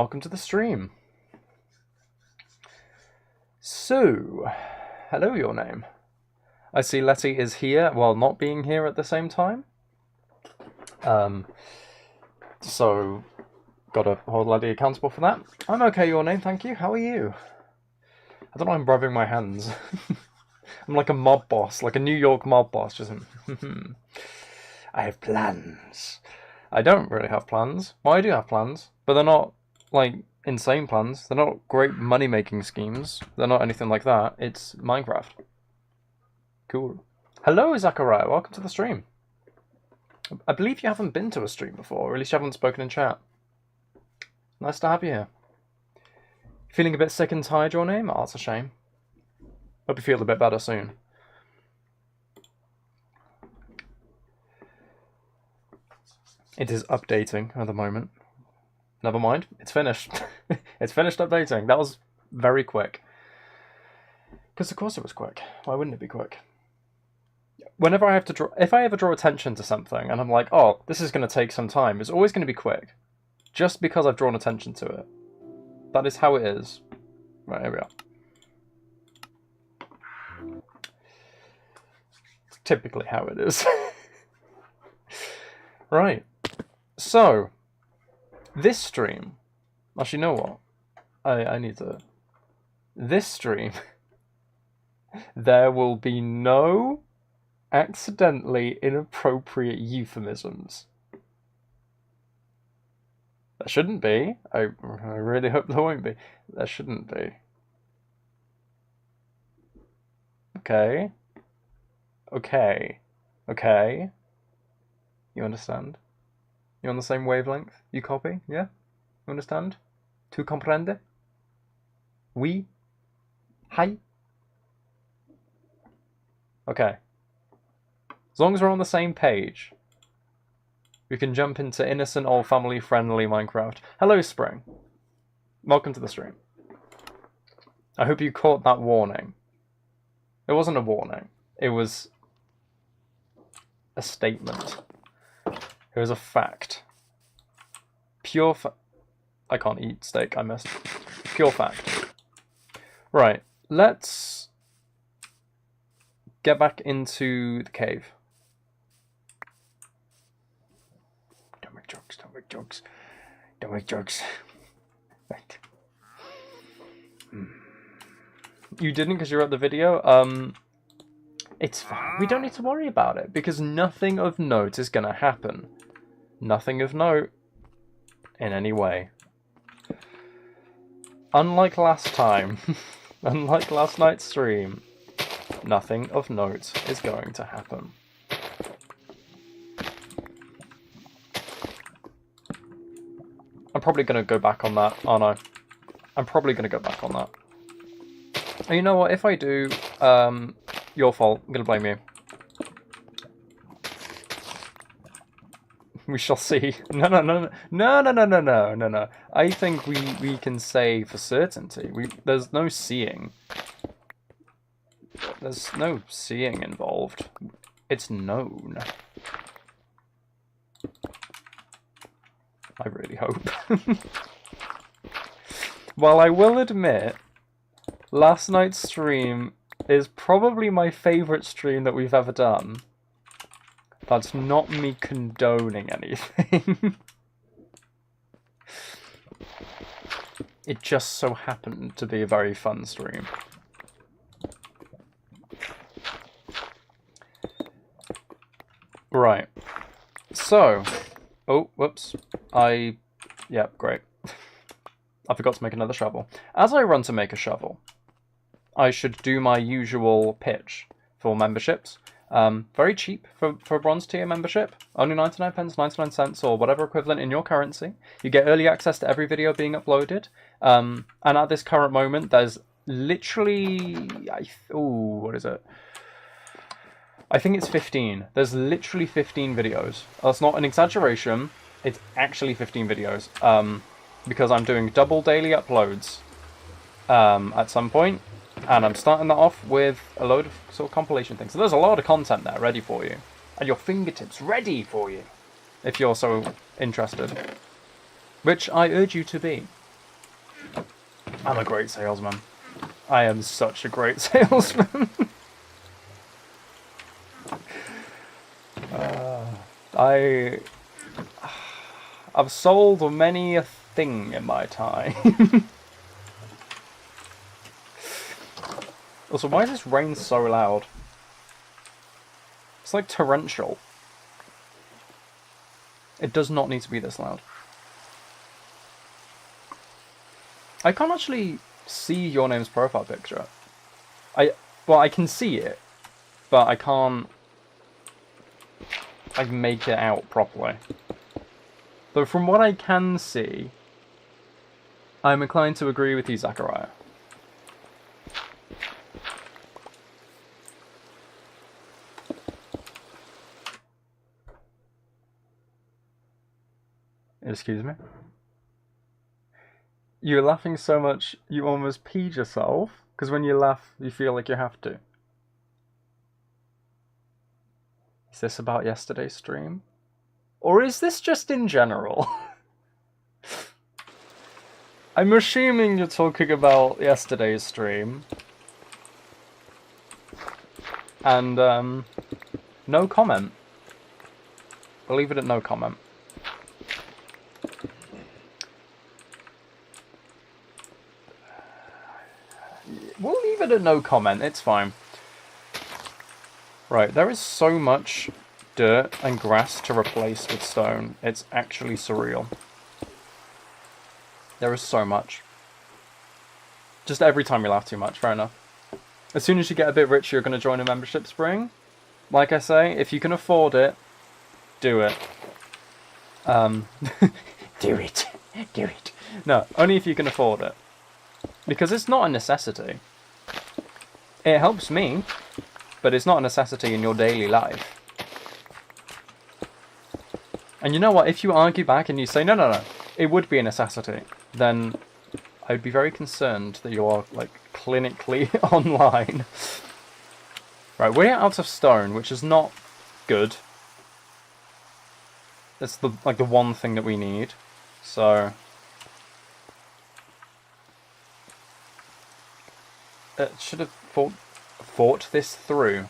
welcome to the stream. So, hello, your name. I see Letty is here while not being here at the same time. So, gotta hold Letty accountable for that. I'm okay, your name, thank you. How are you? I don't know, I'm rubbing my hands. I'm like a mob boss, like a New York mob boss, just I have plans. I don't really have plans. Well, I do have plans, but they're not, like, insane plans. They're not great money-making schemes. They're not anything like that. It's Minecraft. Cool. Hello, Zachariah. Welcome to the stream. I believe you haven't been to a stream before, or at least you haven't spoken in chat. Nice to have you here. Feeling a bit sick and tired, your name? Oh, that's a shame. Hope you feel a bit better soon. It is updating at the moment. Never mind, it's finished. It's finished updating. That was very quick. Because of course it was quick. Why wouldn't it be quick? Whenever I have to draw, if I ever draw attention to something and I'm like, oh, this is going to take some time, it's always going to be quick. Just because I've drawn attention to it. That is how it is. Right, here we are. It's typically how it is. Right. So, this stream, actually, you know what? I need to. This stream, there will be no accidentally inappropriate euphemisms. There shouldn't be. I really hope there won't be. There shouldn't be. Okay. Okay. Okay. You understand? You on the same wavelength? You copy? Yeah? You understand? Tu comprende? Oui? Hi? Okay. As long as we're on the same page, we can jump into innocent old family-friendly Minecraft. Hello, Spring. Welcome to the stream. I hope you caught that warning. It wasn't a warning. It was a statement. It was a fact. Pure I can't eat steak, I missed. Pure fact. Right, let's get back into the cave. Don't make jokes, don't make jokes. Don't make jokes. Right. You didn't because you're at the video? It's fine. We don't need to worry about it because nothing of note is going to happen. Nothing of note in any way. Unlike last time, unlike last night's stream, nothing of note is going to happen. I'm probably going to go back on that, aren't I? I'm probably going to go back on that. And you know what? If I do, your fault. I'm going to blame you. We shall see. No. I think we can say for certainty. There's no seeing. There's no seeing involved. It's known. I really hope. While I will admit, last night's stream is probably my favourite stream that we've ever done. That's not me condoning anything. It just so happened to be a very fun stream. Right. So. Oh, whoops. Yeah, great. I forgot to make another shovel. As I run to make a shovel, I should do my usual pitch for memberships. Very cheap for a bronze tier membership. Only 99 pence, 99 cents, or whatever equivalent in your currency. You get early access to every video being uploaded. And at this current moment, there's literally... what is it? I think it's 15. There's literally 15 videos. That's not an exaggeration. It's actually 15 videos. Because I'm doing double daily uploads at some point. And I'm starting that off with a load of sort of compilation things. So there's a lot of content there ready for you. At your fingertips, ready for you. If you're so interested. Which I urge you to be. I'm a great salesman. I am such a great salesman. I've sold many a thing in my time. Also, why is this rain so loud? It's like torrential. It does not need to be this loud. I can't actually see Your Name's profile picture. Well, I can see it, but I can't like make it out properly. Though from what I can see, I'm inclined to agree with you, Zachariah. Excuse me? You're laughing so much you almost peed yourself? Because when you laugh, you feel like you have to. Is this about yesterday's stream? Or is this just in general? I'm assuming you're talking about yesterday's stream. And, no comment. I'll leave it at no comment. We'll leave it at no comment, it's fine. Right, there is so much dirt and grass to replace with stone. It's actually surreal. There is so much. Just every time you laugh too much, fair enough. As soon as you get a bit richer, you're going to join a membership spring. Like I say, if you can afford it, do it. Do it. Do it. No, only if you can afford it. Because it's not a necessity. It helps me, but it's not a necessity in your daily life. And you know what? If you argue back and you say, no, it would be a necessity, then I'd be very concerned that you are, like, clinically online. Right, we're out of stone, which is not good. It's the one thing that we need. So it should have fought this through.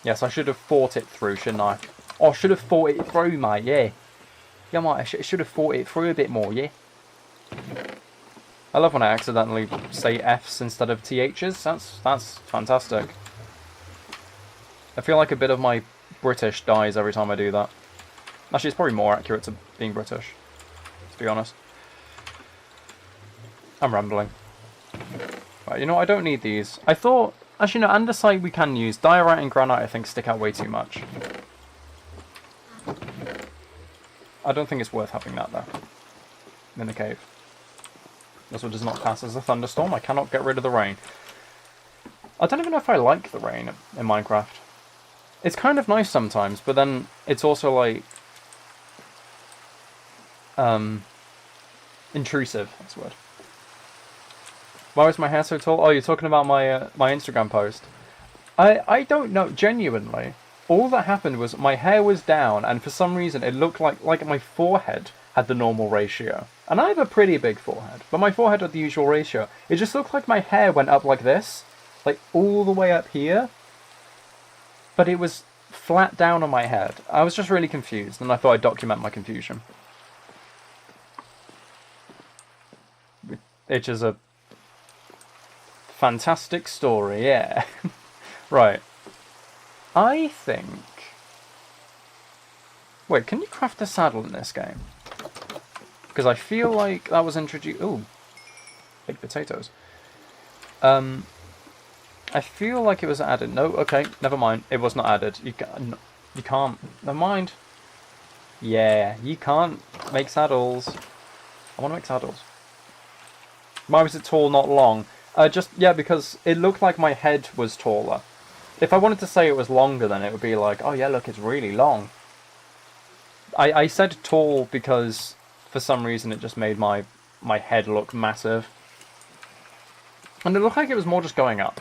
Yes, I should have fought it through, shouldn't I? Oh, I should have fought it through, mate, yeah. Yeah, mate, I should have fought it through a bit more, yeah? I love when I accidentally say Fs instead of THs. That's fantastic. I feel like a bit of my British dies every time I do that. Actually, it's probably more accurate to being British, to be honest. I'm rambling. Right, you know what? I don't need these. I thought... Actually, no, andesite we can use. Diorite and granite, I think, stick out way too much. I don't think it's worth having that, though. In the cave. This one does not pass as a thunderstorm. I cannot get rid of the rain. I don't even know if I like the rain in Minecraft. It's kind of nice sometimes, but then it's also, like... intrusive, that's the word. Why was my hair so tall? Oh, you're talking about my my Instagram post. I don't know, genuinely. All that happened was my hair was down, and for some reason it looked like my forehead had the normal ratio. And I have a pretty big forehead, but my forehead had the usual ratio. It just looked like my hair went up like this, like all the way up here. But it was flat down on my head. I was just really confused, and I thought I'd document my confusion. Which is a fantastic story, yeah. Right. I think... Wait, can you craft a saddle in this game? Because I feel like that was introduced... Ooh. Big potatoes. I feel like it was added. No, okay, never mind. It was not added. You can't... Never mind. Yeah, you can't make saddles. I want to make saddles. Why was it tall, not long? Yeah, because it looked like my head was taller. If I wanted to say it was longer, then it would be like, oh yeah, look, it's really long. I said tall because, for some reason, it just made my head look massive. And it looked like it was more just going up.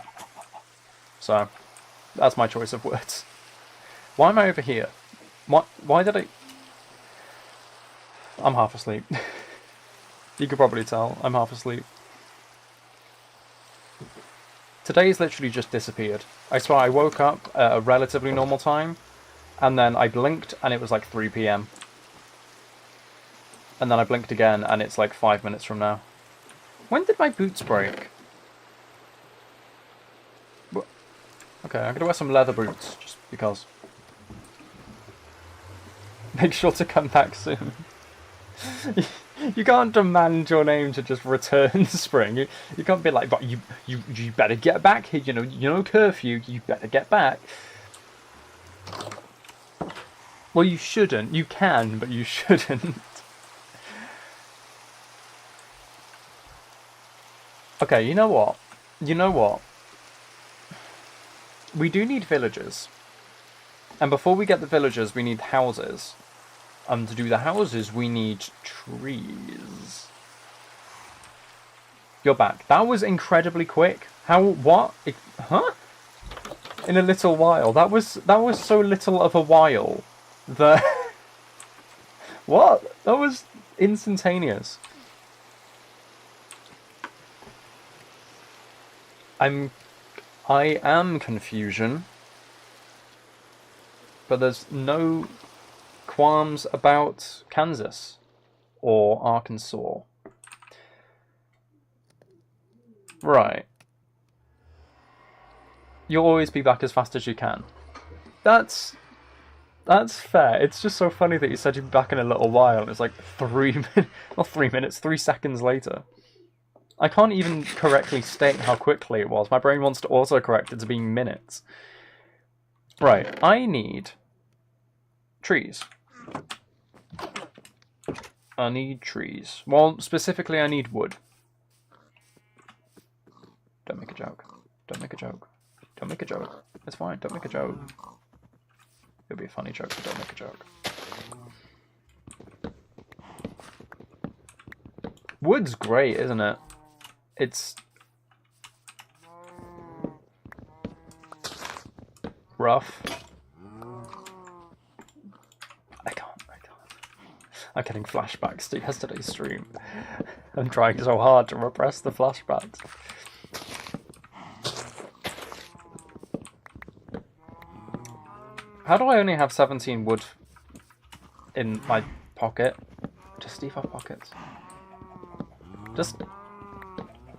So, that's my choice of words. Why am I over here? Why did I... I'm half asleep. You could probably tell, I'm half asleep. Today's literally just disappeared. I swear I woke up at a relatively normal time, and then I blinked and it was like 3 p.m. And then I blinked again and it's like 5 minutes from now. When did my boots break? Okay, I'm gonna wear some leather boots, just because. Make sure to come back soon. You can't demand your name to just return, Spring. You can't be like, but you better get back here. You know curfew. You better get back. Well, you shouldn't. You can, but you shouldn't. Okay, you know what? You know what? We do need villagers. And before we get the villagers, we need houses. To do the houses, we need trees. You're back. That was incredibly quick. How? What? Huh? In a little while. That was so little of a while. That... What? That was instantaneous. I am confusion. But there's no qualms about Kansas or Arkansas. Right. You'll always be back as fast as you can. That's fair. It's just so funny that you said you'd be back in a little while, and it's like 3 seconds later. I can't even correctly state how quickly it was. My brain wants to autocorrect it to being minutes. Right, I need trees. I need trees. Well, specifically, I need wood. Don't make a joke. Don't make a joke. Don't make a joke. It's fine. Don't make a joke. It'll be a funny joke, but don't make a joke. Wood's great, isn't it? It's rough. I can't. I'm getting flashbacks to yesterday's stream. I'm trying so hard to repress the flashbacks. How do I only have 17 wood in my pocket? Just Steve have pockets.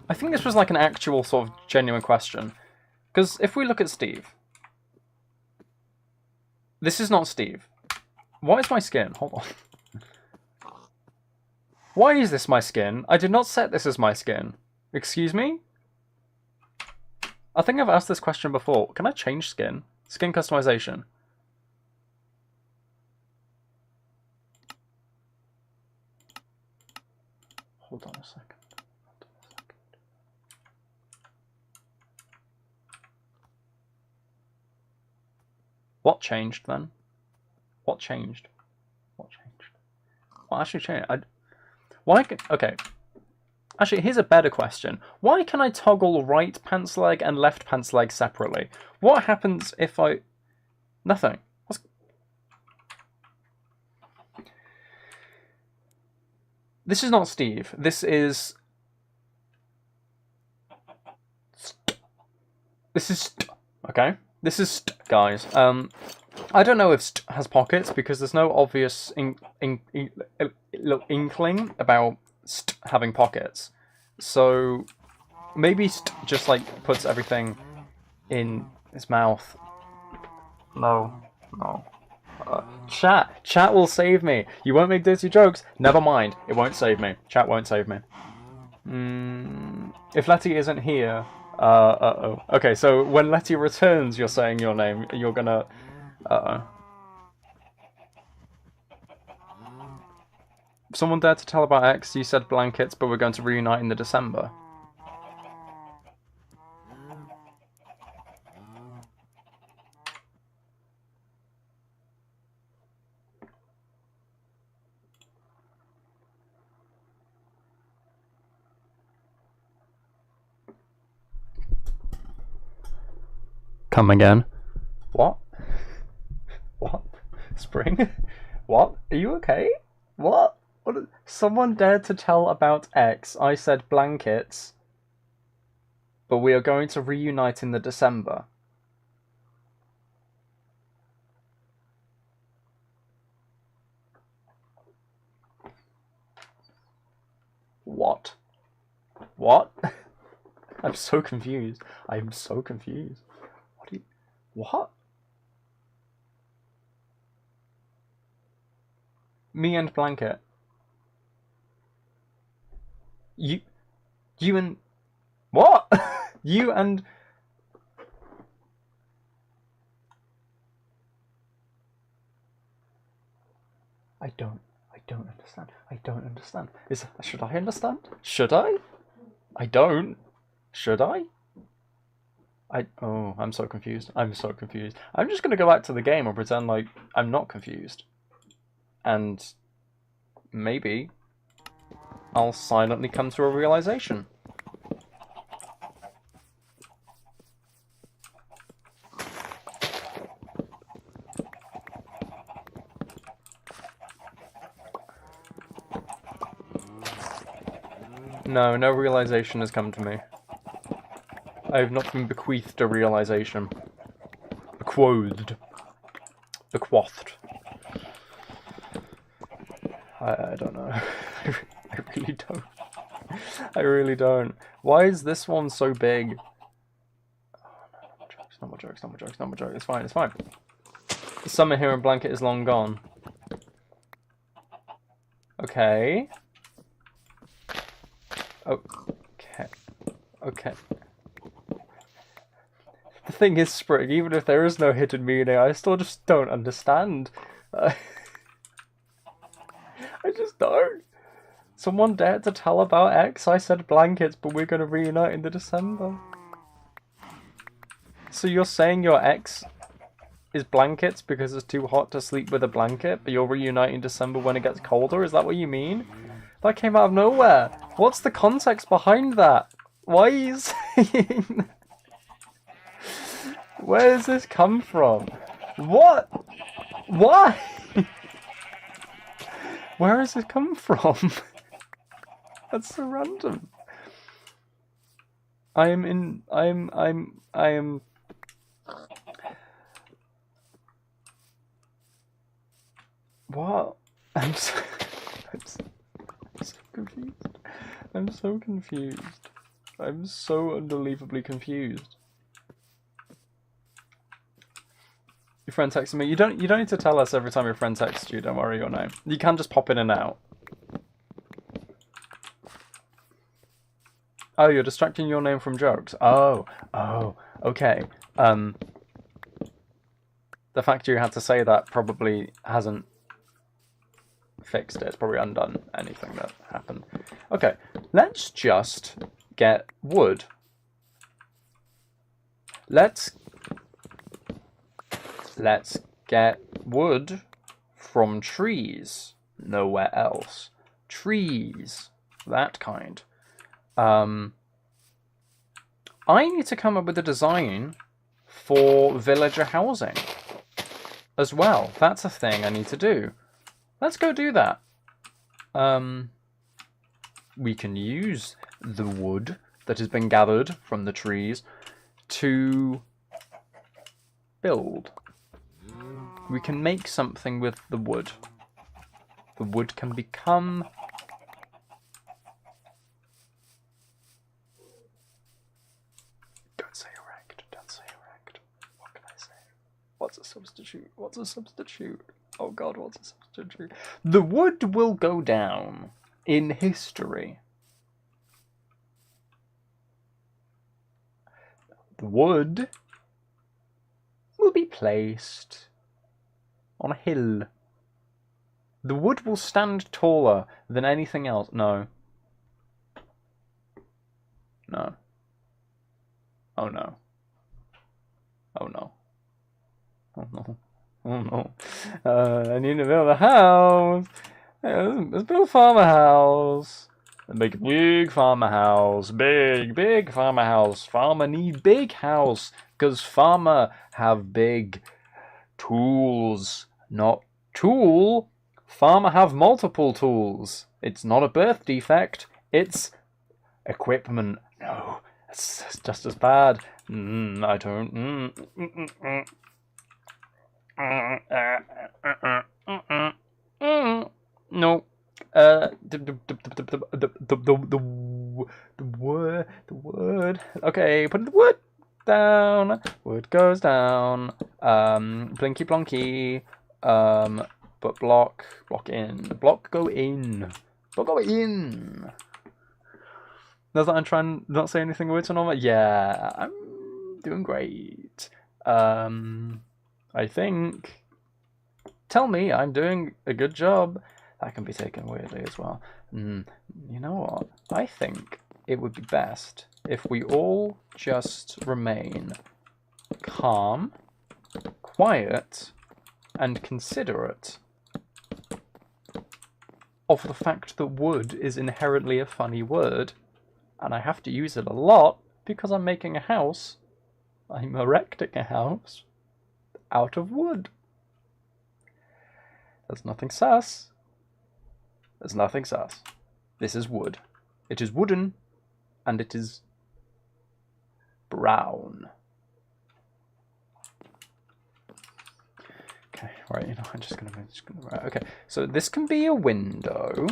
I think this was like an actual sort of genuine question. Because if we look at Steve... This is not Steve. Why is my skin? Hold on. Why is this my skin? I did not set this as my skin. Excuse me? I think I've asked this question before. Can I change skin? Skin customization. Hold on a second. What changed then? What changed? What changed? What actually changed? Okay. Actually, here's a better question. Why can I toggle right pants leg and left pants leg separately? What happens if I... Nothing. This is not Steve. This is... Okay? This is guys. I don't know if St has pockets because there's no obvious inkling about St having pockets. So maybe St just like puts everything in his mouth. No. Chat will save me. You won't make dirty jokes. Never mind. It won't save me. Chat won't save me. If Letty isn't here... uh-oh. Okay, so when Letty returns, you're saying your name. You're gonna... Uh-oh. Someone dared to tell about X. You said blankets, but we're going to reunite in the December. Come again. What? What? Spring? What? Are you okay? What? Someone dared to tell about X. I said blankets. but we are going to reunite in the December. What? What? I'm so confused. I'm so confused. What do you... What? Me and Blanket. You and... What? You and... I don't understand. I don't understand. Should I understand? Should I? I don't. Should I? Oh, I'm so confused. I'm so confused. I'm just gonna go back to the game and pretend like I'm not confused. And maybe I'll silently come to a realization. No, no realization has come to me. I have not been bequeathed a realization. Bequothed. Bequothed. I don't know. I really don't. I really don't. Why is this one so big? Oh, no, no more jokes, no more jokes, no more jokes, no more jokes. It's fine, it's fine. The summer here in Blanket is long gone. Okay. Okay. Okay. The thing is, Spring, even if there is no hidden meaning, I still just don't understand. I just don't. Someone dared to tell about X. I said blankets, but we're going to reunite in the December. So you're saying your X is blankets because it's too hot to sleep with a blanket, but you'll reunite in December when it gets colder? Is that what you mean? That came out of nowhere. What's the context behind that? Why are you saying... Where does this come from? What? Why? Where has it come from? That's so random. I am... What? I'm so confused. I'm so confused. I'm so unbelievably confused. Your friend texted me. You don't need to tell us every time your friend texts you. Don't worry your name. You can just pop in and out. Oh, you're distracting your name from jokes. Oh, okay. The fact you had to say that probably hasn't fixed it. It's probably undone anything that happened. Okay, let's just get wood. Let's get wood from trees. Nowhere else. Trees. That kind. I need to come up with a design for villager housing as well. That's a thing I need to do. Let's go do that. We can use the wood that has been gathered from the trees to build. We can make something with the wood. The wood can become... Don't say erect. Don't say erect. What can I say? What's a substitute? What's a substitute? Oh god, what's a substitute? The wood will go down in history. The wood will be placed on a hill. The wood will stand taller than anything else. No. No. Oh no. Oh no. Oh no. Oh no. I need to build a house. Let's build a farmer house. Make a big farmer house. Big farmer house. Farmer need big house. Because farmer have big tools. Not tool. Farmer have multiple tools. It's not a birth defect. It's equipment. No. It's just as bad. I don't. No. The wood. Okay, put the wood down. Wood goes down. Blinky blonky. But block in. Block go in. Block go in. Does that I'm trying not say anything weird to normal? Yeah, I'm doing great. I think. Tell me I'm doing a good job. That can be taken weirdly as well. You know what? I think it would be best if we all just remain calm, quiet, and considerate of the fact that wood is inherently a funny word, and I have to use it a lot because I'm making a house. I'm erecting a house out of wood. There's nothing sus. There's nothing sus. This is wood. It is wooden, and it is brown. Okay, right, you know, I'm just gonna right, okay, so this can be a window.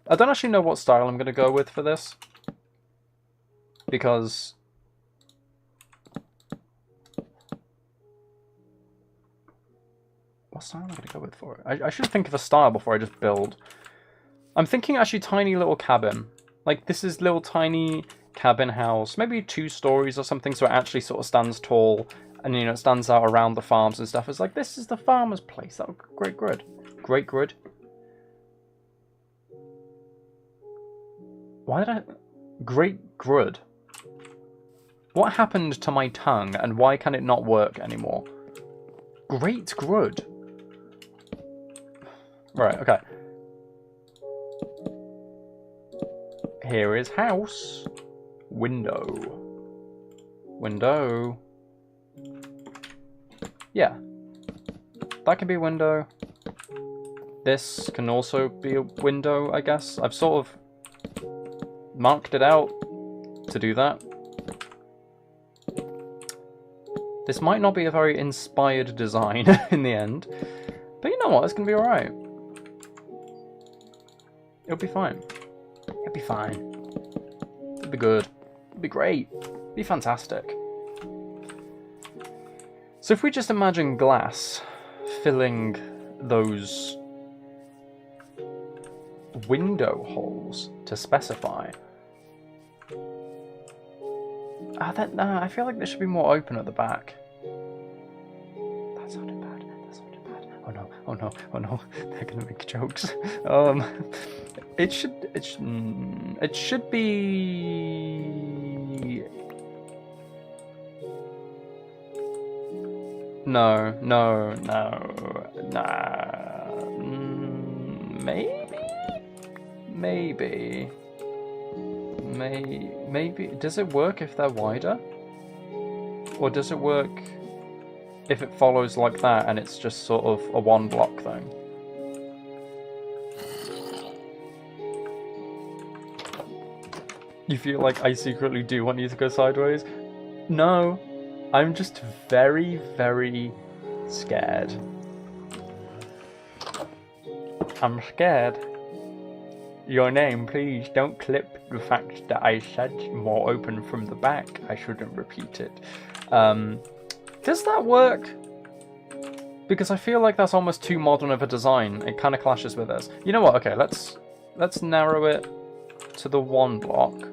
I don't actually know what style I'm gonna go with for this, because what style am I gonna go with for it? I should think of a style before I just build. I'm thinking actually tiny little cabin. Like, this is little tiny cabin house, maybe 2 stories or something, so it actually sort of stands tall, and, you know, it stands out around the farms and stuff. It's like, this is the farmer's place. That would be great grid. Great grid. Why did I... Great grid. What happened to my tongue, and why can it not work anymore? Great grid. Right, okay. Here is house. Window. Window. Yeah. That can be a window. This can also be a window, I guess. I've sort of marked it out to do that. This might not be a very inspired design in the end. But you know what? It's going to be alright. It'll be fine. It'll be fine. It'll be good. It'll be great. It'll be fantastic. So if we just imagine glass filling those window holes to specify. I feel like there should be more open at the back. That sounded bad. That sounded bad. Oh no! Oh no! Oh no! They're gonna make jokes. It should be. No. Nah. Maybe. Does it work if they're wider? Or does it work if it follows like that and it's just sort of a 1 block thing? You feel like I secretly do want you to go sideways? No. I'm just very, very scared. I'm scared. Your name, please don't clip the fact that I said more open from the back. I shouldn't repeat it. Does that work? Because I feel like that's almost too modern of a design. It kind of clashes with us. You know what? Okay, let's narrow it to the 1 block.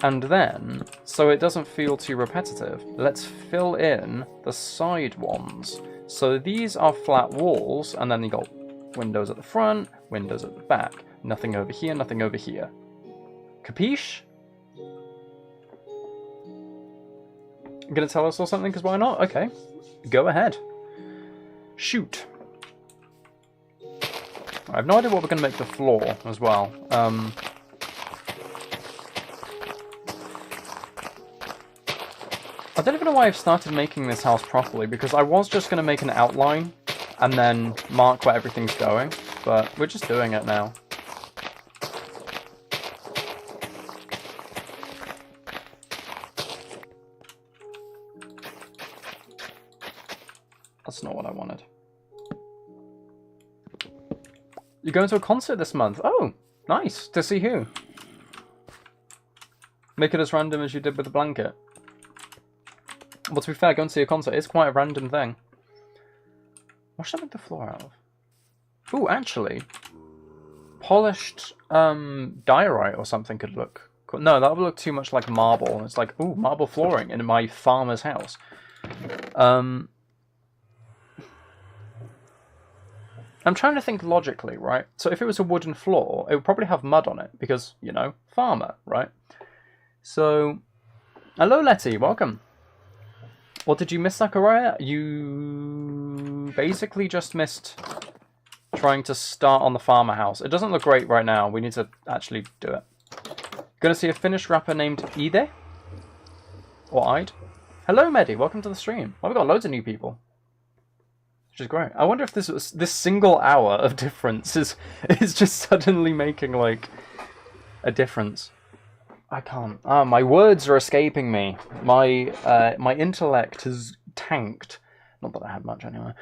And then, so it doesn't feel too repetitive, let's fill in the side ones. So these are flat walls, and then you got windows at the front, windows at the back. Nothing over here, nothing over here. Capiche? You gonna tell us or something, because why not? Okay, go ahead. Shoot. I have no idea what we're gonna make the floor as well. I don't even know why I've started making this house properly, because I was just going to make an outline and then mark where everything's going, but we're just doing it now. That's not what I wanted. You're going to a concert this month? Oh, nice. To see who? Make it as random as you did with the blanket. Well, to be fair, going to see a concert is quite a random thing. What should I make the floor out of? Ooh, actually, polished diorite or something could look cool. No, that would look too much like marble. It's like, ooh, marble flooring in my farmer's house. I'm trying to think logically, right? So if it was a wooden floor, it would probably have mud on it because, you know, farmer, right? So, hello Letty, welcome. What did you miss, Sakurai? You basically just missed trying to start on the farmer house. It doesn't look great right now. We need to actually do it. Gonna see a Finnish rapper named Ide? Or Ide? Hello, Medi. Welcome to the stream. Well, we've got loads of new people. Which is great. I wonder if this single hour of difference is just suddenly making, like, a difference. I can't. My words are escaping me. My intellect has tanked. Not that I had much anyway.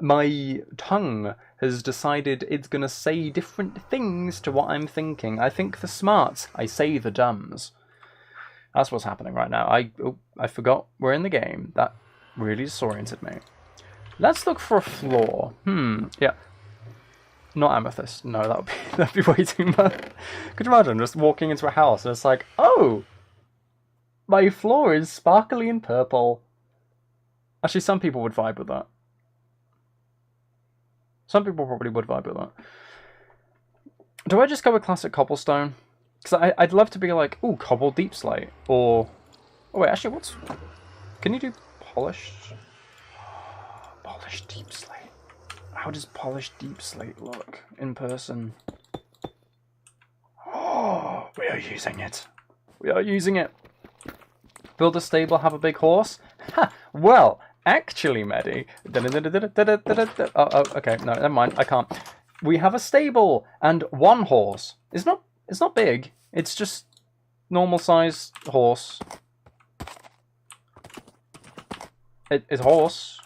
My tongue has decided it's gonna say different things to what I'm thinking. I think the smarts. I say the dumbs. That's what's happening right now. I forgot we're in the game. That really disoriented me. Let's look for a floor. Yeah. Not amethyst. No, that'd be way too much. Could you imagine just walking into a house and it's like, oh, my floor is sparkly and purple. Actually, some people would vibe with that. Some people probably would vibe with that. Do I just go with classic cobblestone? Because I'd love to be like, ooh, cobble deep slate. Or, oh wait, actually, can you do polished? Polished deep slate. How does polished deep slate look in person? Oh, we are using it. We are using it. Build a stable, have a big horse? Ha! Well, actually, Medi. Oh, okay, no, never mind. I can't. We have a stable and one horse. It's not big. It's just normal size horse. It's a horse.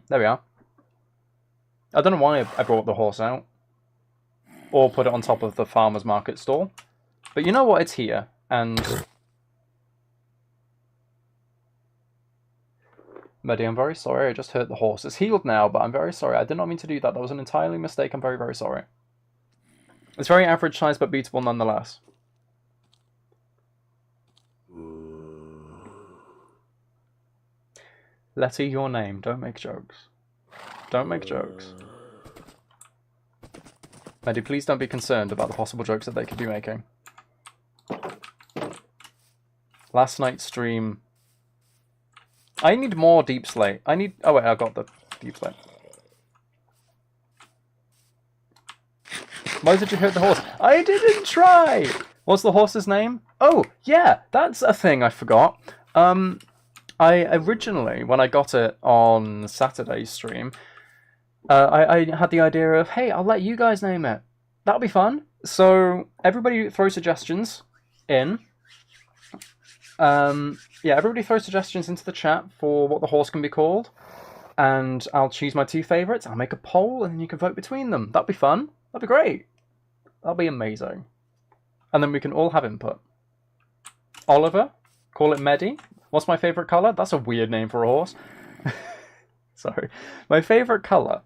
There we are. I don't know why I brought the horse out. Or put it on top of the farmer's market stall. But you know what? It's here. And... Medi, I'm very sorry. I just hurt the horse. It's healed now, but I'm very sorry. I did not mean to do that. That was an entirely mistake. I'm very, very sorry. It's very average size, but beatable nonetheless. Letty, your name. Don't make jokes. Don't make jokes. Medi, please don't be concerned about the possible jokes that they could be making. Last night's stream... I need more deep slate. Oh wait, I got the deep slate. Why did you hurt the horse? I didn't try! What's the horse's name? Oh, yeah, that's a thing I forgot. I originally, when I got it on Saturday's stream, I had the idea of, hey, I'll let you guys name it. That'll be fun. So everybody throw suggestions in. Yeah, everybody throw suggestions into the chat for what the horse can be called. And I'll choose my two favourites. I'll make a poll and then you can vote between them. That'll be fun. That'll be great. That'll be amazing. And then we can all have input. Oliver, call it Medi. What's my favourite colour? That's a weird name for a horse. Sorry. My favourite colour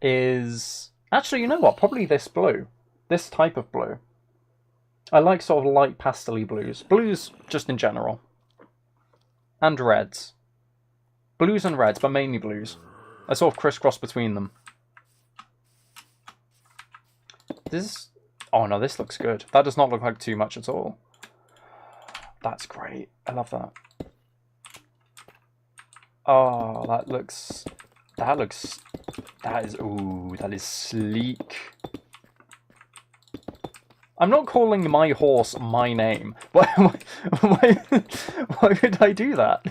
is... Actually, you know what? Probably this blue. This type of blue. I like sort of light pastel-y blues. Blues just in general. And reds. Blues and reds, but mainly blues. I sort of crisscross between them. This... Oh no, this looks good. That does not look like too much at all. That's great. I love that. Oh, that is sleek. I'm not calling my horse my name. Why would I do that?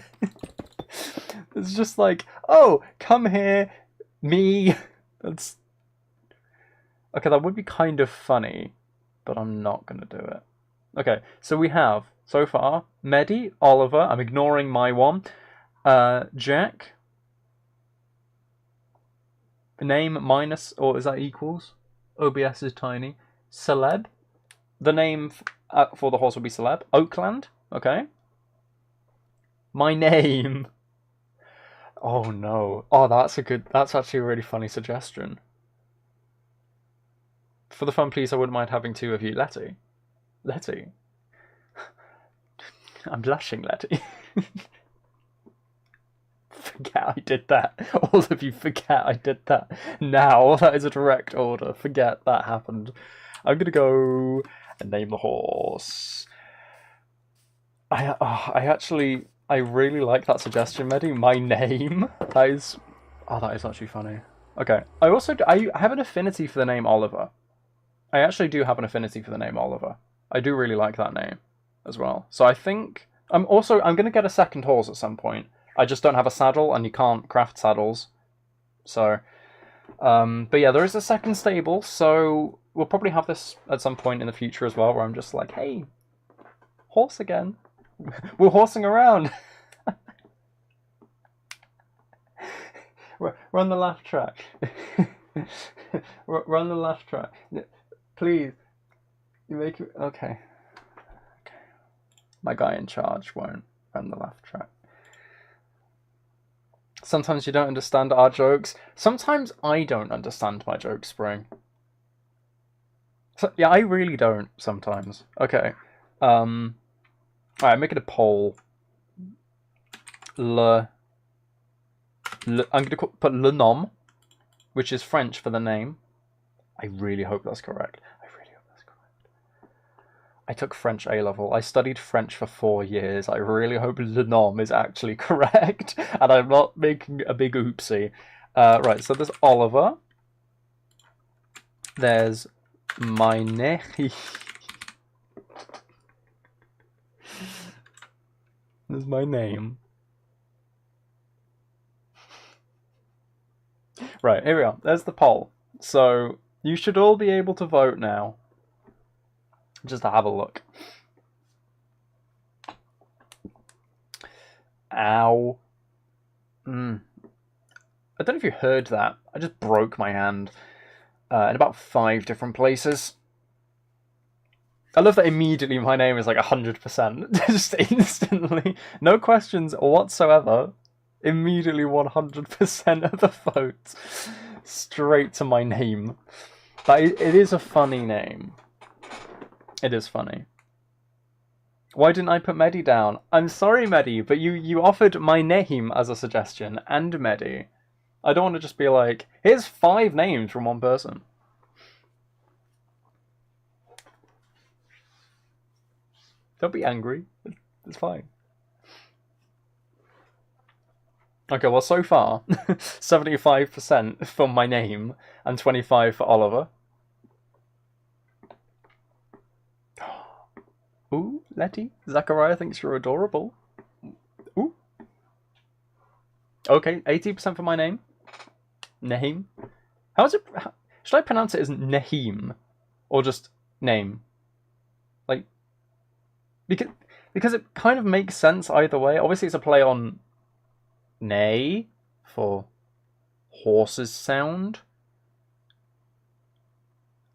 It's just like, oh, come here, me. That's... Okay, that would be kind of funny, but I'm not going to do it. Okay, so we have, so far, Medi, Oliver, I'm ignoring my one, Jack, name minus, or is that equals? OBS is tiny. Celeb, the name for the horse will be Celeb. Oakland, okay. My name. Oh no. Oh, that's actually a really funny suggestion. For the fun, please, I wouldn't mind having two of you. Letty. Letty. I'm blushing, Letty. Forget I did that. All of you forget I did that. Now, that is a direct order. Forget that happened. I'm gonna go and name the horse. I really like that suggestion, Medi. My name. That is actually funny. Okay. I have an affinity for the name Oliver. I actually do have an affinity for the name Oliver. I do really like that name as well. So I think I'm going to get a second horse at some point. I just don't have a saddle, and you can't craft saddles. So, but yeah, there is a second stable, so we'll probably have this at some point in the future as well, where I'm just like, hey, horse again. We're horsing around. We're on the laugh track. We're on the laugh track. Please. You make it... Okay. My guy in charge won't run the laugh track. Sometimes you don't understand our jokes. Sometimes I don't understand my jokes, Spring. So, yeah, I really don't sometimes. Okay. Alright, I'm making a poll. I'm going to put le nom, which is French for the name. I really hope that's correct. I took French A-level. I studied French for 4 years. I really hope le nom is actually correct, and I'm not making a big oopsie. Right, so there's Oliver. There's my name. There's my name. Right, here we are. There's the poll. So, you should all be able to vote now. Just to have a look. Ow. I don't know if you heard that. I just broke my hand in about 5 different places. I love that immediately my name is like 100%. Just instantly. No questions whatsoever. Immediately 100% of the votes. Straight to my name. But it is a funny name. It is funny. Why didn't I put Medi down? I'm sorry, Medi, but you offered my name as a suggestion, and Medi. I don't want to just be like, here's 5 names from one person. Don't be angry. It's fine. Okay, well, so far, 75% for my name, and 25% for Oliver. Ooh, Letty. Zachariah thinks you're adorable. Ooh. Okay, 80% for my name. Nahim. How's it... Should I pronounce it as Nahim? Or just name? Like... Because it kind of makes sense either way. Obviously it's a play on... Neigh. For... horse's sound.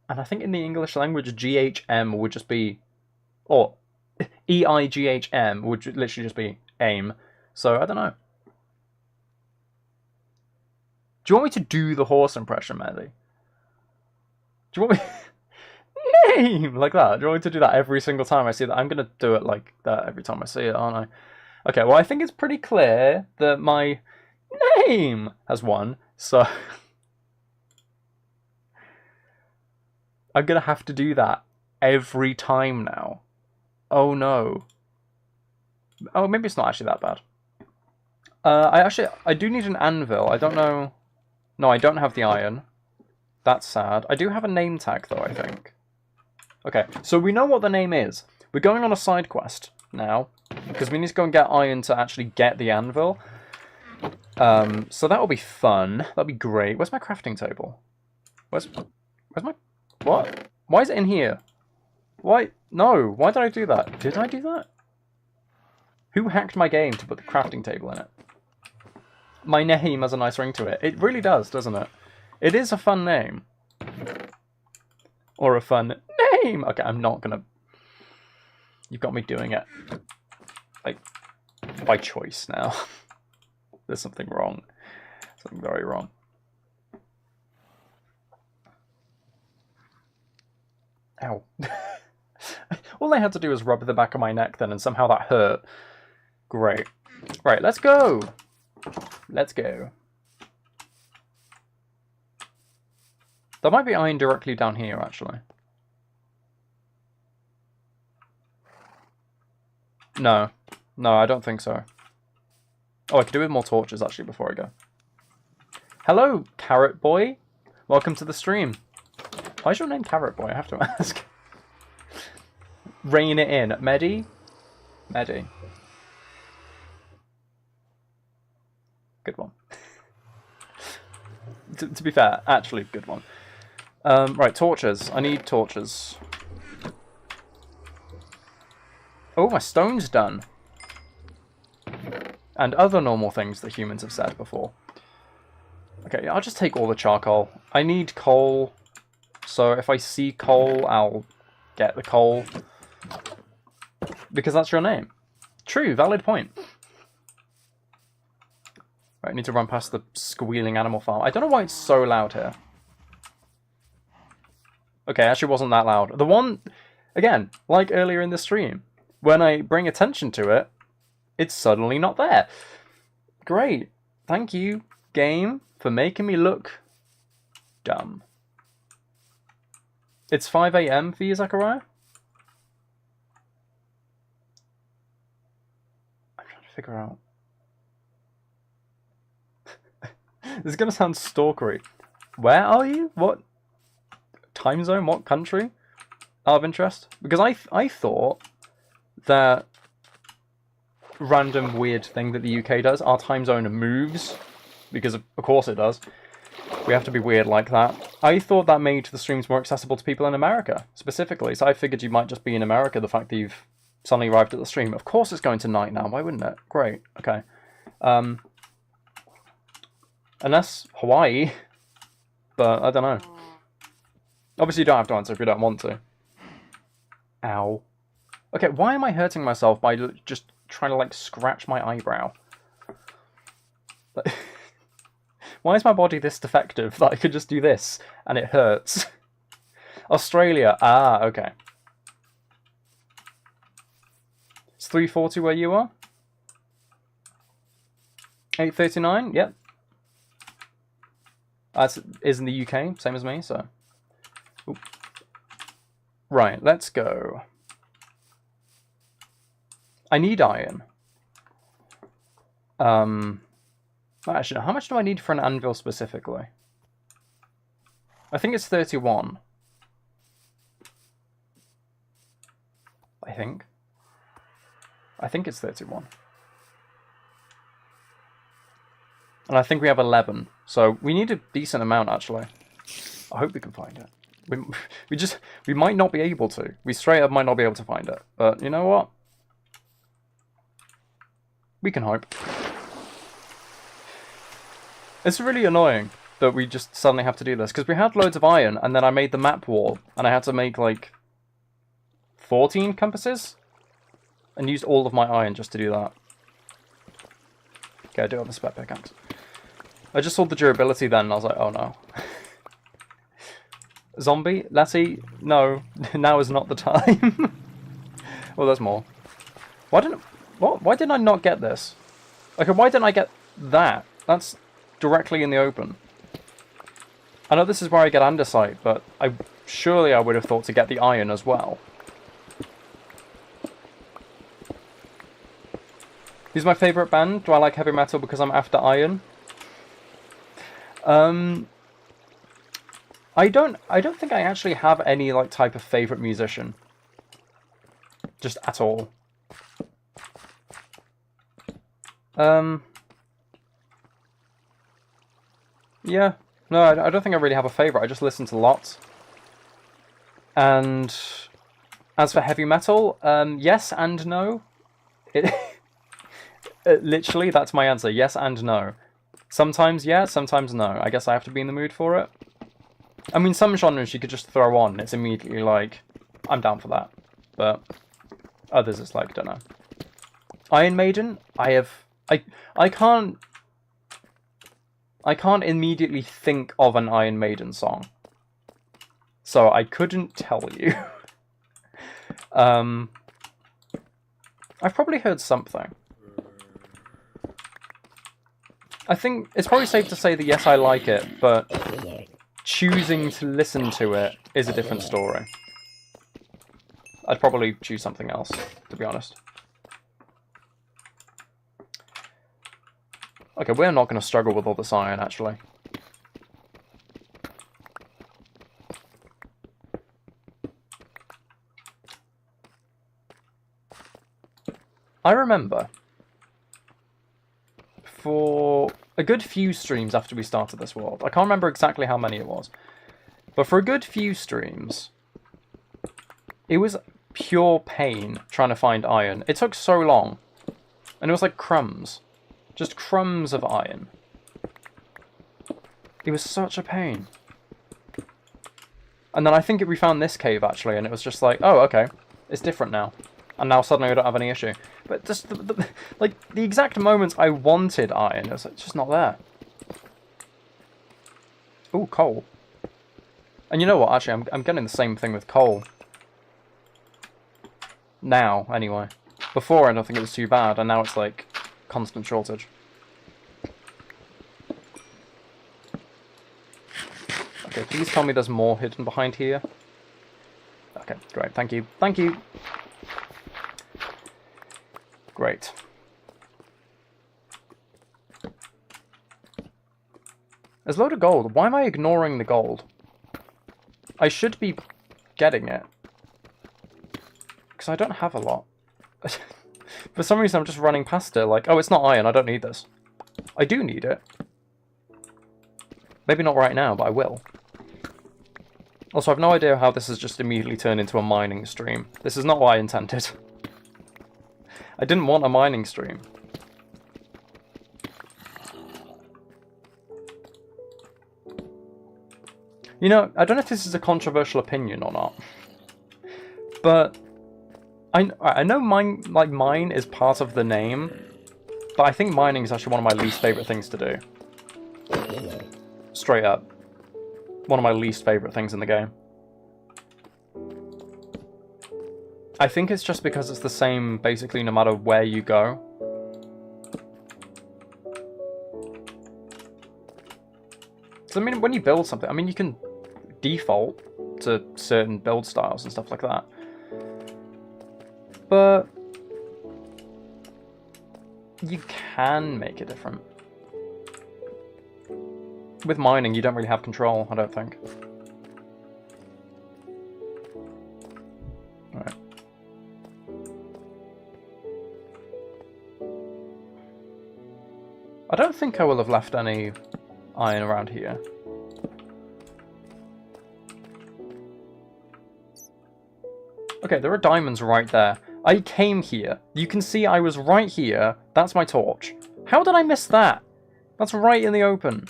And I think in the English language, GHM would just be... Or EIGHM would literally just be aim. So, I don't know. Do you want me to do the horse impression, Maddie? Do you want me... Name! Like that. Do you want me to do that every single time I see that? I'm going to do it like that every time I see it, aren't I? Okay, well, I think it's pretty clear that my name has won. So... I'm going to have to do that every time now. Oh no. Oh, maybe it's not actually that bad. I do need an anvil. I don't know. No, I don't have the iron. That's sad. I do have a name tag though, I think. Okay, so we know what the name is. We're going on a side quest now, because we need to go and get iron to actually get the anvil. So that'll be fun. That'll be great. Where's my crafting table? Where's my... What? Why is it in here? Why? No, why did I do that? Did I do that? Who hacked my game to put the crafting table in it? My name has a nice ring to it. It really does, doesn't it? It is a fun name. Or a fun name! Okay, I'm not gonna... You've got me doing it. Like, by choice now. There's something wrong. Something very wrong. Ow. All I had to do was rub the back of my neck then, and somehow that hurt. Great. Right, let's go! Let's go. There might be iron directly down here, actually. No. No, I don't think so. Oh, I could do with more torches, actually, before I go. Hello, Carrot Boy. Welcome to the stream. Why is your name Carrot Boy? I have to ask. Rein it in. Medi? Medi. Good one. to be fair, actually, good one. Right, torches. I need torches. Oh, my stone's done. And other normal things that humans have said before. Okay, I'll just take all the charcoal. I need coal, so if I see coal, I'll get the coal. Because that's your name. True, valid point. Right, I need to run past the squealing animal farm. I don't know why it's so loud here. Okay, actually wasn't that loud. The one, again, like earlier in the stream, when I bring attention to it, it's suddenly not there. Great. Thank you, game, for making me look dumb. It's 5 AM for you, Zachariah? I'm trying to figure out. This is going to sound stalkery. Where are you? What time zone? What country? Out of interest? Because I thought that random weird thing that the UK does, our time zone moves, because of course it does. We have to be weird like that. I thought that made the streams more accessible to people in America, specifically. So I figured you might just be in America, the fact that you've suddenly arrived at the stream. Of course it's going to night now, why wouldn't it? Great, okay. Unless Hawaii, but I don't know. Obviously you don't have to answer if you don't want to. Ow. Okay, why am I hurting myself by just trying to, like, scratch my eyebrow? Why is my body this defective that I could just do this and it hurts? Australia. Ah, okay. It's 3:40 where you are? 8:39? Yep. That is in the UK, same as me, so... Oop. Right, let's go. I need iron. Actually, how much do I need for an anvil specifically? I think it's 31. I think it's 31. And I think we have 11. So we need a decent amount, actually. I hope we can find it. We might not be able to. We straight up might not be able to find it. But you know what? We can hope. It's really annoying that we just suddenly have to do this, because we had loads of iron, and then I made the map wall, and I had to make, like, 14 compasses? And used all of my iron just to do that. Okay, I do have a spare pickaxe. I just saw the durability then, and I was like, oh no. Zombie? Letty? No, now is not the time. Well, there's more. Why didn't I not get this? Okay, why didn't I get that? That's directly in the open. I know this is where I get andesite, but surely I would have thought to get the iron as well. Who's my favourite band? Do I like heavy metal because I'm after iron? I don't think I actually have any like type of favourite musician. Just at all. Yeah. No, I don't think I really have a favourite. I just listen to lots. And As for heavy metal, yes and no. It, literally, that's my answer. Yes and no. Sometimes yeah, sometimes no. I guess I have to be in the mood for it. I mean, some genres you could just throw on. It's immediately like, I'm down for that. But others, it's like, don't know. Iron Maiden, I can't immediately think of an Iron Maiden song. So I couldn't tell you. I've probably heard something. I think it's probably safe to say that yes, I like it, but choosing to listen to it is a different story. I'd probably choose something else, to be honest. Okay, we're not going to struggle with all this iron, actually. I remember, for a good few streams after we started this world, I can't remember exactly how many it was, but for a good few streams, it was pure pain trying to find iron. It took so long, and it was like crumbs. Just crumbs of iron. It was such a pain. And then I think we found this cave, actually, and it was just like, oh, okay, it's different now. And now suddenly we don't have any issue. But just, like, the exact moments I wanted iron, it was like, just not there. Ooh, coal. And you know what, actually, I'm getting the same thing with coal. Now, anyway. Before, I don't think it was too bad, and now it's like constant shortage. Okay, please tell me there's more hidden behind here. Okay, great, thank you. Thank you! Great. There's a load of gold. Why am I ignoring the gold? I should be getting it. Because I don't have a lot. For some reason I'm just running past it like, oh, it's not iron, I don't need this. I do need it. Maybe not right now, but I will. Also, I have no idea how this has just immediately turned into a mining stream. This is not what I intended. I didn't want a mining stream. You know, I don't know if this is a controversial opinion or not, but I know mine is part of the name, but I think mining is actually one of my least favourite things to do. Straight up. One of my least favourite things in the game. I think it's just because it's the same, basically, no matter where you go. So, I mean, when you build something, I mean, you can default to certain build styles and stuff like that. But you can make it different. With mining, you don't really have control, I don't think. Alright. I don't think I will have left any iron around here. Okay, there are diamonds right there. I came here. You can see I was right here. That's my torch. How did I miss that? That's right in the open.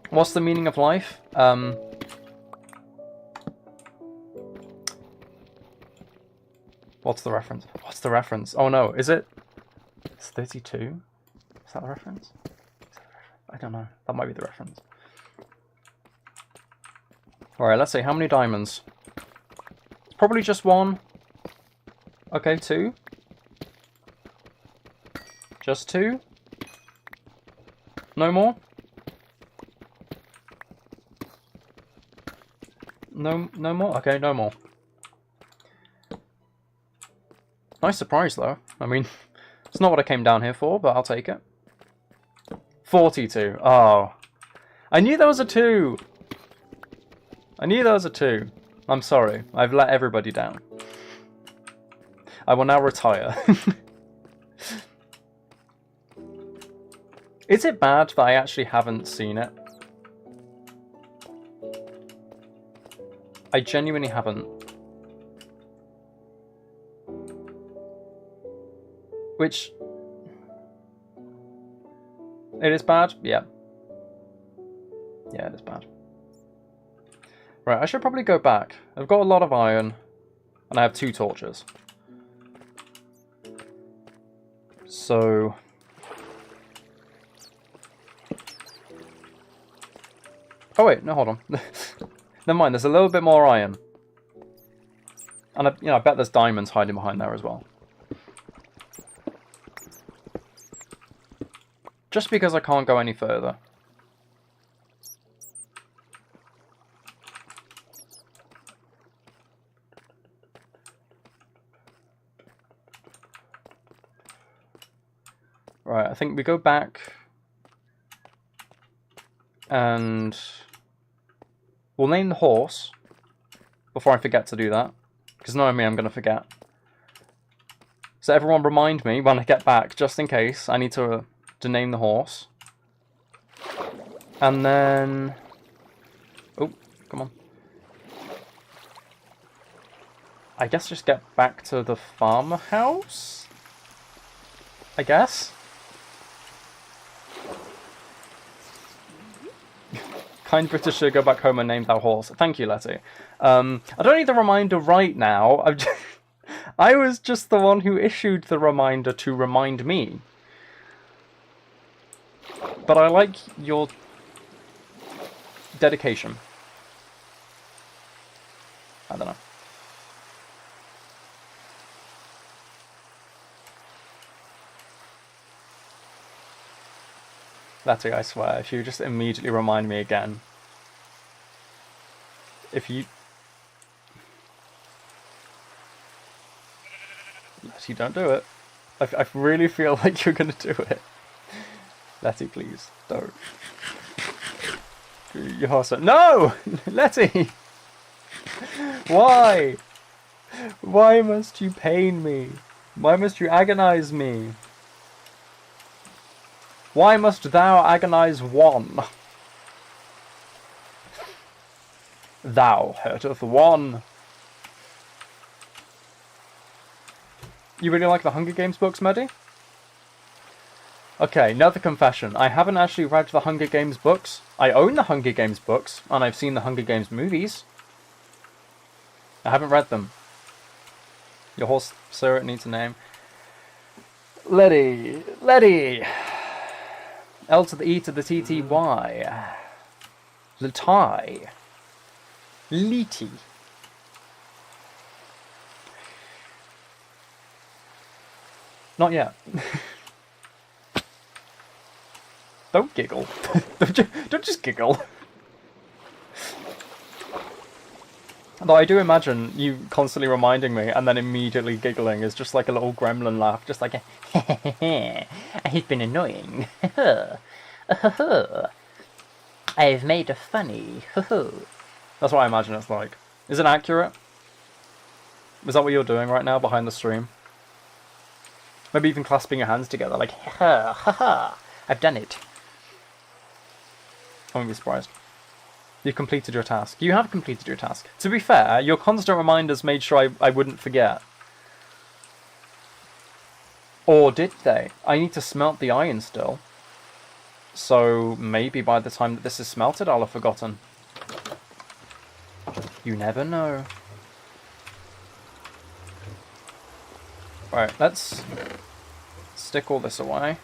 What's the meaning of life? What's the reference? What's the reference? Oh no, is it? It's 32? Is that the reference? I don't know. That might be the reference. Alright, let's see. How many diamonds? It's probably just one. Okay, 2. Just 2? No more? No more? Okay, no more. Nice surprise, though. I mean, it's not what I came down here for, but I'll take it. 42. Oh. I knew there was a 2! I knew there was a 2. I'm sorry. I've let everybody down. I will now retire. Is it bad that I actually haven't seen it? I genuinely haven't. Which... It is bad? Yeah. Yeah, it is bad. Right, I should probably go back. I've got a lot of iron, and I have 2 torches. So... Oh wait, no, hold on. Never mind, there's a little bit more iron. And I bet there's diamonds hiding behind there as well. Just because I can't go any further. Right, I think we go back and we'll name the horse before I forget to do that, because knowing me, I'm going to forget. So everyone remind me when I get back, just in case I need to name the horse. And then... Oh, come on. I guess just get back to the farmhouse? I guess? Kind British should go back home and name that horse. Thank you, Letty. I don't need the reminder right now. I was just the one who issued the reminder to remind me. But I like your dedication. I don't know. Letty, I swear, if you just immediately remind me again. If you... Letty, don't do it. I really feel like you're gonna do it. Letty, please, don't. Your horse... No! Letty! Why? Why must you pain me? Why must you agonize me? Why must thou agonize one? Thou hurteth one. You really like the Hunger Games books, Mehdi? Okay, another confession. I haven't actually read the Hunger Games books. I own the Hunger Games books, and I've seen the Hunger Games movies. I haven't read them. Your horse, sir, it needs a name. Letty! Letty! L to the E to the T T Y. Letai. Leti. Not yet. Don't giggle. Don't just giggle. Though I do imagine you constantly reminding me and then immediately giggling is just like a little gremlin laugh, just like a he's been annoying. I've made a funny. That's what I imagine it's like. Is it accurate? Is that what you're doing right now behind the stream? Maybe even clasping your hands together like ha ha ha. I've done it. I won't be surprised. You've completed your task. You have completed your task. To be fair, your constant reminders made sure I wouldn't forget. Or did they? I need to smelt the iron still. So maybe by the time that this is smelted, I'll have forgotten. You never know. Right, let's stick all this away.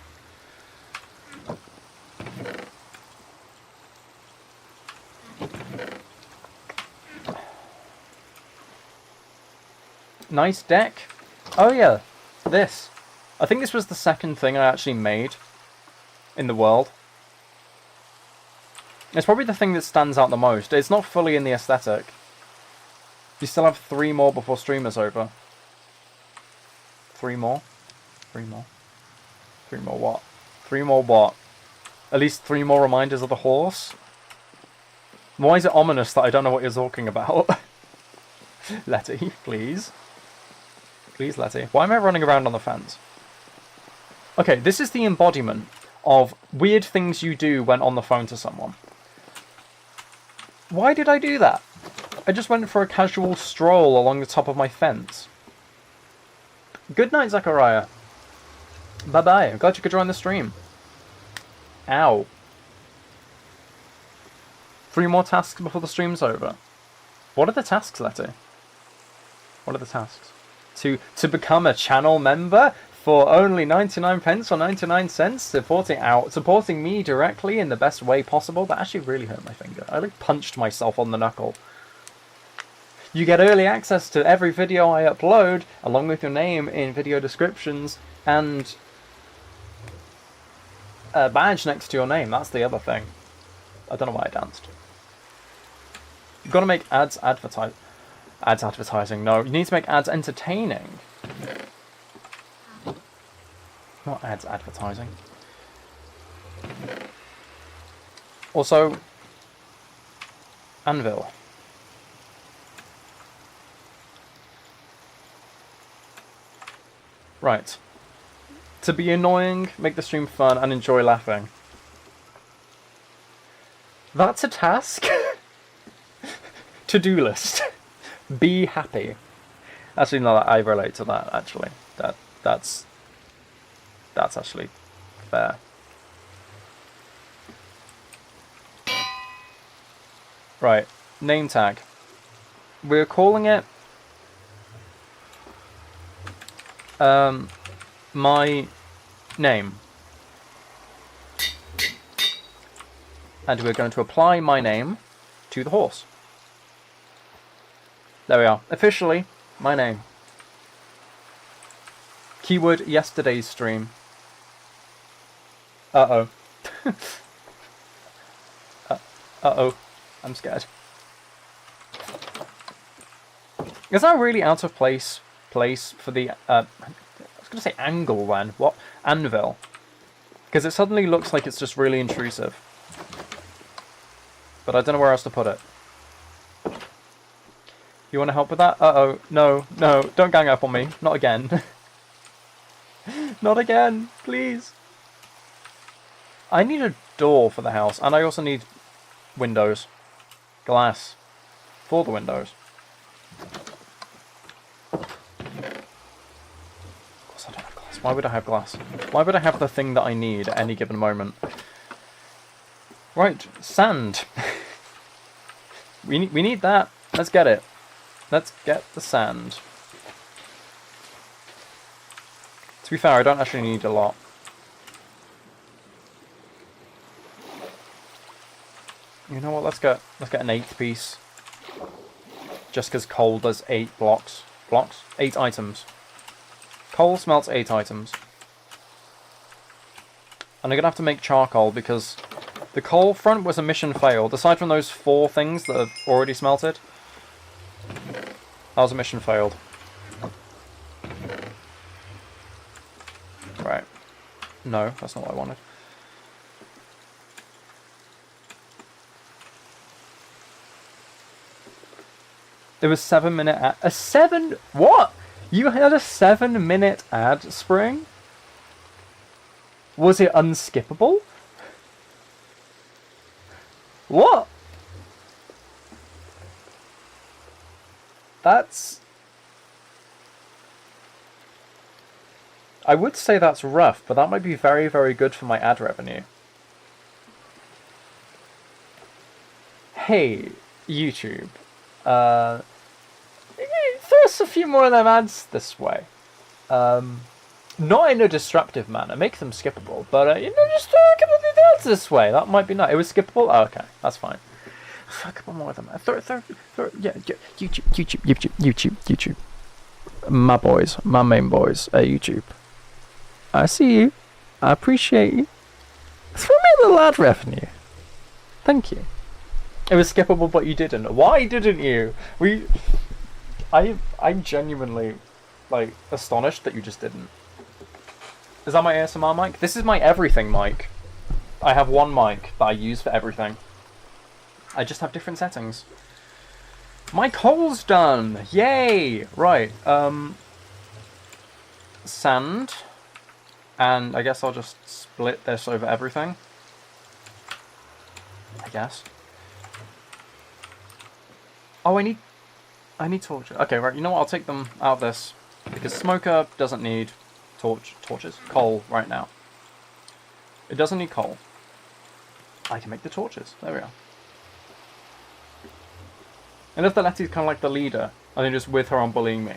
Nice deck. Oh yeah, this. I think this was the second thing I actually made in the world. It's probably the thing that stands out the most. It's not fully in the aesthetic. You still have 3 more before stream is over. 3 more? 3 more. 3 more what? 3 more what? At least 3 more reminders of the horse? Why is it ominous that I don't know what you're talking about? Letty, please. Please, Letty. Why am I running around on the fence? Okay, this is the embodiment of weird things you do when on the phone to someone. Why did I do that? I just went for a casual stroll along the top of my fence. Good night, Zachariah. Bye-bye. I'm glad you could join the stream. Ow. 3 more tasks before the stream's over. What are the tasks, Letty? What are the tasks? To become a channel member for only 99 pence or 99 cents, supporting me directly in the best way possible. That actually really hurt my finger. I like punched myself on the knuckle. You get early access to every video I upload, along with your name in video descriptions, and a badge next to your name. That's the other thing. I don't know why I danced. You've got to make ads advertising. No, you need to make ads entertaining. Not ads advertising. Also, anvil. Right. To be annoying, make the stream fun, and enjoy laughing. That's a task. To-do list. Be happy. Actually, no, I relate to that, actually. That's actually fair. Right. Name tag. We're calling it my name. And we're going to apply my name to the horse. There we are. Officially, my name. Keyword yesterday's stream. Uh-oh. Uh-oh. I'm scared. Is that really out of place for the... I was going to say angle then. What? Anvil. Because it suddenly looks like it's just really intrusive. But I don't know where else to put it. You want to help with that? Uh-oh. No, no. Don't gang up on me. Not again. Not again. Please. I need a door for the house. And I also need windows. Glass. For the windows. Of course I don't have glass. Why would I have glass? Why would I have the thing that I need at any given moment? Right. Sand. We need that. Let's get it. Let's get the sand. To be fair, I don't actually need a lot. You know what? Let's get an 8th piece. Just because coal does 8 blocks. 8 items. Coal smelts 8 items. And I'm gonna have to make charcoal because the coal front was a mission failed. Aside from those 4 things that have already smelted. That was a mission failed. Right. No, that's not what I wanted. It was 7-minute ad. A 7... What? You had a 7-minute ad, Spring? Was it unskippable? What? That's... I would say that's rough, but that might be very, very good for my ad revenue. Hey, YouTube. Throw us a few more of them ads this way. Not in a disruptive manner. Make them skippable. But, just throw a couple of the ads this way. That might be nice. It was skippable? Oh, okay. That's fine. Throw a couple more of them. Yeah, YouTube. My boys. My main boys at YouTube. I see you. I appreciate you. Throw me a little ad revenue. Thank you. It was skippable, but you didn't. Why didn't you? I'm genuinely, astonished that you just didn't. Is that my ASMR mic? This is my everything mic. I have one mic that I use for everything. I just have different settings. My coal's done! Yay! Right, sand. And I guess I'll just split this over everything. I guess. Oh, I need torches. Okay, right. You know what? I'll take them out of this because smoker doesn't need torches, coal right now. It doesn't need coal. I can make the torches. There we are. And if the Letty's kind of like the leader, I think just with her on bullying me.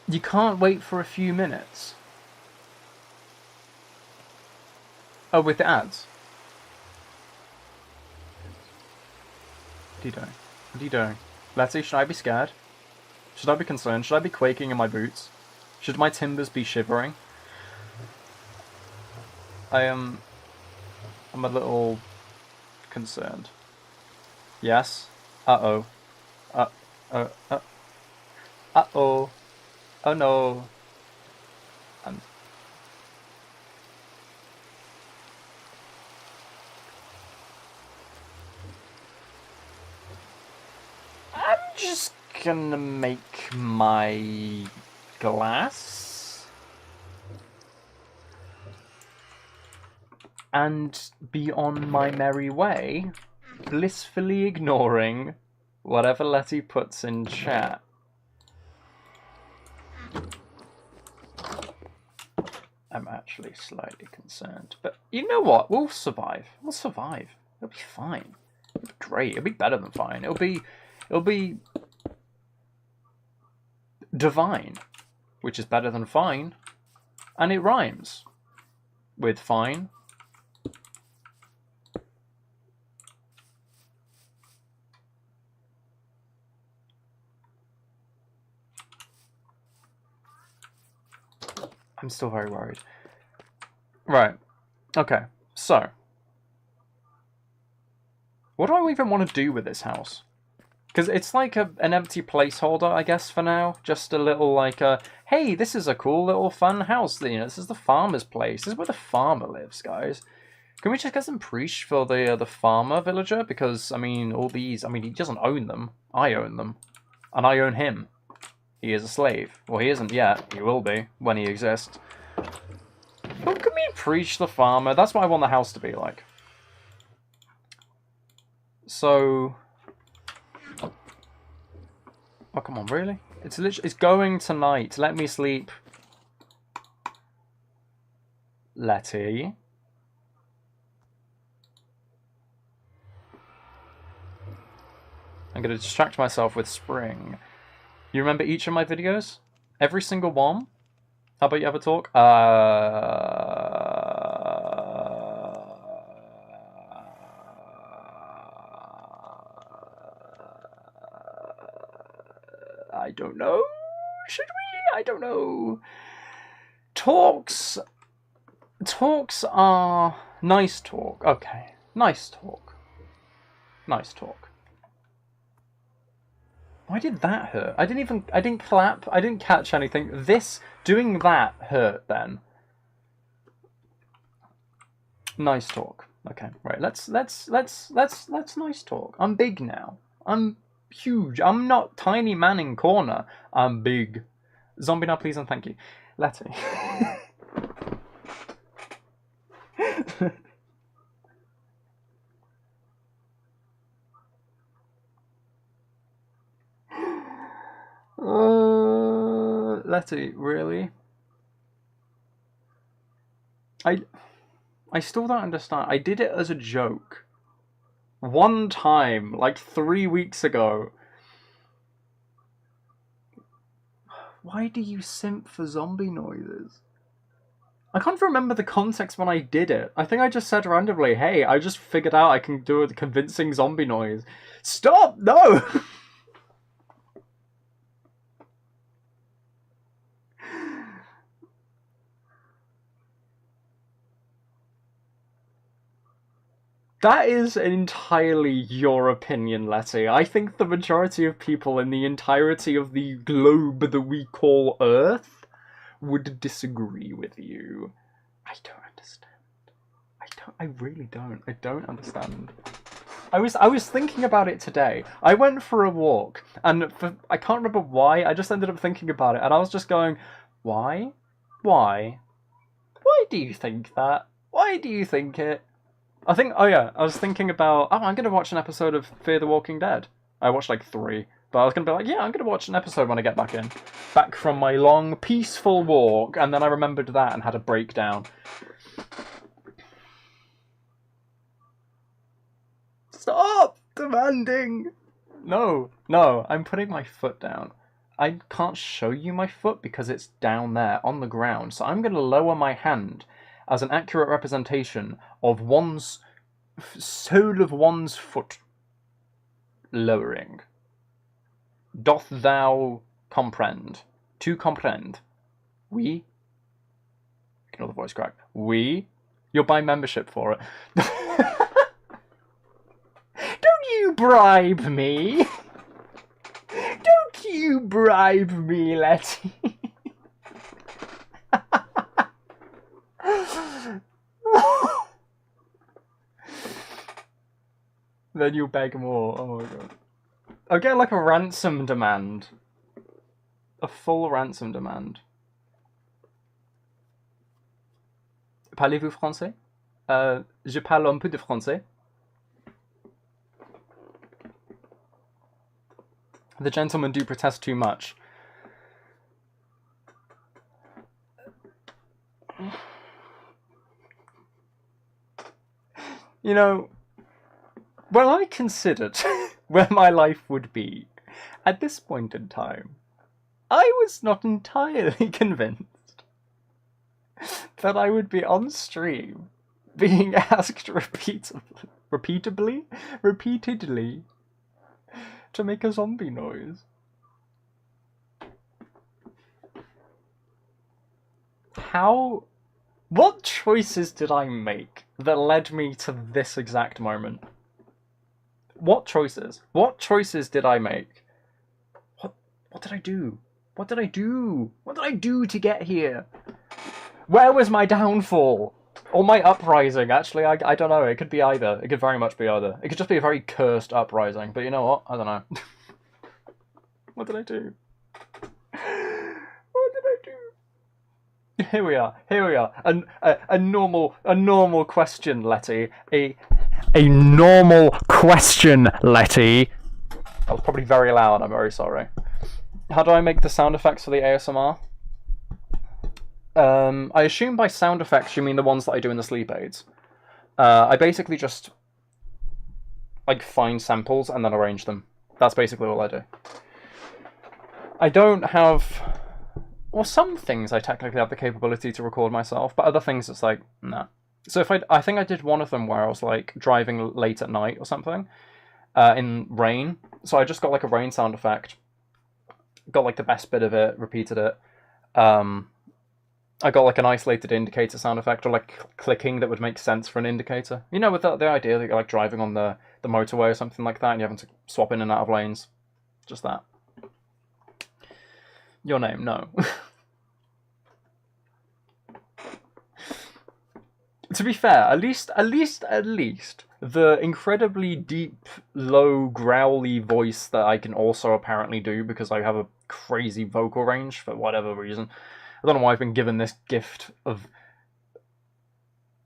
You can't wait for a few minutes. Oh, with the ads? What are you doing? What are you doing? Letty, should I be scared? Should I be concerned? Should I be quaking in my boots? Should my timbers be shivering? I'm a little concerned. Yes? Uh-oh. Uh-oh. Oh no. I'm just gonna make my glass and be on my merry way, blissfully ignoring whatever Letty puts in chat. I'm actually slightly concerned, but you know what? We'll survive. We'll survive. It'll be fine. It'll be great. It'll be better than fine. It'll be divine, which is better than fine, and it rhymes with fine. I'm still very worried. Right. Okay. So, what do I even want to do with this house? Because it's like an empty placeholder, I guess, for now. Just a little, like, hey, this is a cool little fun house. You know, this is the farmer's place. This is where the farmer lives, guys. Can we just get some preach for the farmer villager? Because, I mean, all these... I mean, he doesn't own them. I own them. And I own him. He is a slave. Well, he isn't yet. He will be when he exists. But can we preach the farmer? That's what I want the house to be like. So... Oh, come on, really? It's going tonight. Let me sleep. Letty. I'm going to distract myself with spring. You remember each of my videos? Every single one? How about you have a talk? I don't know. Should we? I don't know. Talks are nice talk. Okay. Nice talk. Nice talk. Why did that hurt? I didn't clap. I didn't catch anything. Doing that hurt then. Nice talk. Okay, right. Let's nice talk. I'm big now. I'm huge. I'm not tiny man in corner. I'm big. Zombie now, please and thank you. Letty. Letty, really? I still don't understand. I did it as a joke. One time, like 3 weeks ago. Why do you simp for zombie noises? I can't remember the context when I did it. I think I just said randomly, hey, I just figured out I can do a convincing zombie noise. Stop! No! That is entirely your opinion, Letty. I think the majority of people in the entirety of the globe that we call Earth would disagree with you. I don't understand. I really don't. I don't understand. I was thinking about it today. I went for a walk, and I can't remember why, I just ended up thinking about it, and I was just going, why? Why? Why do you think that? Why do you think it? I think, oh yeah, I was thinking about, I'm going to watch an episode of Fear the Walking Dead. I watched like 3, but I was going to be like, yeah, I'm going to watch an episode when I get back in. Back from my long, peaceful walk, and then I remembered that and had a breakdown. Stop demanding! No, I'm putting my foot down. I can't show you my foot because it's down there on the ground, so I'm going to lower my hand as an accurate representation of one's sole of one's foot. Lowering. Doth thou comprehend? To comprehend. Oui? Ignore the voice crack. Oui? You'll buy membership for it. Don't you bribe me! Don't you bribe me, Letty! Then you beg more. Oh my god. I'll get like a ransom demand. A full ransom demand. Parlez-vous français? Je parle un peu de français. The gentlemen do protest too much. You know, when I considered where my life would be at this point in time, I was not entirely convinced that I would be on stream being asked repeatedly to make a zombie noise. What choices did I make that led me to this exact moment? What choices? What choices did I make? What did I do? What did I do? What did I do to get here? Where was my downfall? Or my uprising? Actually, I don't know. It could be either. It could very much be either. It could just be a very cursed uprising. But you know what? I don't know. What did I do? What did I do? Here we are. A normal question, Letty. A normal question, Letty. That was probably very loud. I'm very sorry. How do I make the sound effects for the ASMR? I assume by sound effects you mean the ones that I do in the sleep aids. I basically just like find samples and then arrange them. That's basically all I do. I don't have... Well, some things I technically have the capability to record myself, but other things it's like, nah. So if I think I did one of them where I was like driving late at night or something, in rain. So I just got like a rain sound effect, got like the best bit of it, repeated it. I got like an isolated indicator sound effect, or like clicking that would make sense for an indicator. You know, with the idea that you're like driving on the motorway or something like that, and you're having to swap in and out of lanes. Just that. Your name, no. To be fair, at least, the incredibly deep, low, growly voice that I can also apparently do because I have a crazy vocal range for whatever reason. I don't know why I've been given this gift of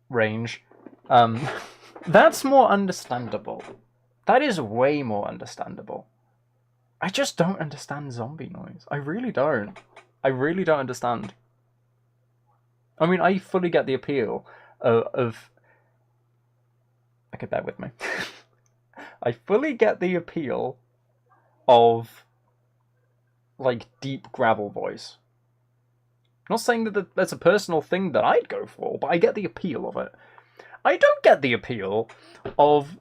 range. That's more understandable. That is way more understandable. I just don't understand zombie noise. I really don't. I really don't understand. I mean, I fully get the appeal of... Okay, bear with me. I fully get the appeal of, like, deep gravel voice. I'm not saying that that's a personal thing that I'd go for, but I get the appeal of it. I don't get the appeal of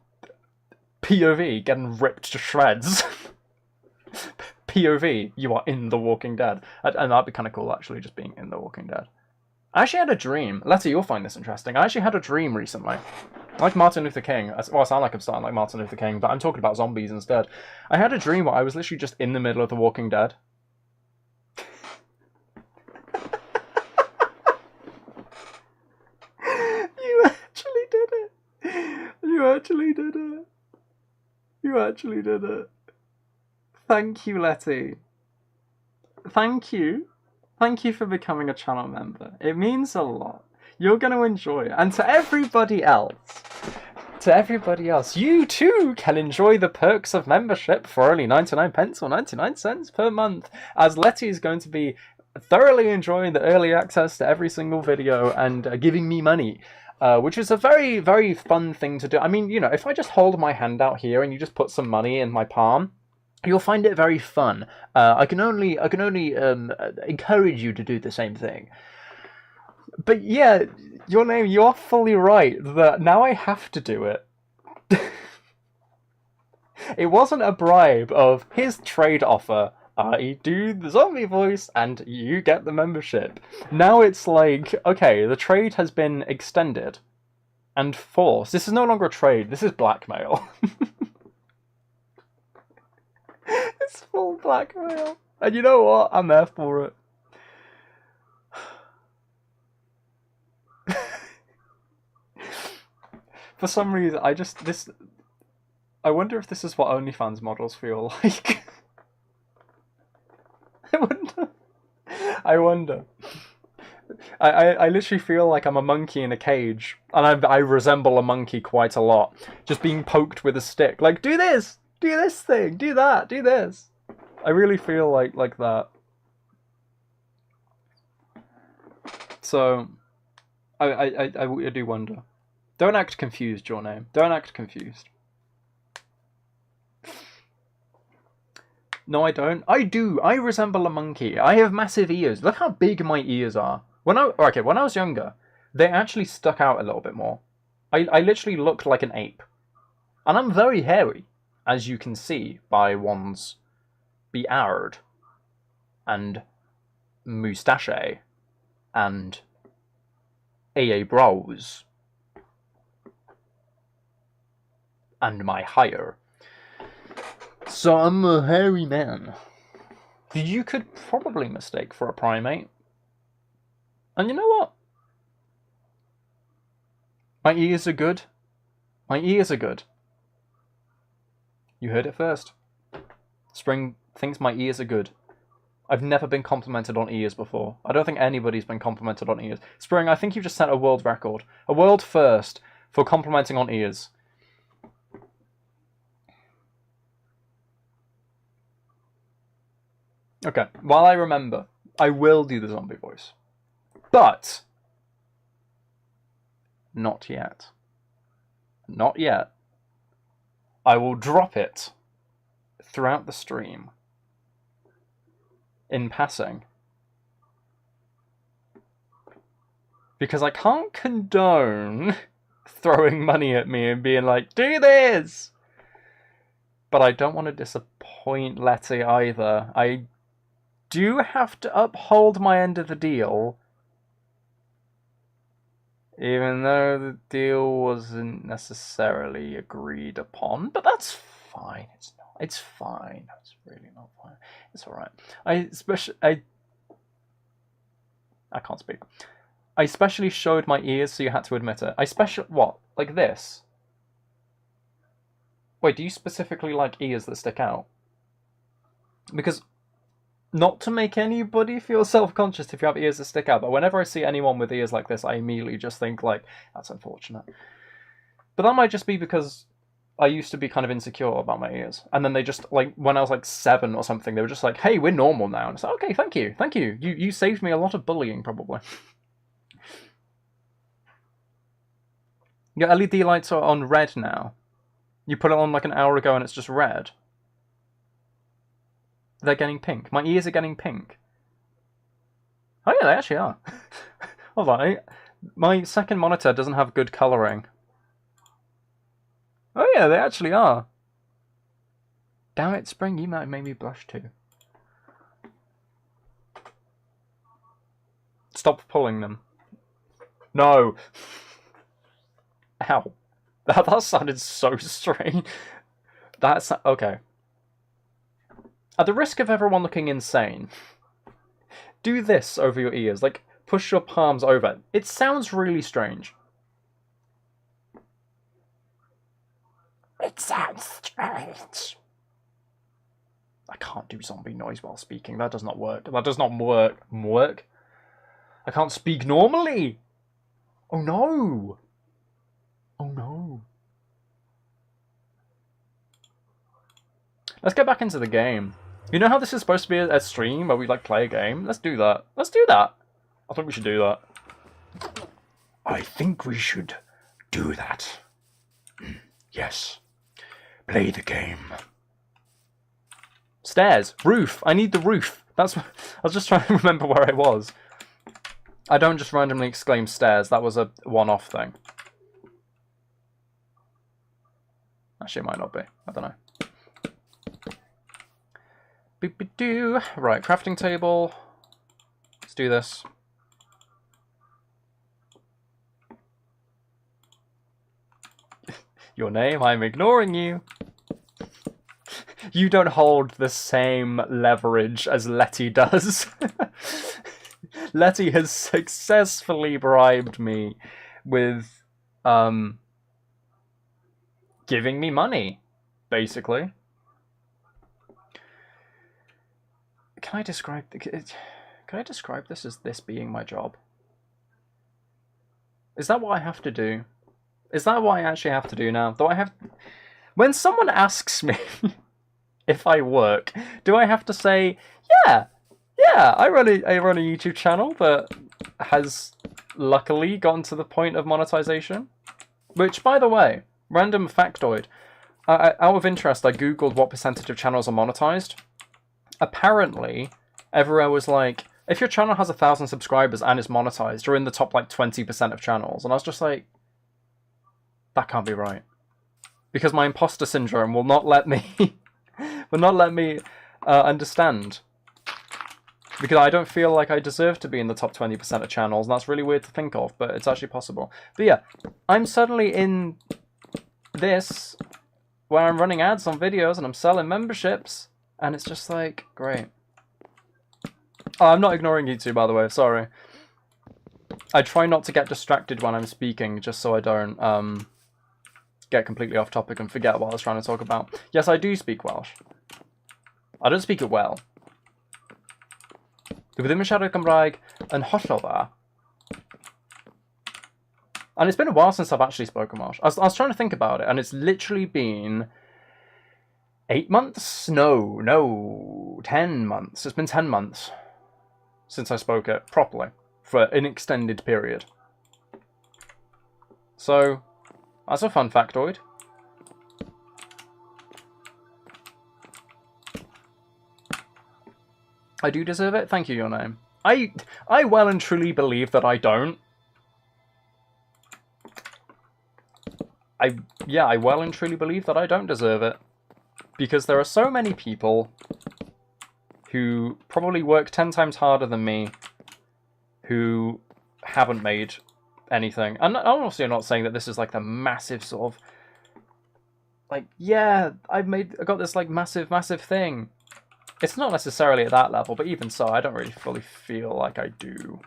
POV getting ripped to shreds. POV, you are in The Walking Dead. And that'd be kind of cool, actually, just being in The Walking Dead. I actually had a dream. Letty, you'll find this interesting. I actually had a dream recently. Like Martin Luther King. Well, I sound like I'm starting like Martin Luther King, but I'm talking about zombies instead. I had a dream where I was literally just in the middle of The Walking Dead. You actually did it. You actually did it. You actually did it. Thank you, Letty. Thank you. Thank you for becoming a channel member. It means a lot. You're going to enjoy it. And to everybody else, you too can enjoy the perks of membership for only 99 pence or 99 cents per month, as Letty is going to be thoroughly enjoying the early access to every single video and giving me money, which is a very, very fun thing to do. I mean, you know, if I just hold my hand out here and you just put some money in my palm, you'll find it very fun. I can only encourage you to do the same thing. But yeah, your name, you are fully right that now I have to do it. It wasn't a bribe of his trade offer. I do the zombie voice and you get the membership. Now it's like, okay, the trade has been extended and forced. This is no longer a trade, this is blackmail. It's full blackmail. And you know what? I'm there for it. For some reason, I wonder if this is what OnlyFans models feel like. I wonder. I literally feel like I'm a monkey in a cage, and I resemble a monkey quite a lot. Just being poked with a stick. Like, do this thing, do that, do this. I really feel like that. So, I do wonder. Don't act confused, your name. Don't act confused. No, I don't. I do. I resemble a monkey. I have massive ears. Look how big my ears are. When I was younger, they actually stuck out a little bit more. I literally looked like an ape. And I'm very hairy, as you can see by one's beard and moustache and AA brows and my hair. So I'm a hairy man. You could probably mistake for a primate. And you know what? My ears are good. My ears are good. You heard it first. Spring thinks my ears are good. I've never been complimented on ears before. I don't think anybody's been complimented on ears. Spring, I think you've just set a world record. A world first for complimenting on ears. Okay, while I remember, I will do the zombie voice. But not yet. Not yet. I will drop it throughout the stream in passing. Because I can't condone throwing money at me and being like, do this! But I don't want to disappoint Letty either. I do have to uphold my end of the deal. Even though the deal wasn't necessarily agreed upon. But that's fine. It's fine. It's really not fine. It's alright. I can't speak. I especially showed my ears, so you had to admit it. What? Like this? Wait, do you specifically like ears that stick out? Because, not to make anybody feel self-conscious if you have ears that stick out, but whenever I see anyone with ears like this, I immediately just think, like, that's unfortunate. But that might just be because I used to be kind of insecure about my ears. And then they just, like, when I was, like, 7 or something, they were just like, hey, we're normal now. And it's like, okay, thank you. You saved me a lot of bullying, probably. Your LED lights are on red now. You put it on, like, an hour ago and it's just red. They're getting pink. My ears are getting pink. Oh yeah, they actually are. Hold on, my second monitor doesn't have good colouring. Oh yeah, they actually are. Damn it, Spring, you might have made me blush too. Stop pulling them. No. Ow. That sounded so strange. That's... okay. At the risk of everyone looking insane, do this over your ears. Like, push your palms over. It sounds really strange. It sounds strange. I can't do zombie noise while speaking. That does not work. That does not work. I can't speak normally. Oh no! Oh no. Let's get back into the game. You know how this is supposed to be a stream where we like play a game? Let's do that. Let's do that. I think we should do that. I think we should do that. Yes. Play the game. Stairs. Roof. I need the roof. That's what... I was just trying to remember where I was. I don't just randomly exclaim stairs. That was a one-off thing. Actually, it might not be. I don't know. Boop-a-doo. Right, crafting table. Let's do this. Your name, I'm ignoring you. You don't hold the same leverage as Letty does. Letty has successfully bribed me with giving me money, basically. Can I describe this as this being my job? Is that what I have to do? Is that what I actually have to do now? Do I have... When someone asks me if I work, do I have to say, yeah, I run a YouTube channel that has luckily gotten to the point of monetization? Which, by the way, random factoid. Out of interest, I googled what percentage of channels are monetized. Apparently, everywhere was like, if your channel has 1,000 subscribers and is monetized, you're in the top like 20% of channels. And I was just like, that can't be right. Because my imposter syndrome will not let me understand. Because I don't feel like I deserve to be in the top 20% of channels, and that's really weird to think of, but it's actually possible. But yeah, I'm suddenly in this, where I'm running ads on videos and I'm selling memberships, and it's just like, great. Oh, I'm not ignoring you two, by the way, sorry. I try not to get distracted when I'm speaking, just so I don't get completely off topic and forget what I was trying to talk about. Yes, I do speak Welsh. I don't speak it well. Dwi ddim yn siarad Cymraeg yn hollol dda. And it's been a while since I've actually spoken Welsh. I was trying to think about it, and it's literally been 8 months? No, 10 months. It's been 10 months since I spoke it properly for an extended period. So, that's a fun factoid. I do deserve it? Thank you, your name. I well and truly believe that I don't. I well and truly believe that I don't deserve it. Because there are so many people who probably work 10 times harder than me who haven't made anything. And honestly, I'm not saying that this is like the massive sort of... Like, yeah, I got this like massive thing. It's not necessarily at that level, but even so, I don't really fully feel like I do.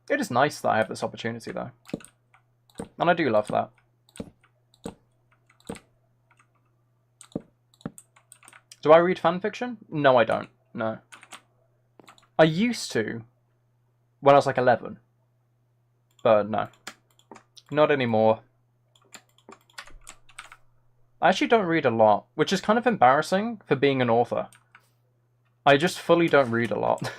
It is nice that I have this opportunity, though. And I do love that. Do I read fanfiction? No, I don't. No. I used to, when I was like 11. But no. Not anymore. I actually don't read a lot, which is kind of embarrassing for being an author. I just fully don't read a lot.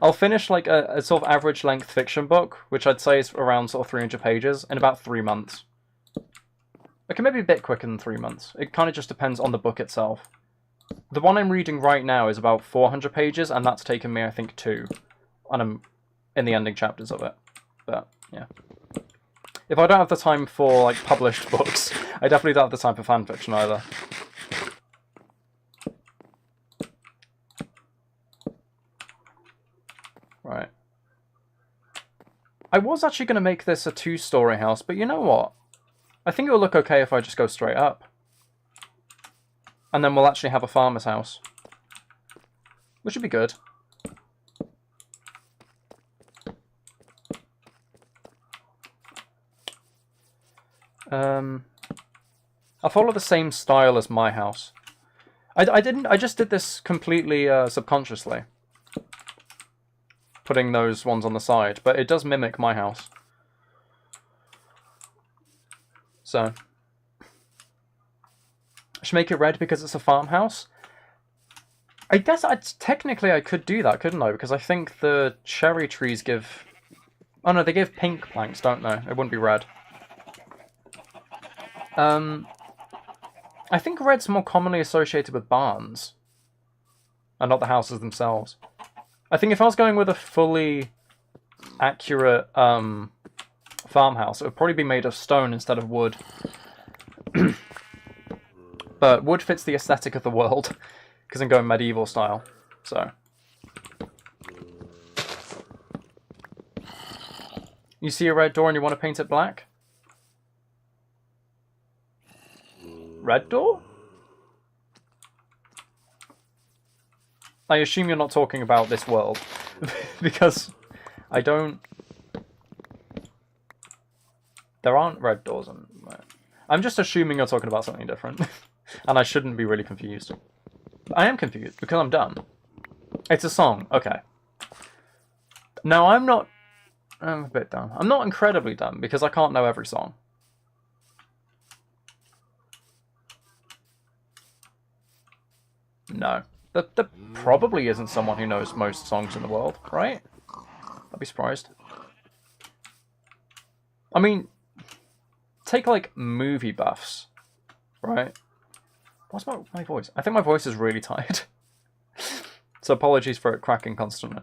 I'll finish like a sort of average length fiction book, which I'd say is around sort of 300 pages, in about 3 months. It can maybe be a bit quicker than 3 months. It kind of just depends on the book itself. The one I'm reading right now is about 400 pages, and that's taken me, I think, 2. And I'm in the ending chapters of it. But, yeah. If I don't have the time for, like, published books, I definitely don't have the time for fanfiction either. Right. I was actually going to make this a 2-story house, but you know what? I think it'll look okay if I just go straight up. And then we'll actually have a farmer's house. Which would be good. I'll follow the same style as my house. I just did this completely subconsciously. putting those ones on the side, but it does mimic my house. So, I should make it red because it's a farmhouse. I guess technically I could do that, couldn't I? Because I think the cherry trees give... Oh no, they give pink planks, don't they? It wouldn't be red. I think red's more commonly associated with barns. And not the houses themselves. I think if I was going with a fully accurate farmhouse, it would probably be made of stone instead of wood. But wood fits the aesthetic of the world, because I'm going medieval style, so... You see a red door and you want to paint it black? Red door? I assume you're not talking about this world, because I don't... There aren't red doors on... I'm just assuming you're talking about something different, and I shouldn't be really confused. I am confused, because I'm dumb. It's a song, okay. Now, I'm a bit dumb. I'm not incredibly dumb, because I can't know every song. No. There probably isn't someone who knows most songs in the world, right? I'd be surprised. I mean, take, like, movie buffs, right? What's my voice? I think my voice is really tired. So apologies for it cracking constantly.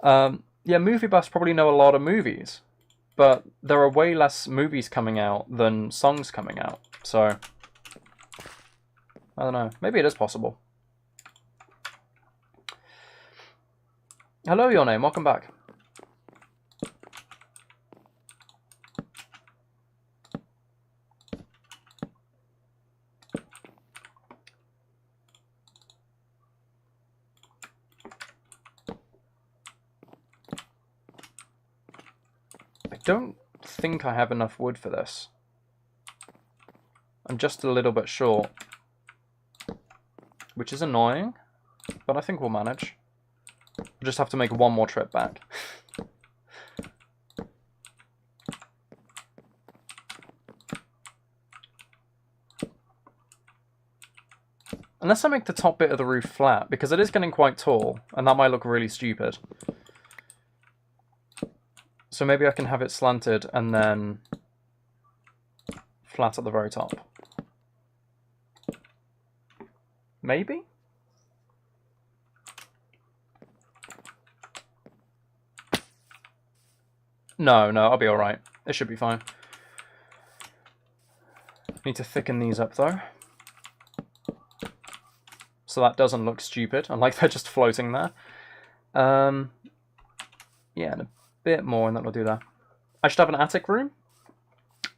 Yeah, movie buffs probably know a lot of movies, but there are way less movies coming out than songs coming out, so... I don't know. Maybe it is possible. Hello, Your Name. Welcome back. I don't think I have enough wood for this. I'm just a little bit short. Which is annoying, but I think we'll manage. We'll just have to make one more trip back. Unless I make the top bit of the roof flat, because it is getting quite tall, and that might look really stupid. So maybe I can have it slanted and then flat at the very top. Maybe? No, I'll be alright. It should be fine. Need to thicken these up though. So that doesn't look stupid, unlike they're just floating there. Yeah, and a bit more and that'll do that. I should have an attic room?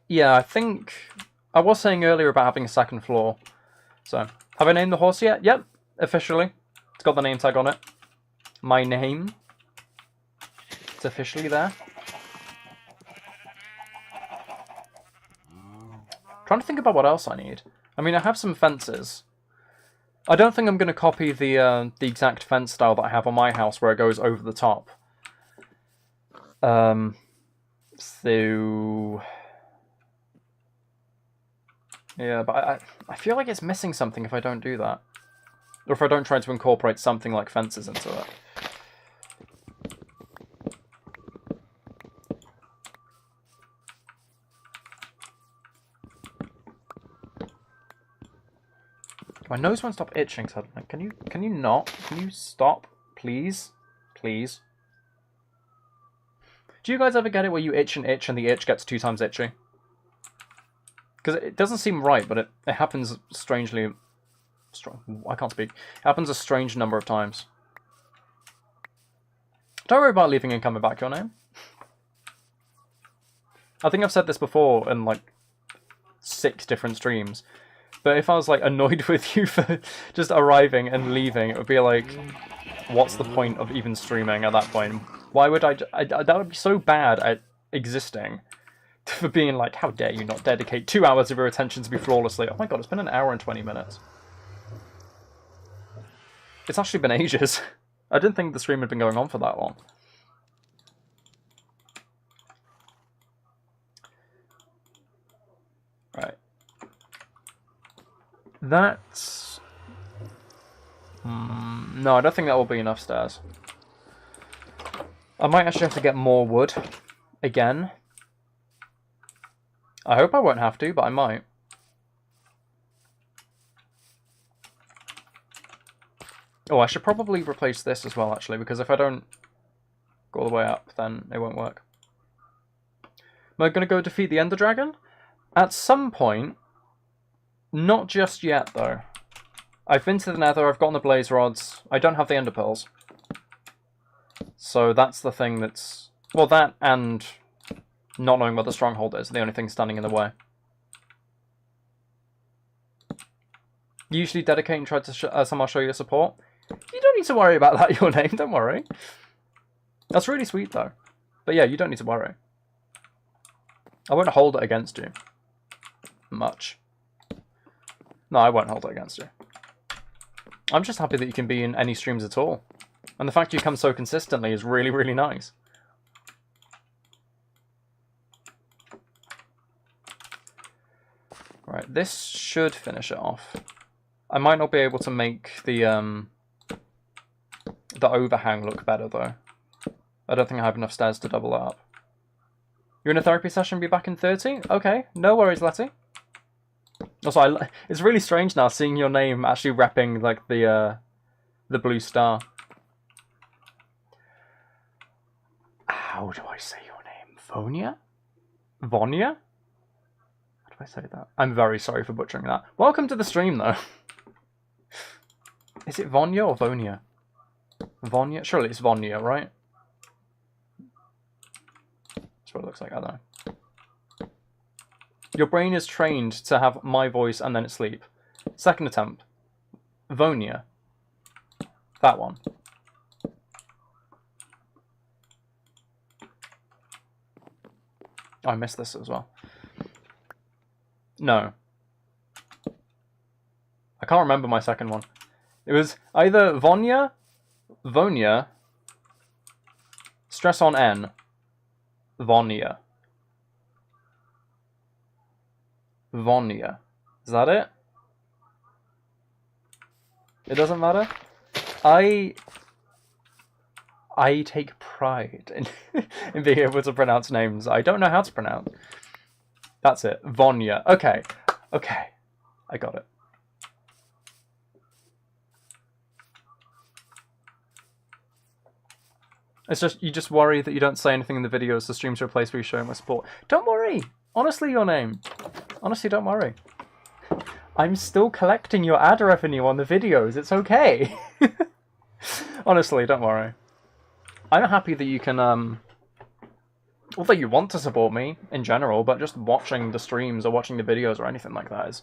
Yeah, I think... I was saying earlier about having a second floor. So, have I named the horse yet? Yep, officially. It's got the name tag on it. My name. It's officially there. Trying to think about what else I need. I mean, I have some fences. I don't think I'm going to copy the exact fence style that I have on my house where it goes over the top. So... Yeah, but I feel like it's missing something if I don't do that. Or if I don't try to incorporate something like fences into it. My nose won't stop itching suddenly. Can you not? Can you stop? Please? Please? Do you guys ever get it where you itch and the itch gets 2 times itchy? Because it doesn't seem right, but it happens strangely... I can't speak. It happens a strange number of times. Don't worry about leaving and coming back, Your Name. I think I've said this before in, like, 6 different streams. But if I was, like, annoyed with you for just arriving and leaving, it would be like, what's the point of even streaming at that point? Why would that would be so bad at existing. For being like, how dare you not dedicate 2 hours of your attention to me flawlessly. Oh my god, it's been an hour and 20 minutes. It's actually been ages. I didn't think the stream had been going on for that long. That's... no, I don't think that will be enough stairs. I might actually have to get more wood again. I hope I won't have to, but I might. Oh, I should probably replace this as well, actually, because if I don't go all the way up, then it won't work. Am I going to go defeat the Ender Dragon? At some point. Not just yet, though. I've been to the Nether, I've gotten the Blaze Rods. I don't have the Ender Pearls. So that's the thing that's... Well, that and not knowing what the Stronghold is are the only thing standing in the way. Usually dedicate and try to somehow show your support. You don't need to worry about that, your name, don't worry. That's really sweet, though. But yeah, you don't need to worry. I won't hold it against you. Much. No, I won't hold it against you. I'm just happy that you can be in any streams at all. And the fact you come so consistently is really, really nice. Right, this should finish it off. I might not be able to make the overhang look better, though. I don't think I have enough stairs to double it up. You're in a therapy session, be back in 30? Okay, no worries, Letty. Also, it's really strange now seeing your name actually repping like the blue star. How do I say your name? Vonia? Vonia? How do I say that? I'm very sorry for butchering that. Welcome to the stream, though. Is it Vonia or Vonia? Vonia? Surely it's Vonia, right? That's what it looks like, I don't know. Your brain is trained to have my voice and then it sleep. Second attempt. Vonia. That one. Oh, I missed this as well. No. I can't remember my second one. It was either Vonia, Vonia, stress on N, Vonia. Vonia. Is that it? It doesn't matter? I take pride in being able to pronounce names I don't know how to pronounce. That's it. Vonia. Okay. Okay. I got it. It's just, you just worry that you don't say anything in the videos, the streams are a place where you show my support. Don't worry! Honestly, your name. Honestly, don't worry. I'm still collecting your ad revenue on the videos, it's okay. Honestly, don't worry. I'm happy that you can, well, that you want to support me, in general, but just watching the streams or watching the videos or anything like that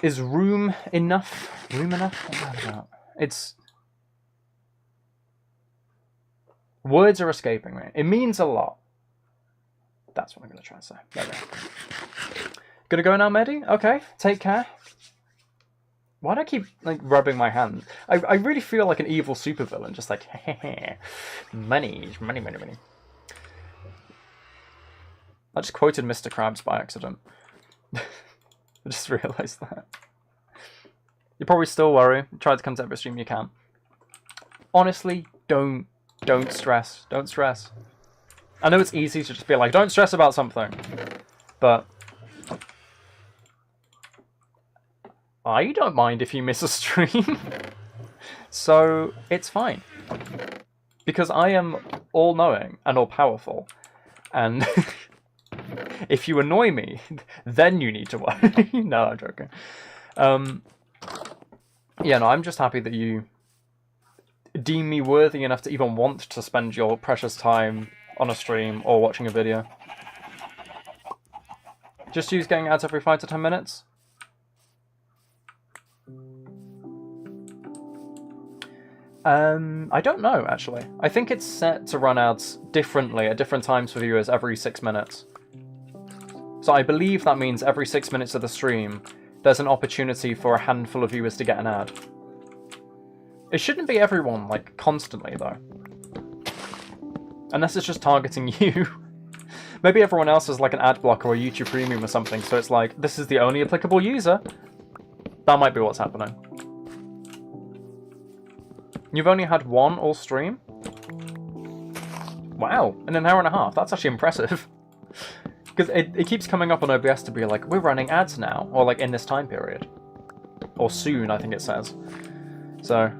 is room enough? Room enough? What's that about? It's... Words are escaping me. It means a lot. That's what I'm going to try and say. There we go. Gonna go now, Medi? Okay, take care. Why do I keep, like, rubbing my hand? I really feel like an evil supervillain, just like, hehehe. Money, money, money, money. I just quoted Mr. Krabs by accident. I just realised that. You probably still worry. Try to come to every stream you can. Honestly, don't stress. Don't stress. I know it's easy to just be like, don't stress about something. But I don't mind if you miss a stream. So it's fine. Because I am all-knowing and all-powerful. And if you annoy me, then you need to worry. No, I'm joking. Yeah, no, I'm just happy that you deem me worthy enough to even want to spend your precious time on a stream or watching a video. Just use getting ads every 5 to 10 minutes. I don't know, actually. I think it's set to run ads differently at different times for viewers every 6 minutes. So I believe that means every 6 minutes of the stream, there's an opportunity for a handful of viewers to get an ad. It shouldn't be everyone, like, constantly, though. Unless it's just targeting you. Maybe everyone else has, like, an ad blocker or YouTube Premium or something, so it's like, this is the only applicable user. That might be what's happening. You've only had one all stream? Wow, in an hour and a half. That's actually impressive. Because it keeps coming up on OBS to be like, we're running ads now. Or like in this time period. Or soon, I think it says. So...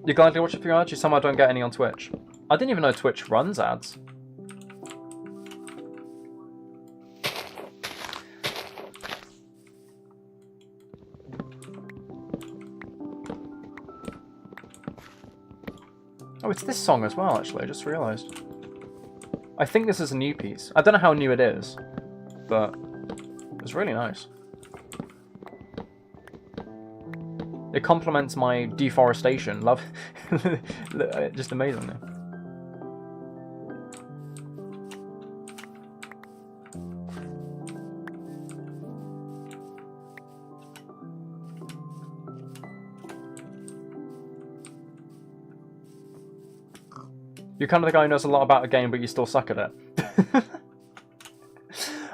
You gladly watch it for your ads? You somehow don't get any on Twitch. I didn't even know Twitch runs ads. Oh, it's this song as well, actually. I just realised. I think this is a new piece. I don't know how new it is, but it's really nice. It complements my deforestation. Love. Just amazingly. You're kind of the guy who knows a lot about a game, but you still suck at it.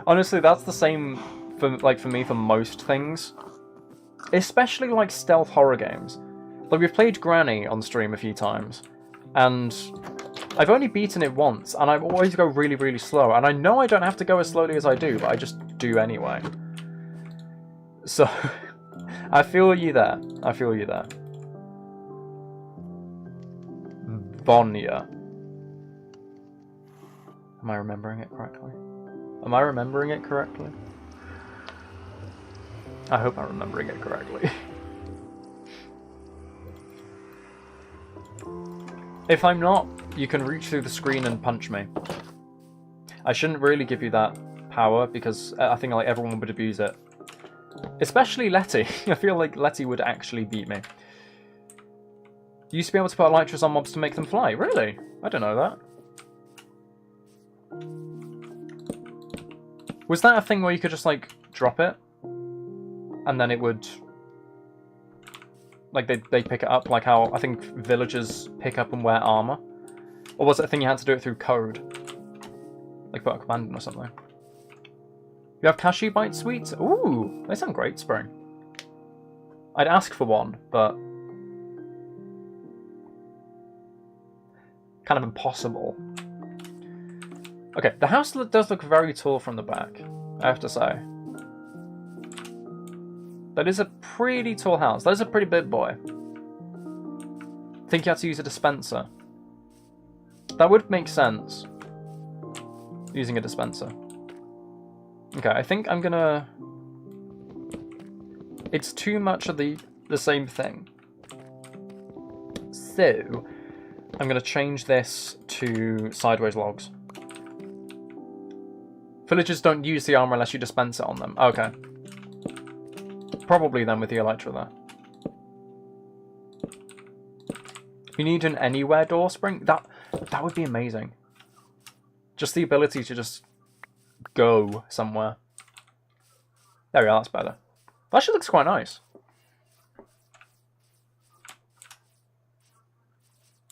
Honestly, that's the same for me for most things. Especially like stealth horror games. Like we've played Granny on stream a few times, and I've only beaten it once, and I always go really, really slow. And I know I don't have to go as slowly as I do, but I just do anyway. So, I feel you there. I feel you there. Vonya. Am I remembering it correctly? Am I remembering it correctly? I hope I'm remembering it correctly. If I'm not, you can reach through the screen and punch me. I shouldn't really give you that power because I think like everyone would abuse it. Especially Letty. I feel like Letty would actually beat me. You used to be able to put elytras on mobs to make them fly. Really? I don't know that. Was that a thing where you could just like drop it? And then it would... Like they pick it up, like how I think villagers pick up and wear armor? Or was it a thing you had to do it through code? Like put a command in or something? You have cashew bite sweets? Ooh, they sound great, Spring. I'd ask for one, but... kind of impossible. Okay, the house does look very tall from the back, I have to say. That is a pretty tall house. That is a pretty big boy. I think you had to use a dispenser. That would make sense. Using a dispenser. Okay, I think I'm gonna... It's too much of the same thing. So, I'm gonna change this to sideways logs. Villagers don't use the armor unless you dispense it on them. Okay. Probably then with the elytra there. You need an anywhere door spring? That would be amazing. Just the ability to just go somewhere. There we are, that's better. That actually looks quite nice.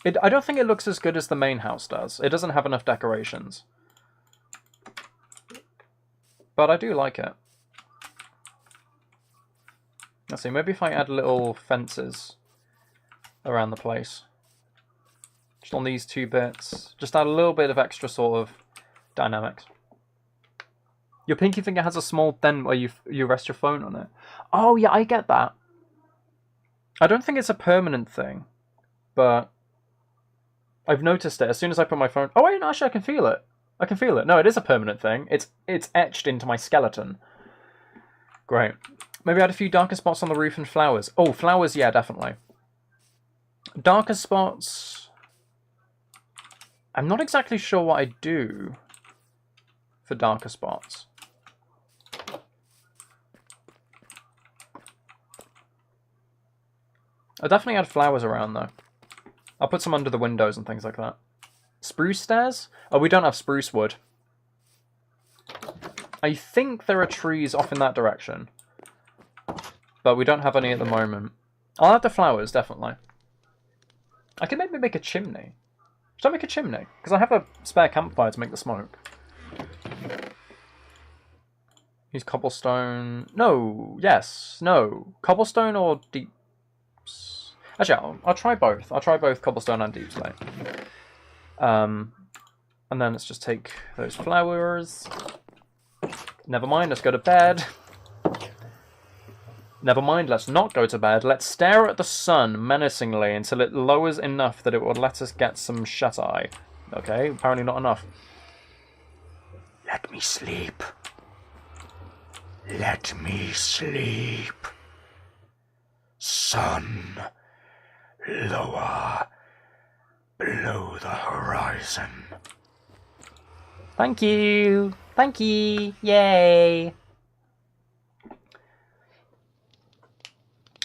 I don't think it looks as good as the main house does. It doesn't have enough decorations. But I do like it. Let's see, maybe if I add little fences around the place. Just on these two bits. Just add a little bit of extra sort of dynamics. Your pinky finger has a small dent where you rest your phone on it. Oh yeah, I get that. I don't think it's a permanent thing, but I've noticed it as soon as I put my phone... Oh wait, no, actually I can feel it. I can feel it. No, it is a permanent thing. It's etched into my skeleton. Great. Maybe add a few darker spots on the roof and flowers. Oh, flowers, yeah, definitely. Darker spots... I'm not exactly sure what I do for darker spots. I'll definitely add flowers around, though. I'll put some under the windows and things like that. Spruce stairs? Oh, we don't have spruce wood. I think there are trees off in that direction. But we don't have any at the moment. I'll add the flowers, definitely. I can maybe make a chimney. Should I make a chimney? Because I have a spare campfire to make the smoke. Use cobblestone. No. Yes. No. Cobblestone or deep. Actually, I'll try both. I'll try both cobblestone and deep slate. And then let's just take those flowers. Never mind. Let's go to bed. Never mind, let's not go to bed. Let's stare at the sun menacingly until it lowers enough that it will let us get some shut-eye. Okay, apparently not enough. Let me sleep. Let me sleep. Sun, lower, below the horizon. Thank you. Thank you. Yay.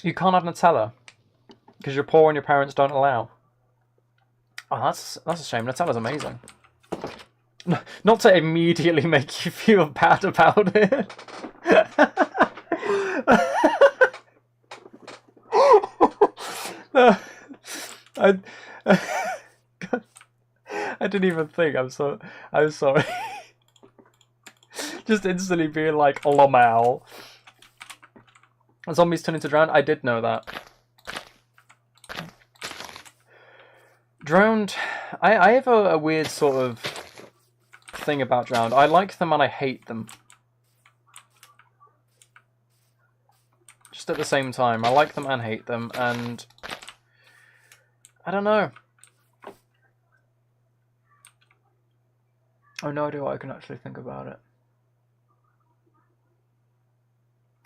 You can't have Nutella because you're poor and your parents don't allow. Oh, that's a shame. Nutella's amazing. Not to immediately make you feel bad about it. I didn't even think. I'm sorry. Just instantly being like, "Lol." Zombies turn into drowned? I did know that. Drowned... I have a weird sort of thing about drowned. I like them and I hate them. Just at the same time. I like them and hate them, and... I don't know. I have no idea what I can actually think about it.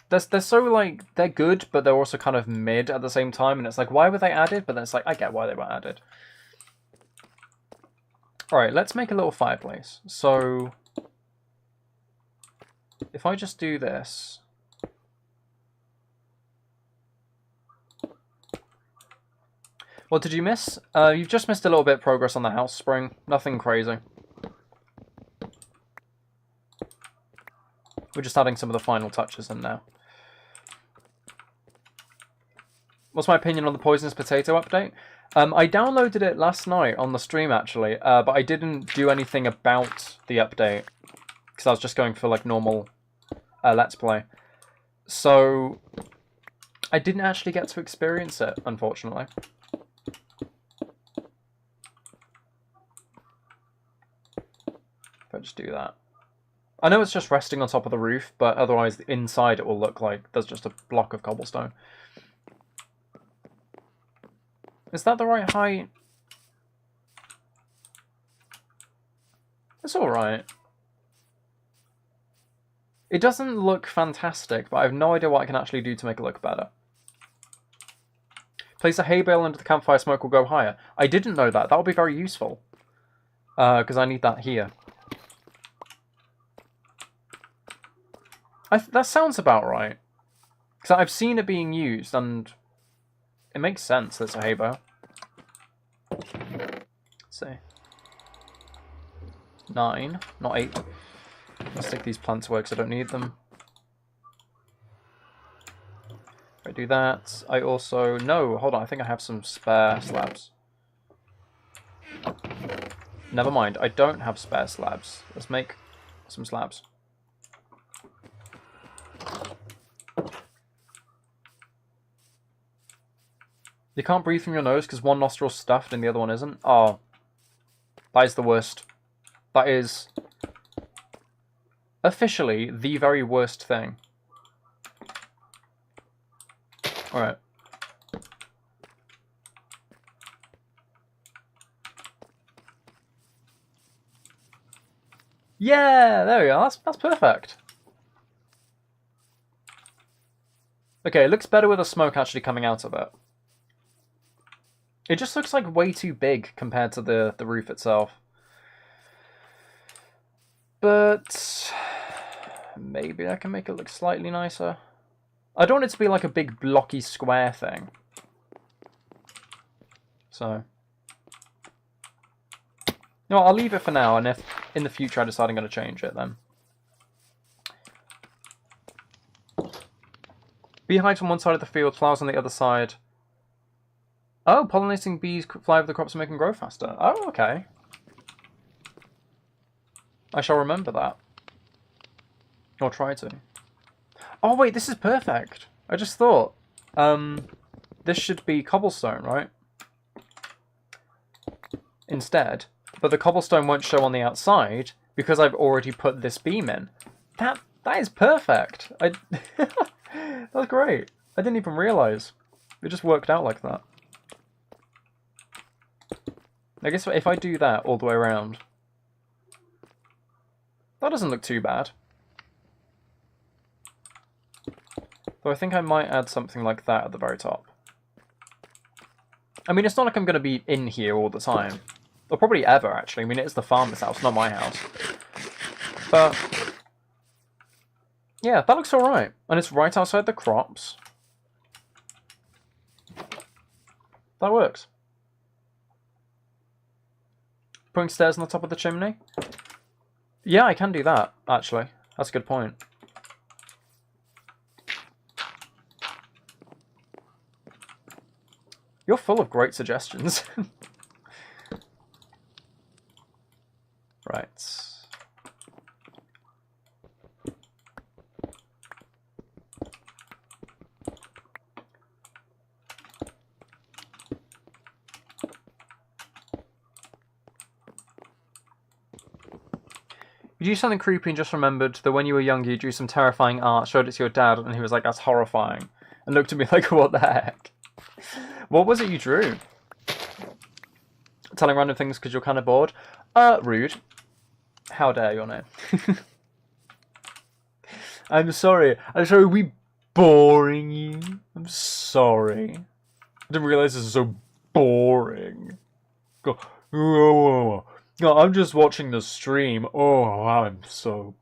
They're so, like, they're good, but they're also kind of mid at the same time, and it's like, why were they added? But then it's like, I get why they were added. Alright, let's make a little fireplace. So, if I just do this... What did you miss? You've just missed a little bit of progress on the house spring. Nothing crazy. We're just adding some of the final touches in now. What's my opinion on the poisonous potato update? I downloaded it last night on the stream, actually, but I didn't do anything about the update, because I was just going for, like, normal Let's Play. So, I didn't actually get to experience it, unfortunately. If I just do that. I know it's just resting on top of the roof, but otherwise inside it will look like there's just a block of cobblestone. Is that the right height? It's alright. It doesn't look fantastic, but I have no idea what I can actually do to make it look better. Place a hay bale under the campfire, smoke will go higher. I didn't know that. That would be very useful. Because I need that here. That sounds about right. Because I've seen it being used, and it makes sense that it's a hay bale. Let's see. 9, not 8. Let's take these plants away because I don't need them. If I do that, I also... No, hold on, I think I have some spare slabs. Never mind, I don't have spare slabs. Let's make some slabs. You can't breathe from your nose because one nostril's stuffed and the other one isn't? Oh. That is the worst. That is officially the very worst thing. Alright. Yeah, there we go. That's perfect. Okay, it looks better with the smoke actually coming out of it. It just looks like way too big compared to the roof itself. But maybe I can make it look slightly nicer. I don't want it to be like a big blocky square thing. So, no, I'll leave it for now, and if in the future I decide I'm going to change it, then. Beehives on one side of the field, flowers on the other side. Oh, pollinating bees fly over the crops and make them grow faster. Oh, okay. I shall remember that. Or try to. Oh, wait, this is perfect. I just thought. This should be cobblestone, right? Instead. But the cobblestone won't show on the outside because I've already put this beam in. That is perfect. That's great. I didn't even realise. It just worked out like that. I guess if I do that all the way around, that doesn't look too bad. So I think I might add something like that at the very top. I mean, it's not like I'm going to be in here all the time. Or probably ever, actually. I mean, it's the farmer's house, not my house. But yeah, that looks alright. And it's right outside the crops. That works. Putting stairs on the top of the chimney? Yeah, I can do that, actually. That's a good point. You're full of great suggestions. Right. You do something creepy and just remembered that when you were younger you drew some terrifying art, showed it to your dad, and he was like, that's horrifying. And looked at me like, what the heck? What was it you drew? Telling random things because you're kind of bored? Rude. How dare your name? I'm sorry. I'm sorry, we boring you? I'm sorry. I didn't realise this is so boring. Go. No, I'm just watching the stream. Oh, I'm so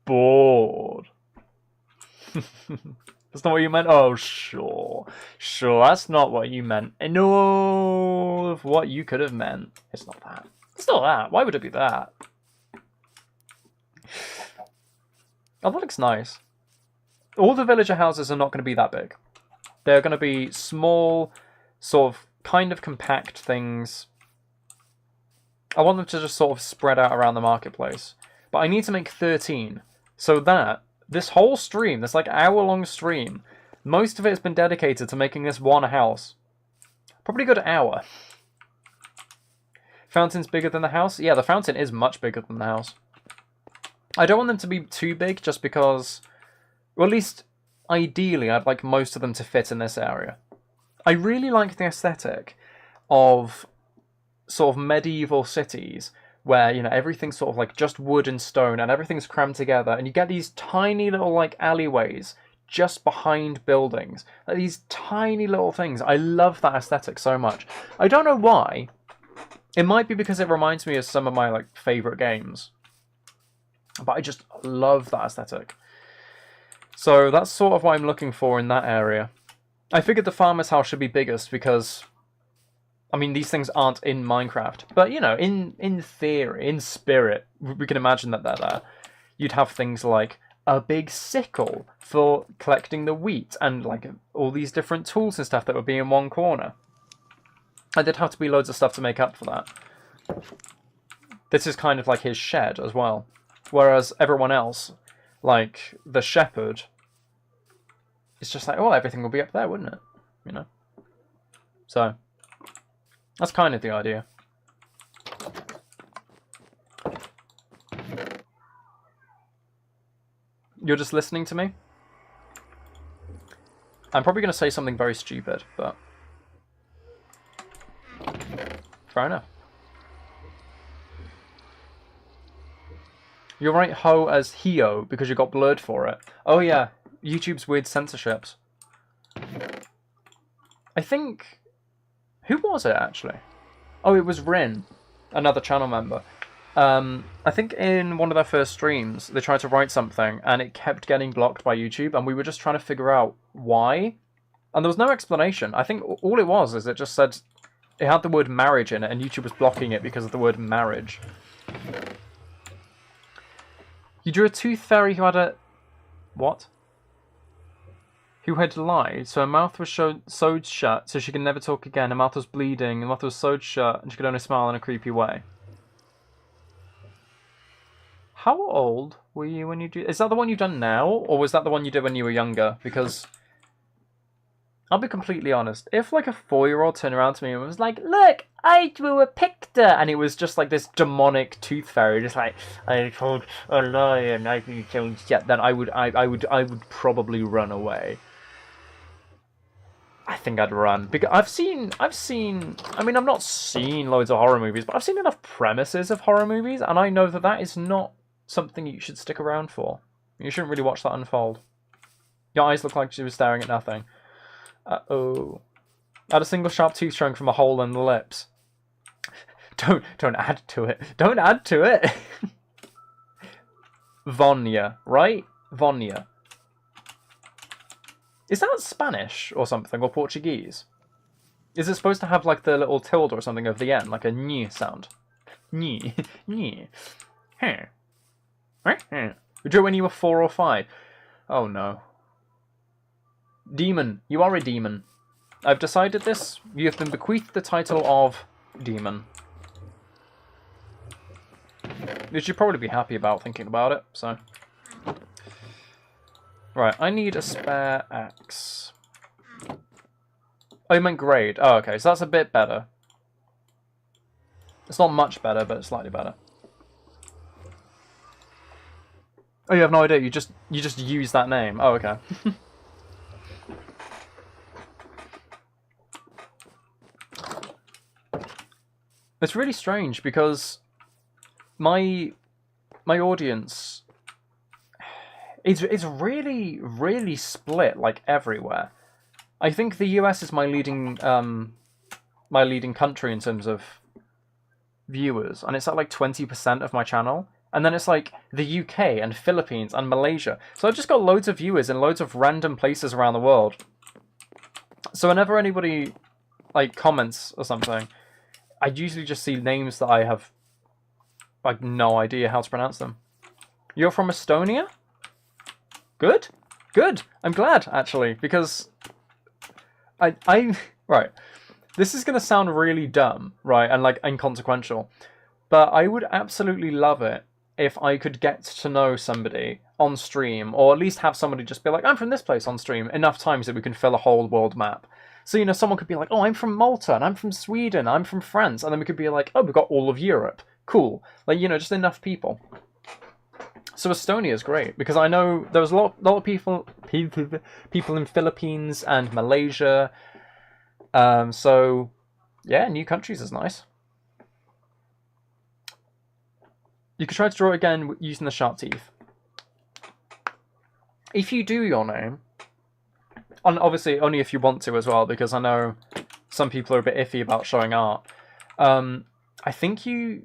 bored. That's not what you meant? Oh, sure. Sure, that's not what you meant. No, what you could have meant. It's not that. It's not that. Why would it be that? Oh, that looks nice. All the villager houses are not going to be that big. They're going to be small, sort of, kind of compact things. I want them to just sort of spread out around the marketplace. But I need to make 13. So that, this whole stream, this like hour-long stream, most of it has been dedicated to making this one house. Probably a good hour. Fountain's bigger than the house? Yeah, the fountain is much bigger than the house. I don't want them to be too big just because, or at least ideally, I'd like most of them to fit in this area. I really like the aesthetic of sort of medieval cities where, you know, everything's sort of like just wood and stone and everything's crammed together and you get these tiny little like alleyways just behind buildings. Like these tiny little things. I love that aesthetic so much. I don't know why. It might be because it reminds me of some of my like favourite games. But I just love that aesthetic. So that's sort of what I'm looking for in that area. I figured the farmer's house should be biggest because, I mean, these things aren't in Minecraft. But, you know, in theory, in spirit, we can imagine that they're there. You'd have things like a big sickle for collecting the wheat and, like, all these different tools and stuff that would be in one corner. And there'd have to be loads of stuff to make up for that. This is kind of like his shed as well. Whereas everyone else, like the shepherd, it's just like, oh, everything will be up there, wouldn't it? You know? So, that's kind of the idea. You're just listening to me? I'm probably going to say something very stupid, but fair enough. You're right, ho as Hio, because you got blurred for it. Oh yeah, YouTube's weird censorships. I think... Who was it, actually? Oh, it was Rin, another channel member. I think in one of their first streams, they tried to write something, and it kept getting blocked by YouTube, and we were just trying to figure out why. And there was no explanation. I think all it was is it just said... It had the word marriage in it, and YouTube was blocking it because of the word marriage. You drew a tooth fairy who had a... What? Who had lied, so her mouth was sewed shut, so she could never talk again. Her mouth was bleeding, her mouth was sewed shut, and she could only smile in a creepy way. How old were you when you do... Is that the one you've done now? Or was that the one you did when you were younger? Because... I'll be completely honest. If, like, a 4-year-old turned around to me and was like, look, I drew a picture, and it was just, like, this demonic tooth fairy, just like, I told a lie and I told shit, then I would probably run away. I think I'd run. Because I've seen, I mean, I've not seen loads of horror movies, but I've seen enough premises of horror movies, and I know that that is not something you should stick around for. You shouldn't really watch that unfold. Your eyes look like she was staring at nothing. Uh-oh. Add a single sharp tooth showing from a hole in the lips. Don't add to it. Don't add to it. Vonya, right? Vonya. Is that Spanish or something, or Portuguese? Is it supposed to have like the little tilde or something over the end, like a ny sound? Ny. Ny. Huh. You drew when you were 4 or 5. Oh no. Demon. You are a demon. I've decided this. You have been bequeathed the title of demon. You should probably be happy about thinking about it, so... Right, I need a spare axe. Oh, you meant grade. Oh, okay, so that's a bit better. It's not much better, but it's slightly better. Oh, you have no idea. You just use that name. Oh, okay. It's really strange because my audience is really split, like, everywhere. I think the US is my leading country in terms of viewers, and it's at like 20% of my channel. And then it's like the UK and Philippines and Malaysia. So I've just got loads of viewers in loads of random places around the world. So whenever anybody like comments or something, I usually just see names that I have like no idea how to pronounce them. You're from Estonia? Good? Good. I'm glad, actually, because right. This is going to sound really dumb, right, and like inconsequential, but I would absolutely love it if I could get to know somebody on stream, or at least have somebody just be like, I'm from this place on stream, enough times that we can fill a whole world map. So, you know, someone could be like, oh, I'm from Malta, and I'm from Sweden, I'm from France, and then we could be like, oh, we've got all of Europe. Cool. Like, you know, just enough people. So Estonia is great, because I know there was a lot of people in Philippines and Malaysia. So, yeah, new countries is nice. You could try to draw it again using the sharp teeth. If you do your name, and obviously only if you want to as well, because I know some people are a bit iffy about showing art. I think you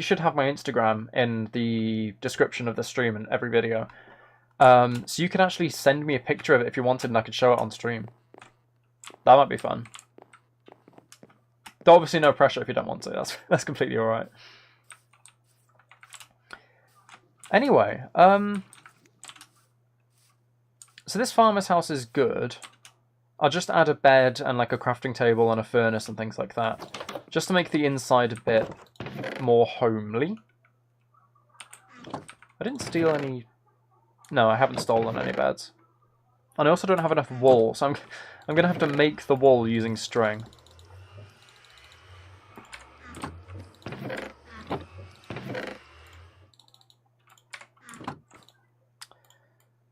should have my Instagram in the description of the stream and every video. So you could actually send me a picture of it if you wanted, and I could show it on stream. That might be fun. Obviously no pressure if you don't want to. That's completely alright. Anyway, so this farmer's house is good. I'll just add a bed and like a crafting table and a furnace and things like that, just to make the inside a bit more homely. I didn't steal any... No, I haven't stolen any beds. And I also don't have enough wool, so I'm going to have to make the wool using string.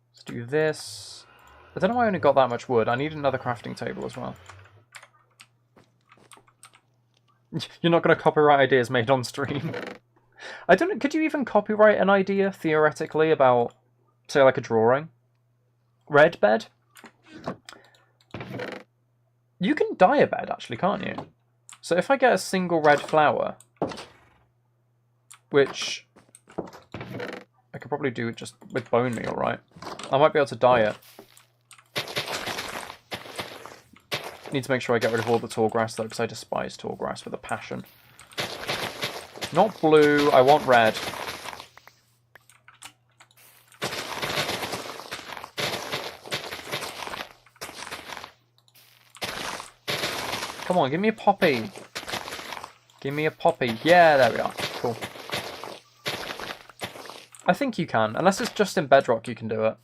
Let's do this. I don't know why I only got that much wood. I need another crafting table as well. You're not going to copyright ideas made on stream. I don't know, could you even copyright an idea, theoretically, about, say, like a drawing? Red bed? You can dye a bed, actually, can't you? So if I get a single red flower, which I could probably do just with bone meal, right? I might be able to dye it. Need to make sure I get rid of all the tall grass, though, because I despise tall grass with a passion. Not blue, I want red. Come on, give me a poppy. Give me a poppy. Yeah, there we are. Cool. I think you can. Unless it's just in Bedrock you can do it.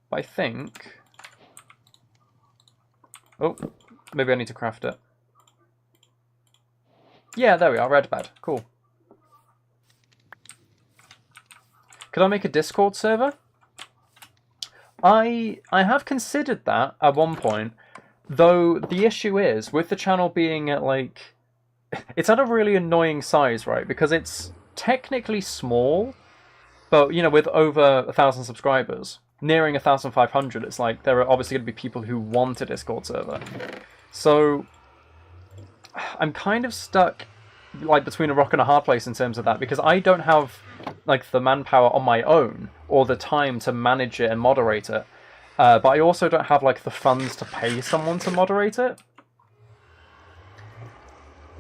But I think... Oh, maybe I need to craft it. Yeah, there we are, red bed. Cool. Could I make a Discord server? I have considered that at one point, though the issue is, with the channel being at, like... It's at a really annoying size, right? Because it's technically small, but, you know, with over 1,000 subscribers, nearing 1,500, it's like, there are obviously going to be people who want a Discord server. So, I'm kind of stuck, like, between a rock and a hard place in terms of that, because I don't have, like, the manpower on my own, or the time to manage it and moderate it. But I also don't have, like, the funds to pay someone to moderate it.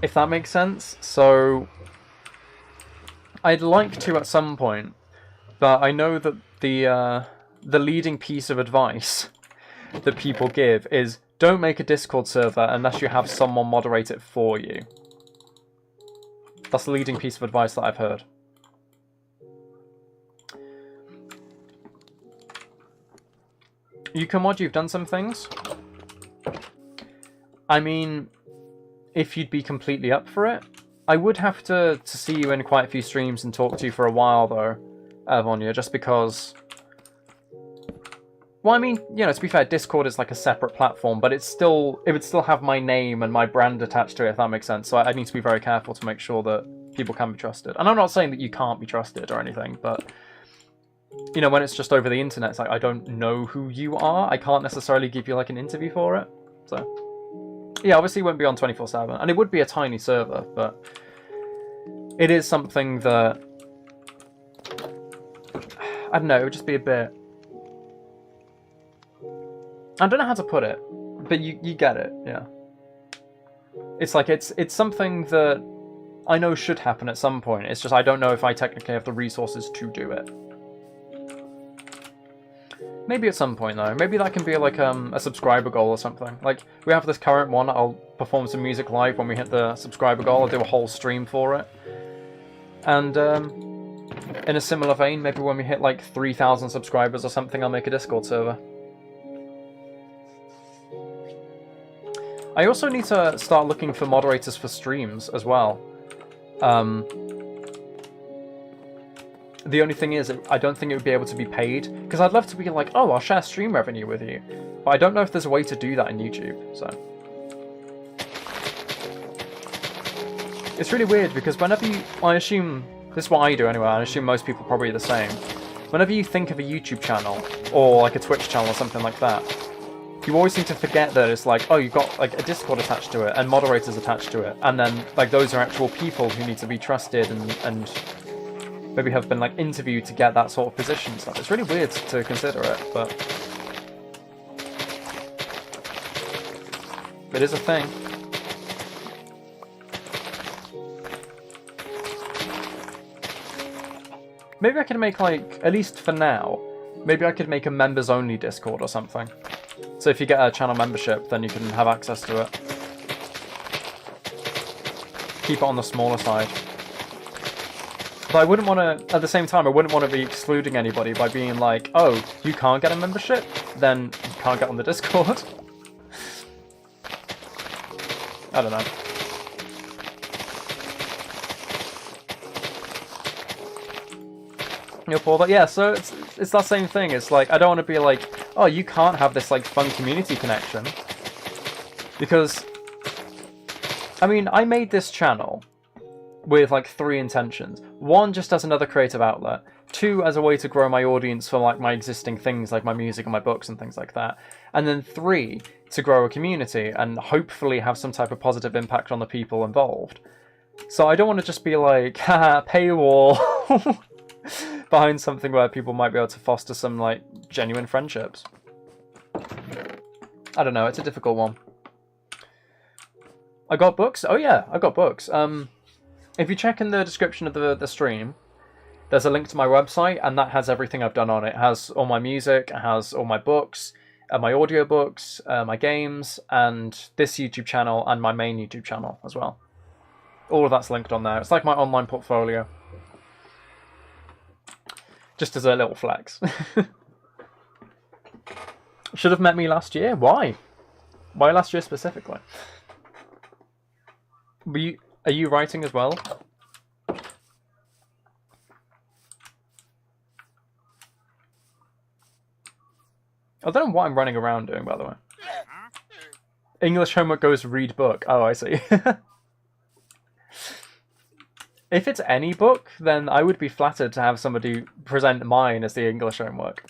If that makes sense. So, I'd like to at some point, but I know that the leading piece of advice that people give is don't make a Discord server unless you have someone moderate it for you. That's the leading piece of advice that I've heard. You can mod, you've done some things. I mean, if you'd be completely up for it. I would have to see you in quite a few streams and talk to you for a while, though, Vonya, just because... Well, I mean, you know, to be fair, Discord is like a separate platform, but it would still have my name and my brand attached to it, if that makes sense. So I need to be very careful to make sure that people can be trusted. And I'm not saying that you can't be trusted or anything, but... You know, when it's just over the internet, it's like, I don't know who you are. I can't necessarily give you, like, an interview for it. So, yeah, obviously it won't be on 24/7. And it would be a tiny server, but it is something that... I don't know, it would just be a bit... I don't know how to put it, but you get it, yeah. It's like, it's something that I know should happen at some point. It's just I don't know if I technically have the resources to do it. Maybe at some point, though. Maybe that can be like a subscriber goal or something. Like, we have this current one, I'll perform some music live when we hit the subscriber goal. I'll do a whole stream for it. And in a similar vein, maybe when we hit like 3,000 subscribers or something, I'll make a Discord server. I also need to start looking for moderators for streams as well. The only thing is, I don't think it would be able to be paid, because I'd love to be like, oh, I'll share stream revenue with you. But I don't know if there's a way to do that in YouTube, so... It's really weird, because whenever you... I assume... This is what I do anyway, I assume most people probably are the same. Whenever you think of a YouTube channel, or like a Twitch channel or something like that, you always seem to forget that it's like, oh, you've got like a Discord attached to it, and moderators attached to it, and then like those are actual people who need to be trusted and maybe have been like interviewed to get that sort of position and stuff. It's really weird to consider it, but it is a thing. Maybe I could make like, at least for now, maybe I could make a members only Discord or something. So if you get a channel membership, then you can have access to it. Keep it on the smaller side. But I wouldn't want to, at the same time, I wouldn't want to be excluding anybody by being like, oh, you can't get a membership? Then you can't get on the Discord. I don't know. You'll pull that, yeah, so it's that same thing. It's like, I don't want to be like, oh, you can't have this like fun community connection. Because, I mean, I made this channel with like 3 intentions. 1, just as another creative outlet. 2, as a way to grow my audience for like my existing things, like my music and my books and things like that. And then 3, to grow a community and hopefully have some type of positive impact on the people involved. So I don't want to just be like, haha, paywall. Behind something where people might be able to foster some like genuine friendships. I don't know, it's a difficult one. I got books? Oh yeah, I got books. If you check in the description of the stream, there's a link to my website, and that has everything I've done on it. It has all my music, it has all my books, my audiobooks, my games, and this YouTube channel, and my main YouTube channel as well. All of that's linked on there. It's like my online portfolio. Just as a little flex. Should have met me last year? Why? Why last year specifically? Are you writing as well? I don't know what I'm running around doing, by the way. English homework goes read book. Oh, I see. If it's any book, then I would be flattered to have somebody present mine as the English homework.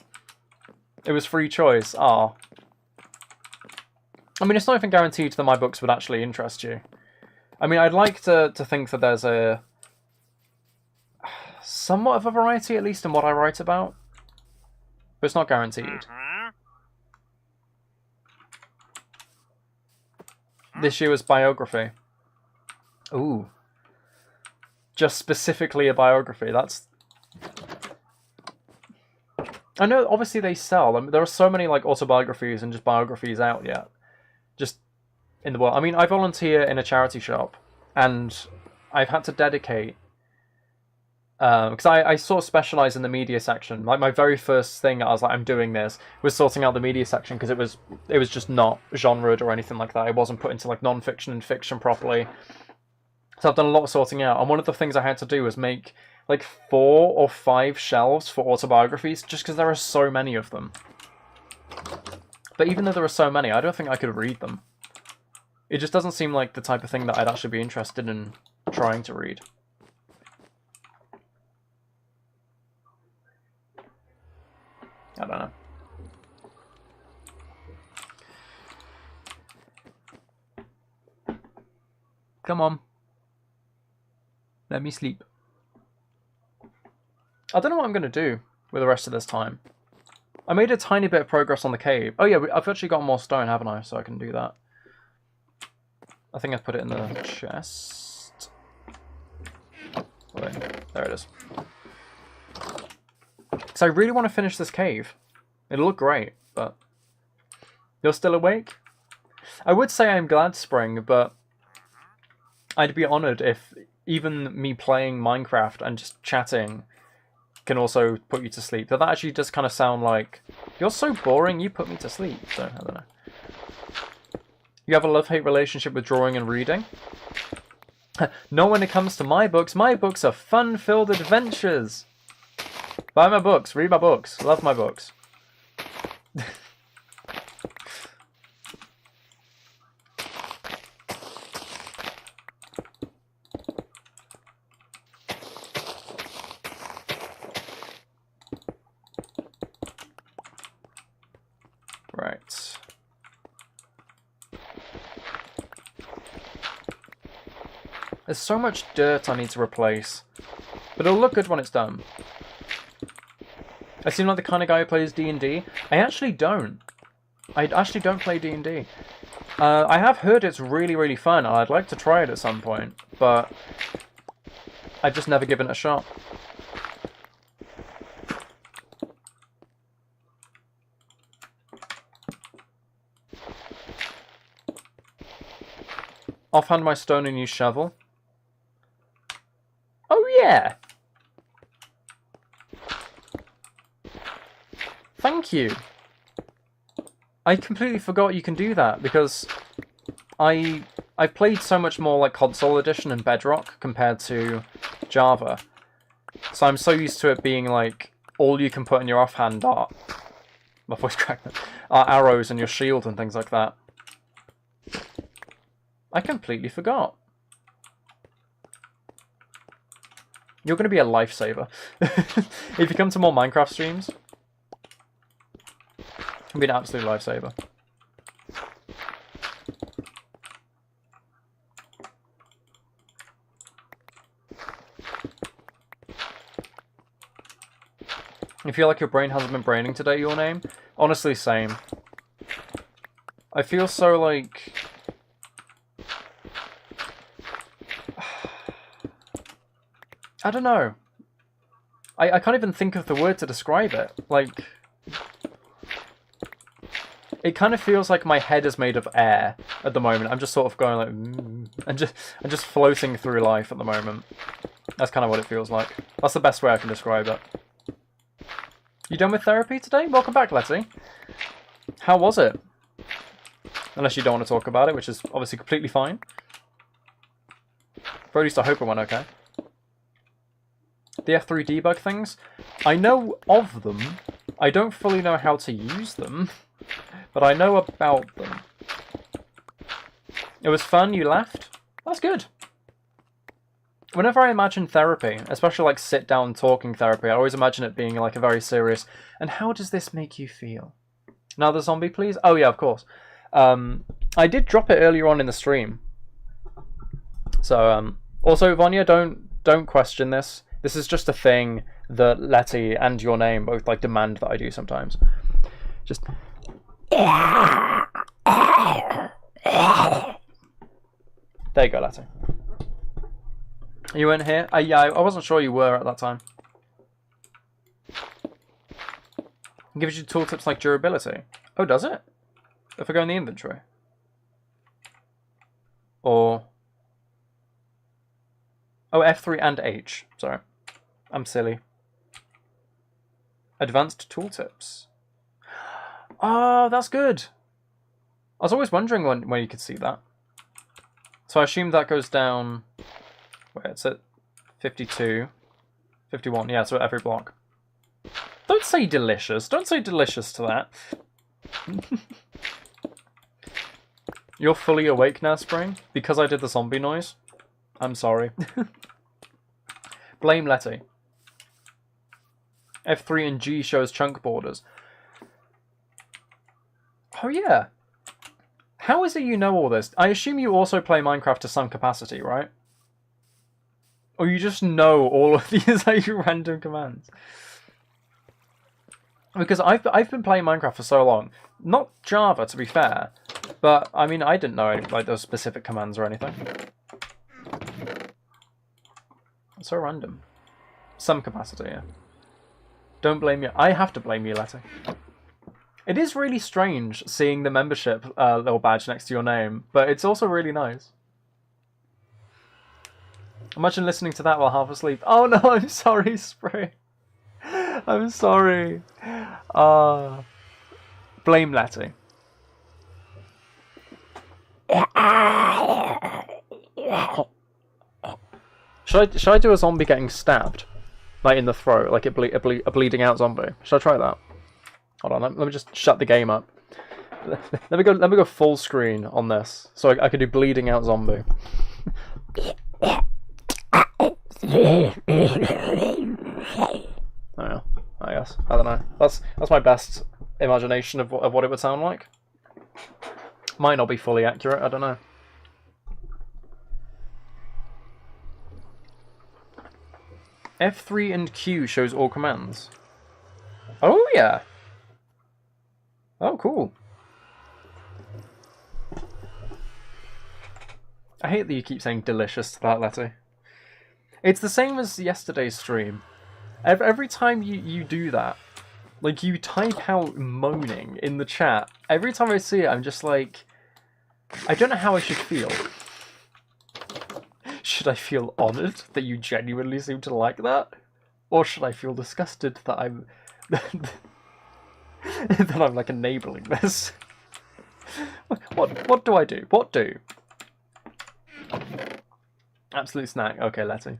It was free choice. Ah. I mean, it's not even guaranteed that my books would actually interest you. I mean, I'd like to think that there's a somewhat of a variety, at least in what I write about. But it's not guaranteed. This year was biography. Ooh. Just specifically a biography. That's... I know, obviously they sell. I mean, there are so many like autobiographies and just biographies out yet. Just in the world. I mean, I volunteer in a charity shop. And I've had to dedicate... Because I sort of specialise in the media section. Like, my very first thing I was like, I'm doing this, was sorting out the media section, because it was just not genred or anything like that. It wasn't put into like non-fiction and fiction properly. So I've done a lot of sorting out, and one of the things I had to do was make like 4 or 5 shelves for autobiographies, just because there are so many of them. But even though there are so many, I don't think I could read them. It just doesn't seem like the type of thing that I'd actually be interested in trying to read. I don't know. Come on. Let me sleep. I don't know what I'm going to do with the rest of this time. I made a tiny bit of progress on the cave. Oh yeah, I've actually got more stone, haven't I? So I can do that. I think I've put it in the chest. Wait, there it is. So I really want to finish this cave. It'll look great, but... You're still awake? I would say I'm glad, Spring, but... I'd be honoured if even me playing Minecraft and just chatting can also put you to sleep. But that actually does kind of sound like, you're so boring, you put me to sleep. So, I don't know. You have a love-hate relationship with drawing and reading? Not when it comes to my books. My books are fun-filled adventures. Buy my books, read my books, love my books. Right. There's so much dirt I need to replace, but it'll look good when it's done. I seem like the kind of guy who plays D&D. I actually don't. I actually don't play D&D. I have heard it's really, really fun, and I'd like to try it at some point, but I've just never given it a shot. Offhand my stone and use shovel. Oh yeah! Thank you! I completely forgot you can do that, because I've played so much more like Console Edition and Bedrock compared to Java. So I'm so used to it being like, all you can put in your offhand are... My voice cracked. Are arrows and your shield and things like that. I completely forgot. You're going to be a lifesaver. If you come to more Minecraft streams, you'll be an absolute lifesaver. You feel like your brain hasn't been braining today, your name? Honestly, same. I feel so like... I don't know. I can't even think of the word to describe it. Like... It kind of feels like my head is made of air at the moment. I'm just sort of going like... and just floating through life at the moment. That's kind of what it feels like. That's the best way I can describe it. You done with therapy today? Welcome back, Letty. How was it? Unless you don't want to talk about it, which is obviously completely fine. But at least I hope it went okay. The F3 debug things, I know of them. I don't fully know how to use them, but I know about them. It was fun, you laughed? That's good. Whenever I imagine therapy, especially like sit-down talking therapy, I always imagine it being like a very serious, and how does this make you feel? Another zombie, please? Oh yeah, of course. I did drop it earlier on in the stream. So, also, Vanya, don't question this. This is just a thing that Letty and your name both like demand that I do sometimes. Just... There you go, Letty. You weren't here? Yeah, I wasn't sure you were at that time. It gives you tooltips like durability. Oh, does it? If I go in the inventory? Or... Oh, F3 and H. Sorry. I'm silly. Advanced tooltips. Oh, that's good. I was always wondering when you could see that. So I assume that goes down... Wait, it's at 52. 51, yeah, so at every block. Don't say delicious. Don't say delicious to that. You're fully awake now, Spring? Because I did the zombie noise? I'm sorry. Blame Letty. F3 and G shows chunk borders. Oh yeah. How is it you know all this? I assume you also play Minecraft to some capacity, right? Or you just know all of these random commands? Because I've been playing Minecraft for so long. Not Java, to be fair. But, I mean, I didn't know any, like those specific commands or anything. It's so random. Some capacity, yeah. Don't blame you. I have to blame you, Letty. It is really strange seeing the membership little badge next to your name, but it's also really nice. Imagine listening to that while half asleep. Oh no, I'm sorry, Spray. I'm sorry. Blame Letty. Should I do a zombie getting stabbed? Like in the throat, like a bleeding out zombie. Should I try that? Hold on, let me just shut the game up. Let me go full screen on this, so I could do bleeding out zombie. Oh yeah, I guess. I don't know. That's my best imagination of what it would sound like. Might not be fully accurate, I don't know. F3 and Q shows all commands. Oh yeah. Oh cool. I hate that you keep saying delicious to that, Letty. It's the same as yesterday's stream. Every time you do that, like you type out moaning in the chat, every time I see it I'm just like, I don't know how I should feel. Should I feel honoured that you genuinely seem to like that? Or should I feel disgusted that I'm... that I'm like enabling this? What do I do? What do? Absolute snack. Okay, Letty.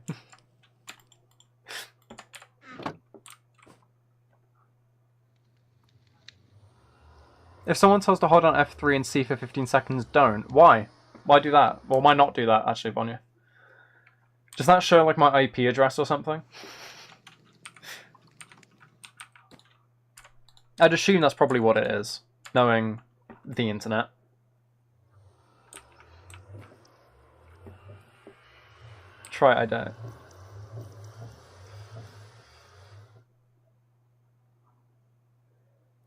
If someone tells to hold on F3 and C for 15 seconds, don't. Why? Why do that? Well, why not do that, actually, Vanya? Does that show, like, my IP address or something? I'd assume that's probably what it is, knowing the internet. Try it, I don't.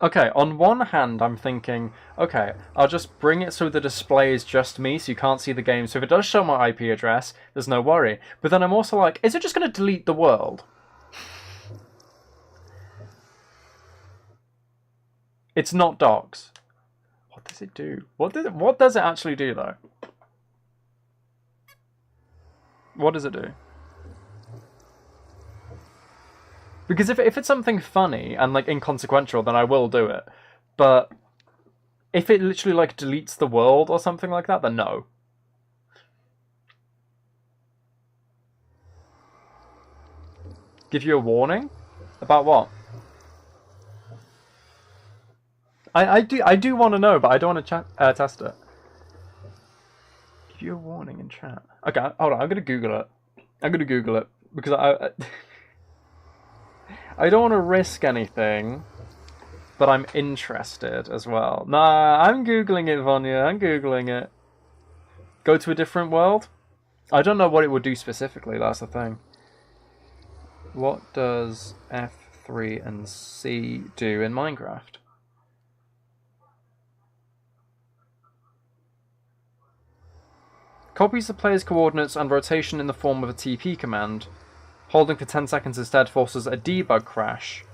Okay, on one hand, I'm thinking, okay, I'll just bring it so the display is just me, so you can't see the game. So if it does show my IP address, there's no worry. But then I'm also like, is it just going to delete the world? It's not docs. What does it do? What does it actually do, though? What does it do? Because if it's something funny and, like, inconsequential, then I will do it. But if it literally, like, deletes the world or something like that, then no. Give you a warning? About what? I do want to know, but I don't want to test it. Give you a warning in chat. Okay, hold on. I'm gonna Google it. I'm gonna Google it because I don't want to risk anything, but I'm interested as well. Nah, I'm Googling it, Vanya. I'm Googling it. Go to a different world? I don't know what it would do specifically, that's the thing. What does F3 and C do in Minecraft? Copies the player's coordinates and rotation in the form of a TP command. Holding for 10 seconds instead forces a debug crash.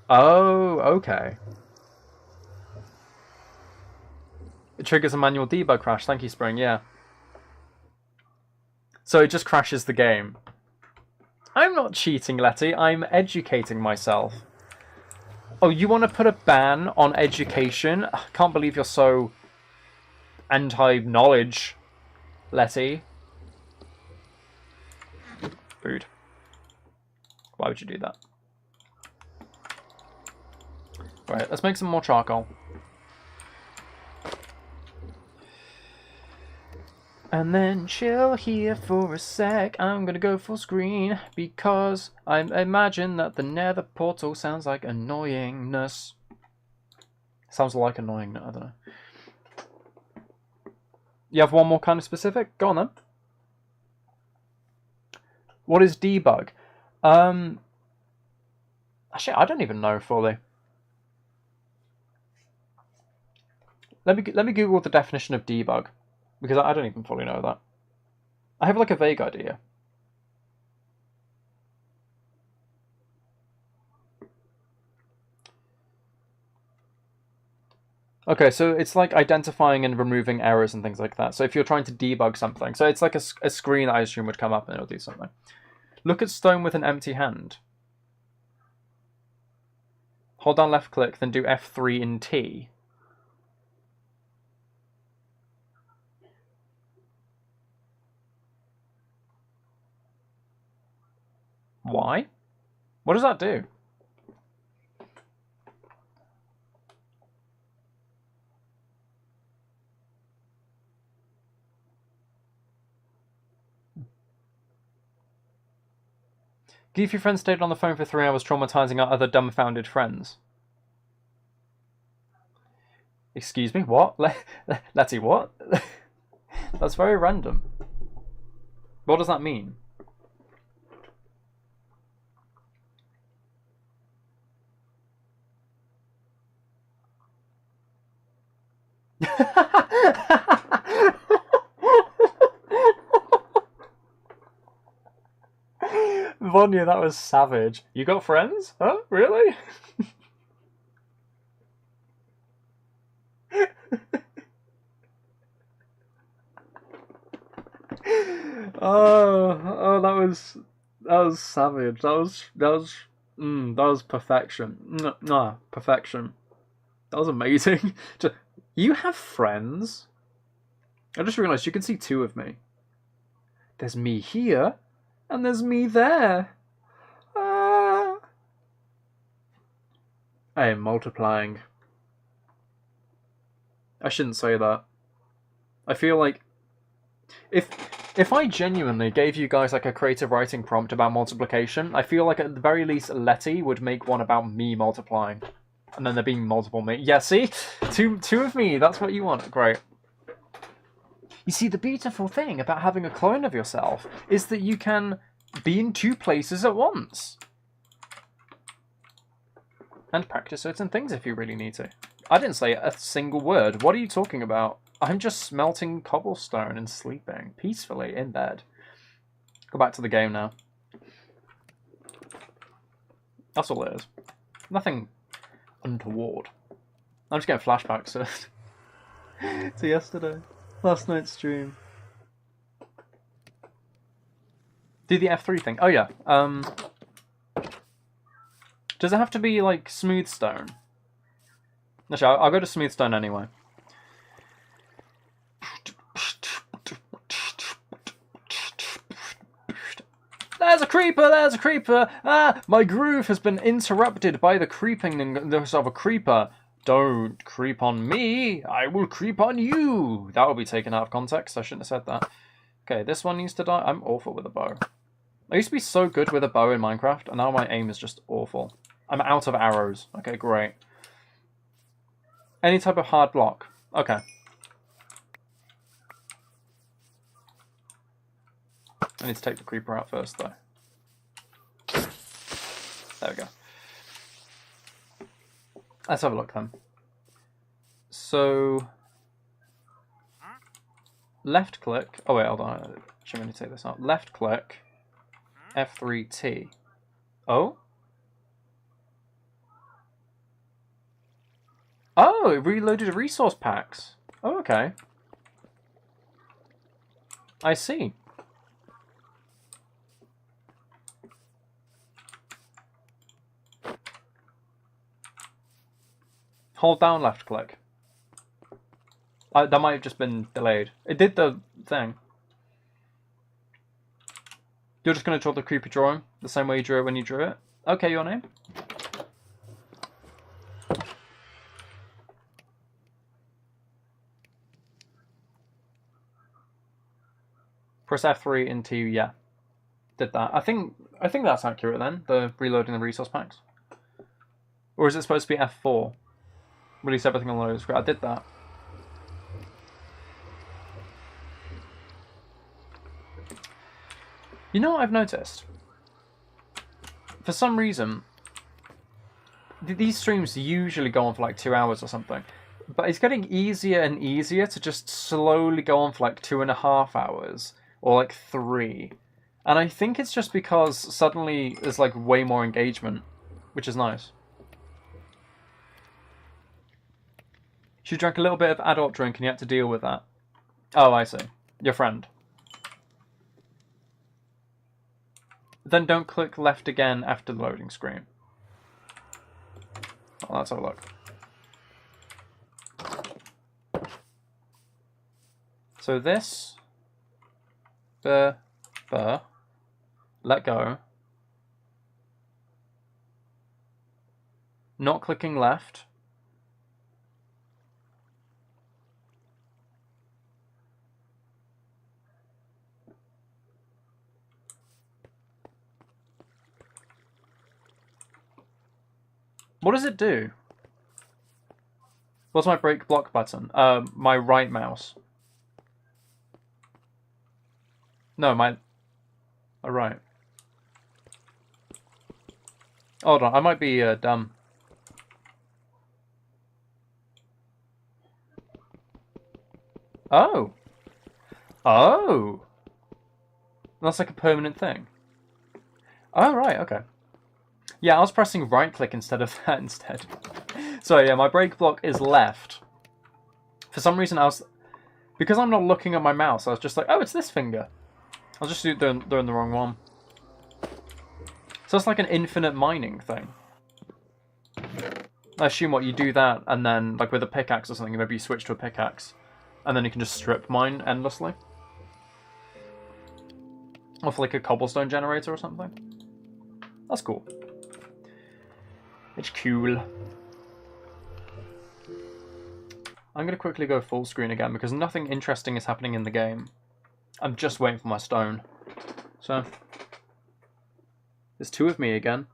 Oh, okay. It triggers a manual debug crash. Thank you, Spring. Yeah. So it just crashes the game. I'm not cheating, Letty. I'm educating myself. Oh, you want to put a ban on education? I can't believe you're so anti-knowledge, Letty. Food. Why would you do that? Right, let's make some more charcoal. And then chill here for a sec. I'm gonna go full screen because I imagine that the nether portal sounds like annoyingness. Sounds like annoying, I don't know. You have one more kind of specific? Go on then. What is debug? Actually, I don't even know fully. Let me Google the definition of debug, because I don't even fully know that. I have like a vague idea. Okay, so it's like identifying and removing errors and things like that. So if you're trying to debug something, so it's like a screen I assume would come up and it'll do something. Look at stone with an empty hand. Hold down left click, then do F3 in T. Why? What does that do? Goofy friend stayed on the phone for 3 hours traumatizing our other dumbfounded friends. Excuse me, what? Letty, what? That's very random. What does that mean? Vanya, that was savage. You got friends? Huh? Really? Oh, that was savage. That was perfection. Perfection. That was amazing. You have friends? I just realised you can see 2 of me. There's me here, and there's me there. I am multiplying. I shouldn't say that. I feel like if I genuinely gave you guys like a creative writing prompt about multiplication, I feel like at the very least Letty would make one about me multiplying. And then there being multiple me. Yeah, see? Two of me, that's what you want. Great. You see, the beautiful thing about having a clone of yourself is that you can be in 2 places at once. And practice certain things if you really need to. I didn't say a single word. What are you talking about? I'm just smelting cobblestone and sleeping peacefully in bed. Go back to the game now. That's all it is. Nothing untoward. I'm just getting flashbacks to yesterday. Last night's stream. Do the F3 thing. Oh yeah. Does it have to be, like, smooth stone? Actually, I'll go to smooth stone anyway. There's a creeper! There's a creeper! Ah! My groove has been interrupted by the creepingness of a creeper. Don't creep on me! I will creep on you! That will be taken out of context. I shouldn't have said that. Okay, this one needs to die. I'm awful with a bow. I used to be so good with a bow in Minecraft, and now my aim is just awful. I'm out of arrows. Okay, great. Any type of hard block. Okay. I need to take the creeper out first, though. There we go. Let's have a look, then. So... left click... oh, wait, hold on. Should really take this out. Left click. F3T. Oh? Oh, it reloaded resource packs. Oh, okay. I see. Hold down left click. That might have just been delayed. It did the thing. You're just going to draw the creepy drawing the same way you drew it when you drew it? Okay, your name? Press F3 into, yeah. Did that. I think that's accurate then, the reloading the resource packs. Or is it supposed to be F4? Release everything on load screen. I did that. You know what I've noticed? For some reason, these streams usually go on for like 2 hours or something. But it's getting easier and easier to just slowly go on for like 2.5 hours. Or like 3. And I think it's just because suddenly there's like way more engagement. Which is nice. She drank a little bit of adult drink and you had to deal with that. Oh, I see. Your friend. Then don't click left again after the loading screen. Well, let's have a look. So this... let go. Not clicking left. What does it do? What's my break block button? My right mouse. No, my right. Hold on, I might be dumb. Oh. Oh. That's like a permanent thing. Oh, right, okay. Yeah, I was pressing right click instead of that instead. So yeah, my break block is left. For some reason because I'm not looking at my mouse, I was just like, oh, it's this finger. I was just doing the wrong one. So it's like an infinite mining thing. I assume what you do that, and then like with a pickaxe or something, maybe you switch to a pickaxe. And then you can just strip mine endlessly. Off like a cobblestone generator or something. That's cool. It's cool. I'm going to quickly go full screen again because nothing interesting is happening in the game. I'm just waiting for my stone. So, there's 2 of me again.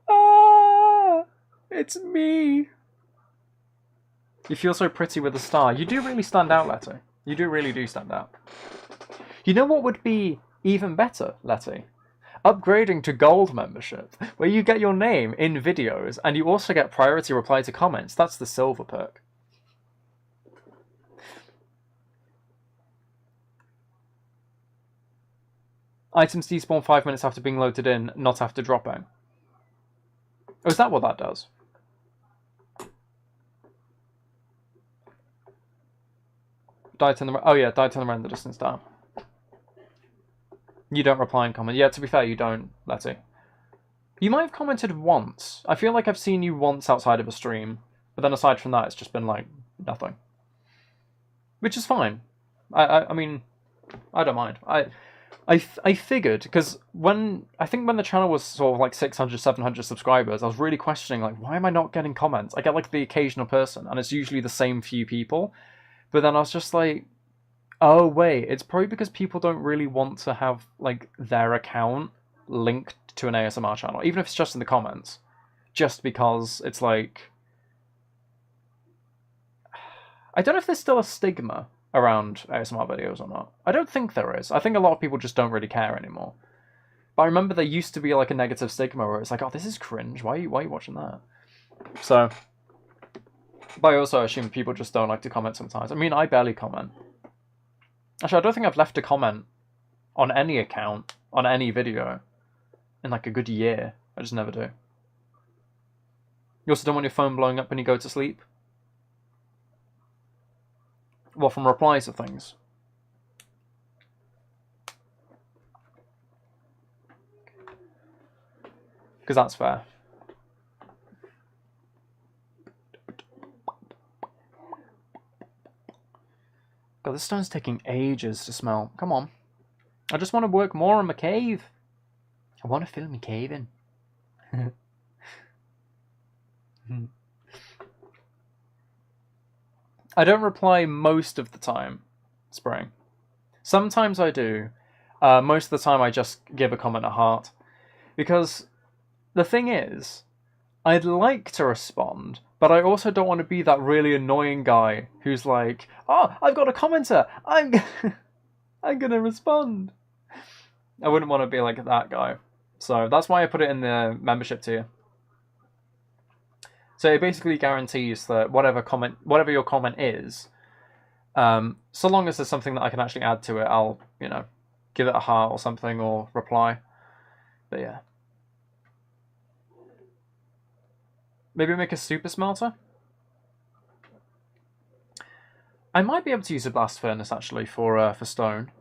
Ah! It's me! You feel so pretty with a star. You do really stand out, Letty. You really do stand out. You know what would be even better, Letty? Upgrading to gold membership, where you get your name in videos and you also get priority reply to comments. That's the silver perk. Items despawn 5 minutes after being loaded in, not after dropping. Oh, is that what that does? Die turn the render distance down. You don't reply and comment. Yeah, to be fair, you don't, Letty. You might have commented once. I feel like I've seen you once outside of a stream, but then aside from that, it's just been like nothing, which is fine. I mean, I don't mind. I figured, because when the channel was sort of like 600, 700 subscribers, I was really questioning, like, why am I not getting comments? I get like the occasional person, and it's usually the same few people. But then I was just like, oh wait, it's probably because people don't really want to have like their account linked to an ASMR channel, even if it's just in the comments. Just because it's like, I don't know if there's still a stigma around ASMR videos or not. I don't think there is. I think a lot of people just don't really care anymore. But I remember there used to be like a negative stigma where it's like, oh, this is cringe. Why are you watching that? So, but I also assume people just don't like to comment sometimes. I mean, I barely comment. Actually, I don't think I've left a comment on any account, on any video, in like a good year. I just never do. You also don't want your phone blowing up when you go to sleep? Well, from replies of things. Because that's fair. God, this stone's taking ages to smell. Come on. I just want to work more on my cave. I want to fill my cave in. I don't reply most of the time, Spring. Sometimes I do. Most of the time I just give a comment a heart. Because the thing is, I'd like to respond, but I also don't want to be that really annoying guy who's like, oh, I've got a commenter, I'm gonna respond. I wouldn't want to be like that guy. So that's why I put it in the membership tier. So it basically guarantees that whatever your comment is, so long as there's something that I can actually add to it, I'll, give it a heart or something or reply. But yeah. Maybe make a super smelter? I might be able to use a blast furnace actually for stone.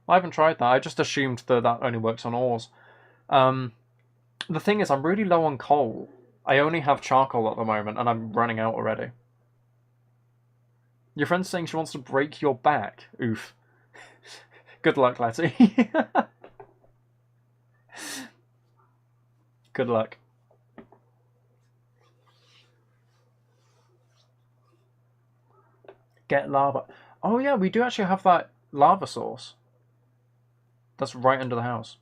I haven't tried that. I just assumed that only works on ores. The thing is, I'm really low on coal. I only have charcoal at the moment, and I'm running out already. Your friend's saying she wants to break your back. Oof. Good luck, Letty. Good luck. Get lava. Oh yeah, we do actually have that lava source. That's right under the house.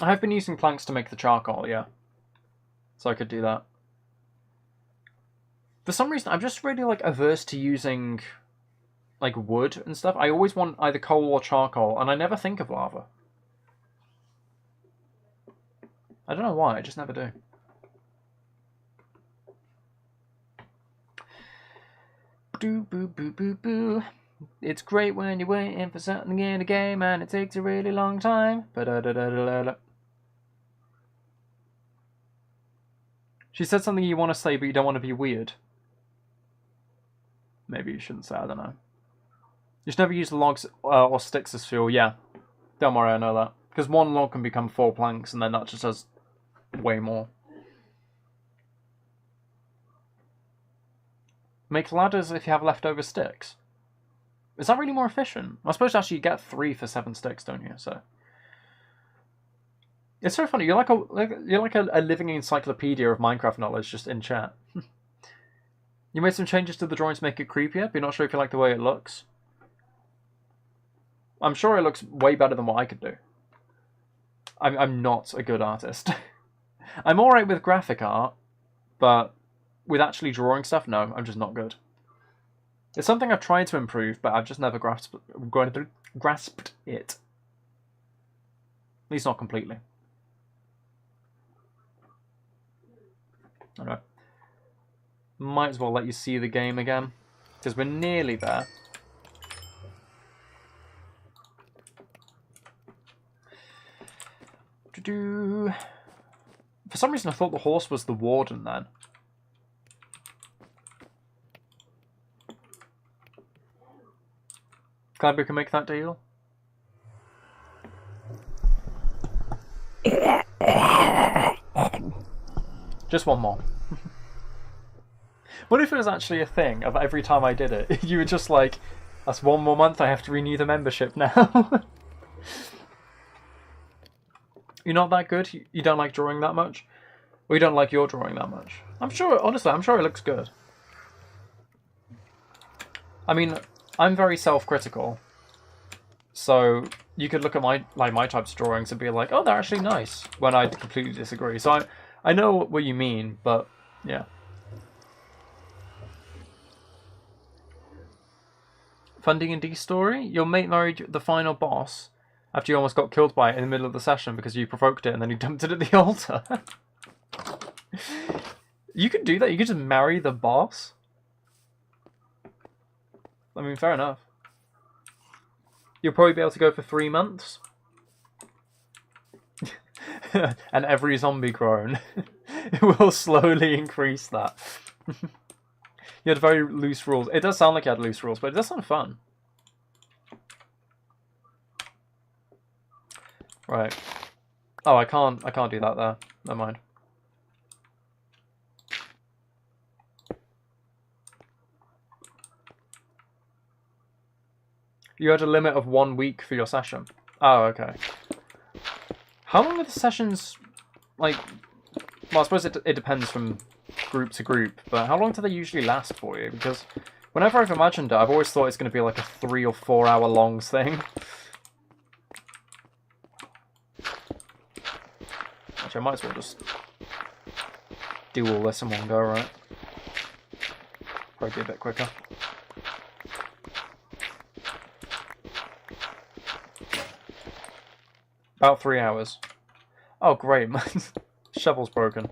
I have been using planks to make the charcoal, yeah. So I could do that. For some reason, I'm just really averse to using wood and stuff. I always want either coal or charcoal, and I never think of lava. I don't know why, I just never do. Boo boo boo boo boo. It's great when you're waiting for something in a game and it takes a really long time. Ba-da-da-da-da-da. She said something you want to say, but you don't want to be weird. Maybe you shouldn't say, I don't know. You should never use logs or sticks as fuel. Yeah, don't worry, I know that. Because one log can become 4 planks, and then that just does way more. Make ladders if you have leftover sticks. Is that really more efficient? I suppose actually you get 3 for 7 sticks, don't you? So it's so funny. You're like a living encyclopedia of Minecraft knowledge just in chat. You made some changes to the drawing to make it creepier, but you're not sure if you like the way it looks. I'm sure it looks way better than what I could do. I'm not a good artist. I'm alright with graphic art, but with actually drawing stuff, no, I'm just not good. It's something I've tried to improve, but I've just never grasped it. At least not completely. Alright. Might as well let you see the game again, because we're nearly there. For some reason I thought the horse was the warden then. Glad we can make that deal. Just one more. What if it was actually a thing of every time I did it, you were just like, that's one more month, I have to renew the membership now. You're not that good? You don't like drawing that much? Or you don't like your drawing that much? I'm sure, honestly, I'm sure it looks good. I mean, I'm very self-critical. So you could look at my types of drawings and be like, oh, they're actually nice, when I completely disagree. So I know what you mean, but yeah. Fun D&D story? Your mate married the final boss after you almost got killed by it in the middle of the session because you provoked it and then you dumped it at the altar. You could do that. You could just marry the boss. I mean, fair enough. You'll probably be able to go for 3 months. And every zombie grown. It will slowly increase that. You had very loose rules. It does sound like you had loose rules, but it does sound fun. Right. Oh, I can't do that there. Never mind. You had a limit of 1 week for your session. Oh, okay. How long are the sessions, like... Well, I suppose it depends from group to group, but how long do they usually last for you? Because whenever I've imagined it, I've always thought it's going to be like a 3 or 4 hour long thing. Actually, I might as well just do all this in one go, right? Probably be a bit quicker. About 3 hours. Oh, great. My shovel's broken.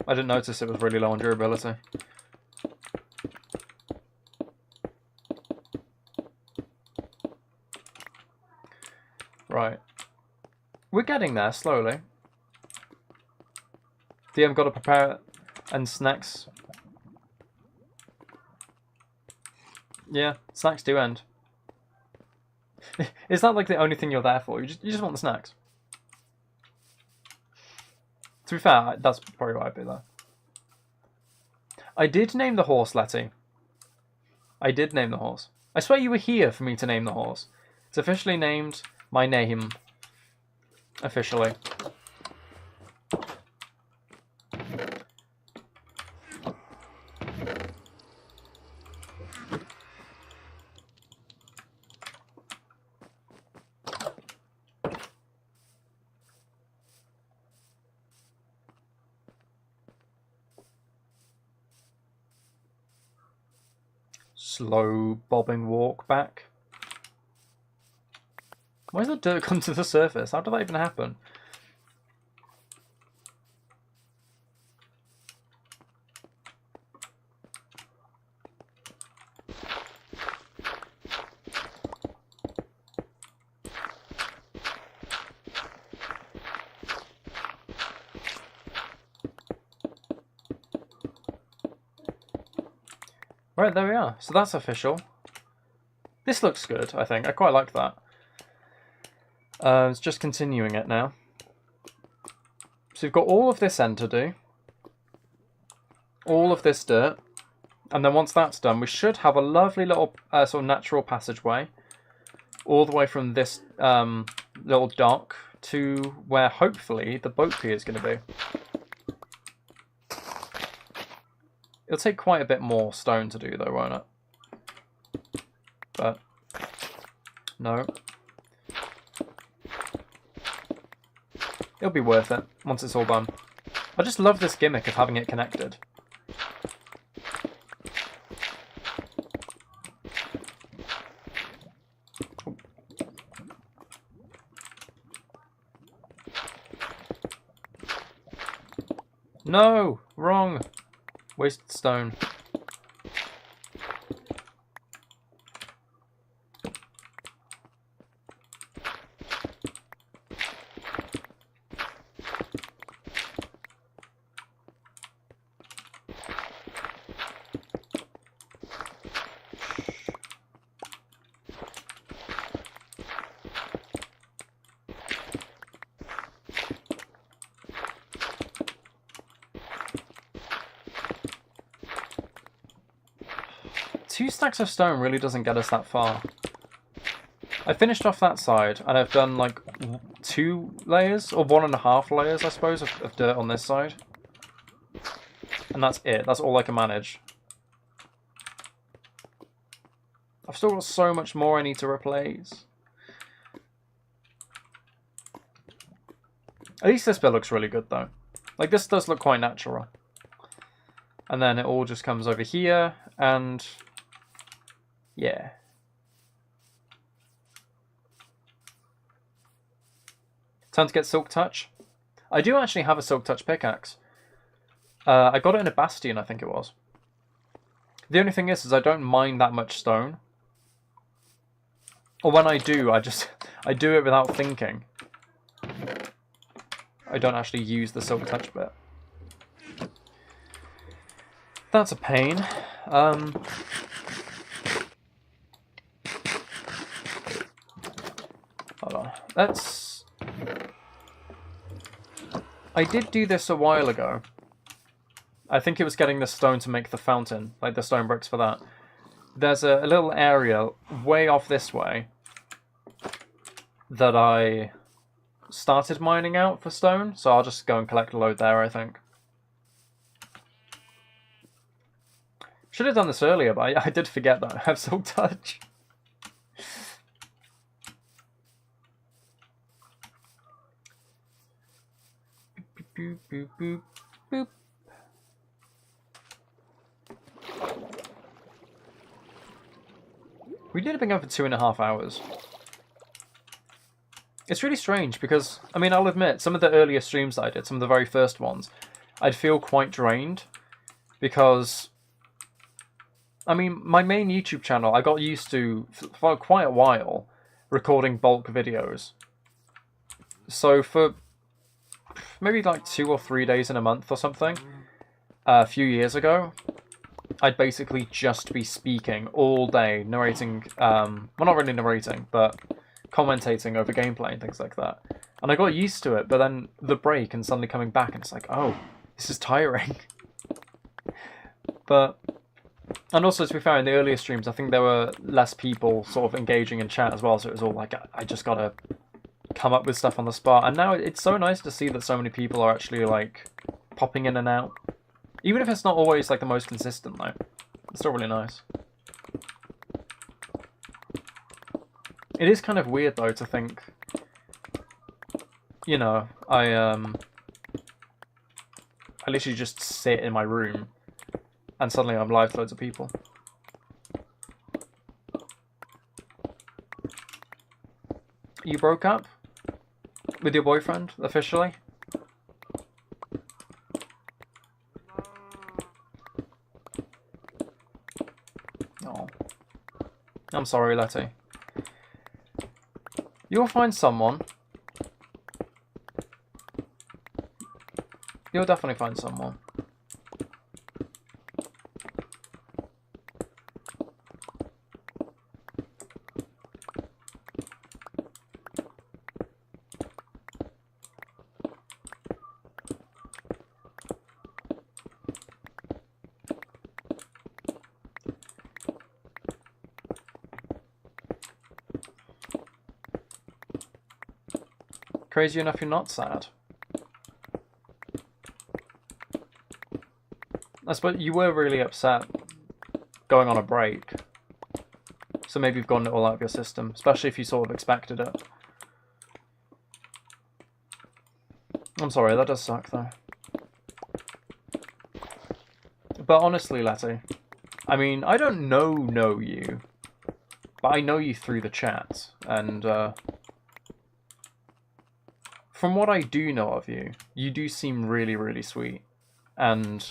I didn't notice it was really low on durability. Right. We're getting there, slowly. DM got to prepare and snacks. Yeah, snacks do end. Is that like the only thing you're there for? You just want the snacks? To be fair, that's probably why I'd be there. I did name the horse, Letty. I did name the horse. I swear you were here for me to name the horse. It's officially named my name. Officially. Slow bobbing walk back. Why does the dirt come to the surface? How did that even happen? Right, there we are. So that's official. This looks good, I think. I quite like that. It's just continuing it now. So you've got all of this end to do. All of this dirt. And then once that's done, we should have a lovely little sort of natural passageway. All the way from this little dock to where hopefully the boat pier is going to be. It'll take quite a bit more stone to do though, won't it? But, no. It'll be worth it once it's all done. I just love this gimmick of having it connected. No! Wrong! Wasted stone. 2 stacks of stone really doesn't get us that far. I finished off that side, and I've done like 2 layers, or 1.5 layers, I suppose, of dirt on this side. And that's it. That's all I can manage. I've still got so much more I need to replace. At least this bit looks really good, though. Like, this does look quite natural. And then it all just comes over here, and... yeah. Time to get Silk Touch. I do actually have a Silk Touch pickaxe. I got it in a Bastion, I think it was. The only thing is I don't mine that much stone. Or when I do, I do it without thinking. I don't actually use the Silk Touch bit. That's a pain. Hold on. Let's... I did do this a while ago. I think it was getting the stone to make the fountain, like the stone bricks for that. There's a little area way off this way that I started mining out for stone, so I'll just go and collect a load there, I think. Should have done this earlier, but I did forget that I have Silk Touch. Boop, boop, boop, boop. We did have been going for 2.5 hours. It's really strange because, I mean, I'll admit, some of the earlier streams that I did, some of the very first ones, I'd feel quite drained because, I mean, my main YouTube channel, I got used to, for quite a while, recording bulk videos. So for maybe like 2 or 3 days in a month or something, a few years ago, I'd basically just be speaking all day, narrating, well, not really narrating, but commentating over gameplay and things like that. And I got used to it, but then the break and suddenly coming back, and it's like, oh, this is tiring. But, and also, to be fair, in the earlier streams, I think there were less people sort of engaging in chat as well, so it was all like, I just gotta come up with stuff on the spot. And now it's so nice to see that so many people are actually, like, popping in and out. Even if it's not always, like, the most consistent, though. It's still really nice. It is kind of weird, though, to think, you know, I literally just sit in my room, and suddenly I'm live to loads of people. You broke up with your boyfriend, officially? Oh. I'm sorry, Letty. You'll find someone. You'll definitely find someone. Crazy enough, you're not sad. I suppose you were really upset going on a break. So maybe you've gotten it all out of your system, especially if you sort of expected it. I'm sorry, that does suck though. But honestly, Letty, I mean, I don't know you, but I know you through the chat, and from what I do know of you, you do seem really, really sweet. And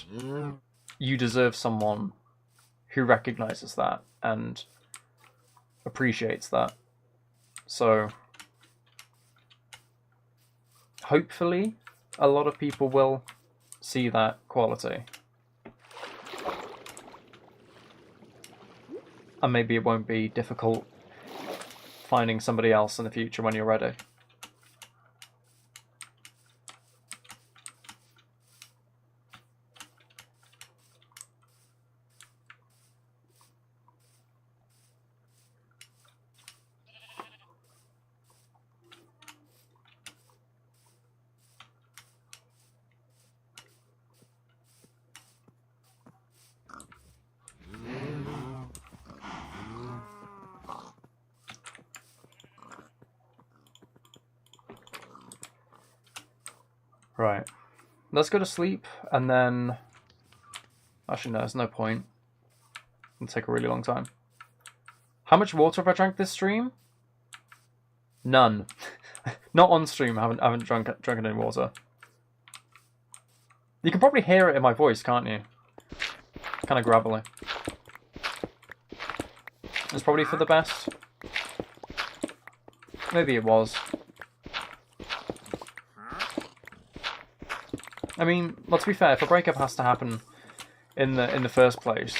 you deserve someone who recognizes that and appreciates that. So, hopefully, a lot of people will see that quality. And maybe it won't be difficult finding somebody else in the future when you're ready. Right. Let's go to sleep, and then... Actually, no, there's no point. It'll take a really long time. How much water have I drank this stream? None. Not on stream, I haven't drunk any water. You can probably hear it in my voice, can't you? Kind of gravelly. It's probably for the best. Maybe it was. I mean, let's be fair, if a breakup has to happen in the first place,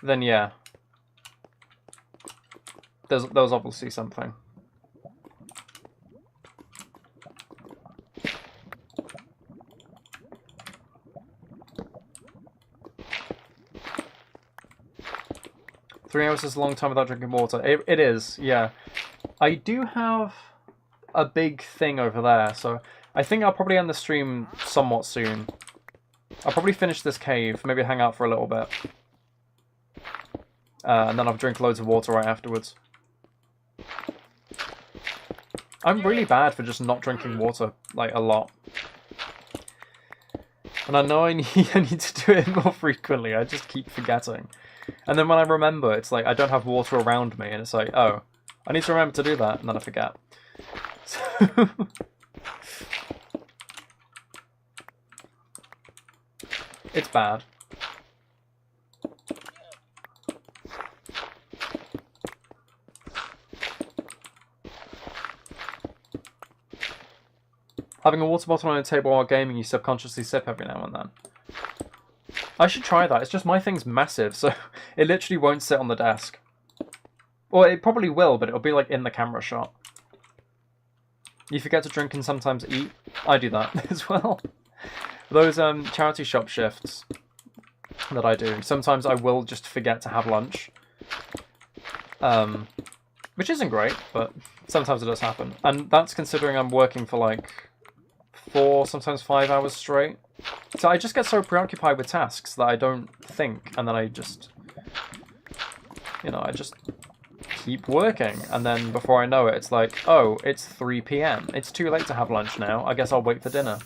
then yeah. There was obviously something. Three hours is a long time without drinking water. It is, yeah. I do have a big thing over there, so I think I'll probably end the stream somewhat soon. I'll probably finish this cave, maybe hang out for a little bit. And then I'll drink loads of water right afterwards. I'm really bad for just not drinking water, like, a lot. And I know I need to do it more frequently, I just keep forgetting. And then when I remember, it's like, I don't have water around me, and it's like, oh, I need to remember to do that, and then I forget. So... It's bad. Having a water bottle on a table while gaming, you subconsciously sip every now and then. I should try that. It's just my thing's massive, so it literally won't sit on the desk. Well, it probably will, but it'll be like in the camera shot. You forget to drink and sometimes eat. I do that as well. Those charity shop shifts that I do, sometimes I will just forget to have lunch. Which isn't great, but sometimes it does happen. And that's considering I'm working for like 4, sometimes 5 hours straight. So I just get so preoccupied with tasks that I don't think, and then I just, you know, I just keep working. And then before I know it, it's like, oh, it's 3 PM. It's too late to have lunch now. I guess I'll wait for dinner.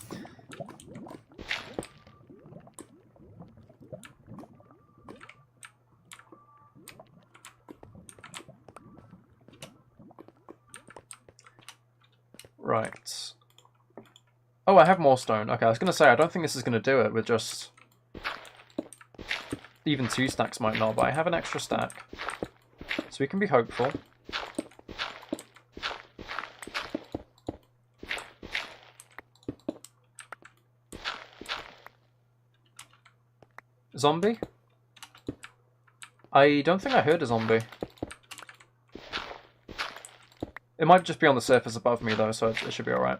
Right. Oh, I have more stone. Okay, I was going to say, I don't think this is going to do it with just... Even 2 stacks might not, but I have an extra stack. So we can be hopeful. Zombie? I don't think I heard a zombie. It might just be on the surface above me though, so it should be alright.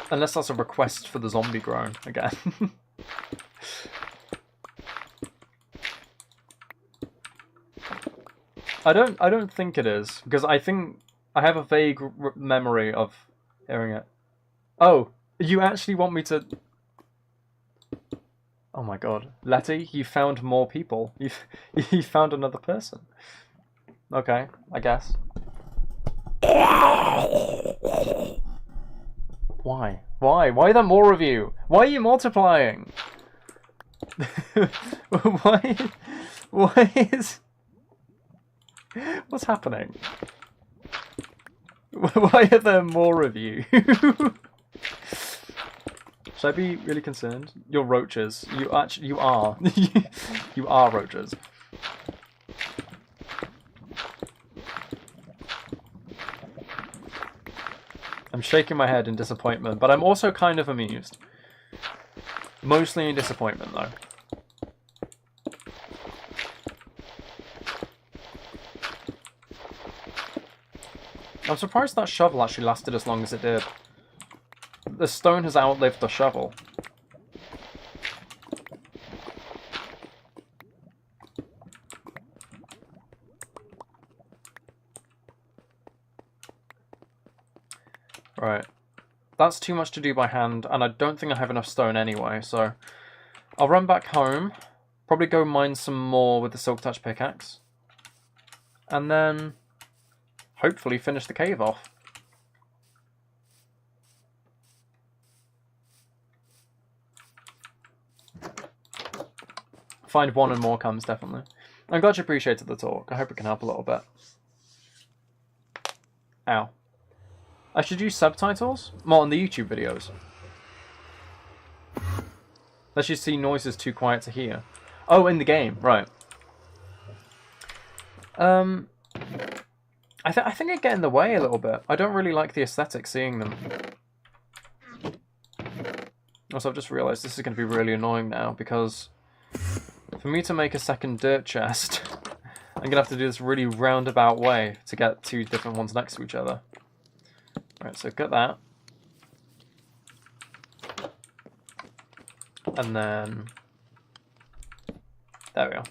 Unless that's a request for the zombie groan again. I don't think it is, because I think I have a vague memory of hearing it. Oh, you actually want me to... Oh my god. Letty, you found more people. You found another person. Okay, I guess. Why? Why? Why are there more of you? Why are you multiplying? Why? Why is... What's happening? Why are there more of you? Should I be really concerned? You're roaches. You are. You are roaches. I'm shaking my head in disappointment, but I'm also kind of amused. Mostly in disappointment, though. I'm surprised that shovel actually lasted as long as it did. The stone has outlived the shovel. Right. that's too much to do by hand, and I don't think I have enough stone anyway, so I'll run back home, probably go mine some more with the Silk Touch pickaxe, and then hopefully finish the cave off. Find one and more comes, definitely. I'm glad you appreciated the talk. I hope it can help a little bit. Ow. I should use subtitles? More on the YouTube videos. Let's just see noises too quiet to hear. Oh, in the game, right. I think it get in the way a little bit. I don't really like the aesthetic seeing them. Also, I've just realised this is going to be really annoying now, because for me to make a second dirt chest, I'm going to have to do this really roundabout way to get two different ones next to each other. Right, so get that. And then... there we are.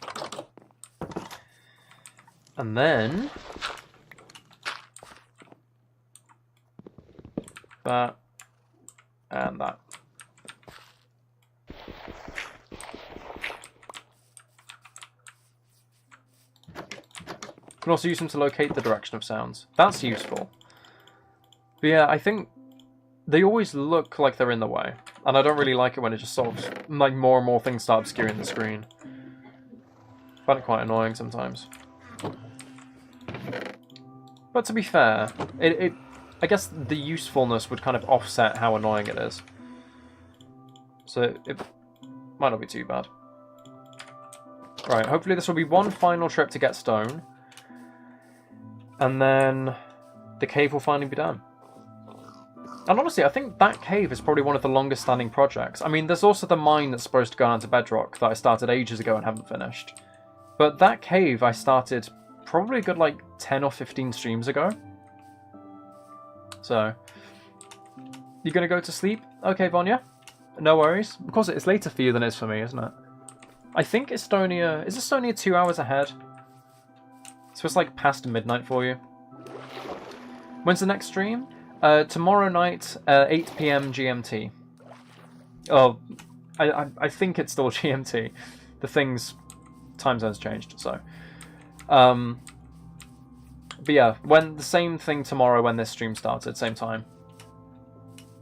And then... that. And that. You can also use them to locate the direction of sounds. That's useful. But yeah, I think they always look like they're in the way. And I don't really like it when it just sort of, like, more and more things start obscuring the screen. I find it quite annoying sometimes. But to be fair, I guess the usefulness would kind of offset how annoying it is. So it might not be too bad. Right, hopefully this will be one final trip to get stone. And then the cave will finally be done. And honestly, I think that cave is probably one of the longest standing projects. I mean, there's also the mine that's supposed to go down to bedrock that I started ages ago and haven't finished. But that cave I started probably a good, like, 10 or 15 streams ago. So, you gonna go to sleep? Okay, Vanya. No worries. Of course, it's later for you than it is for me, isn't it? I think Estonia... is Estonia 2 hours ahead? So it's like past midnight for you. When's the next stream? Tomorrow night, 8 PM GMT. Oh, I think it's still GMT. The thing's time zone's changed, so. But yeah, when the same thing tomorrow when this stream started, same time.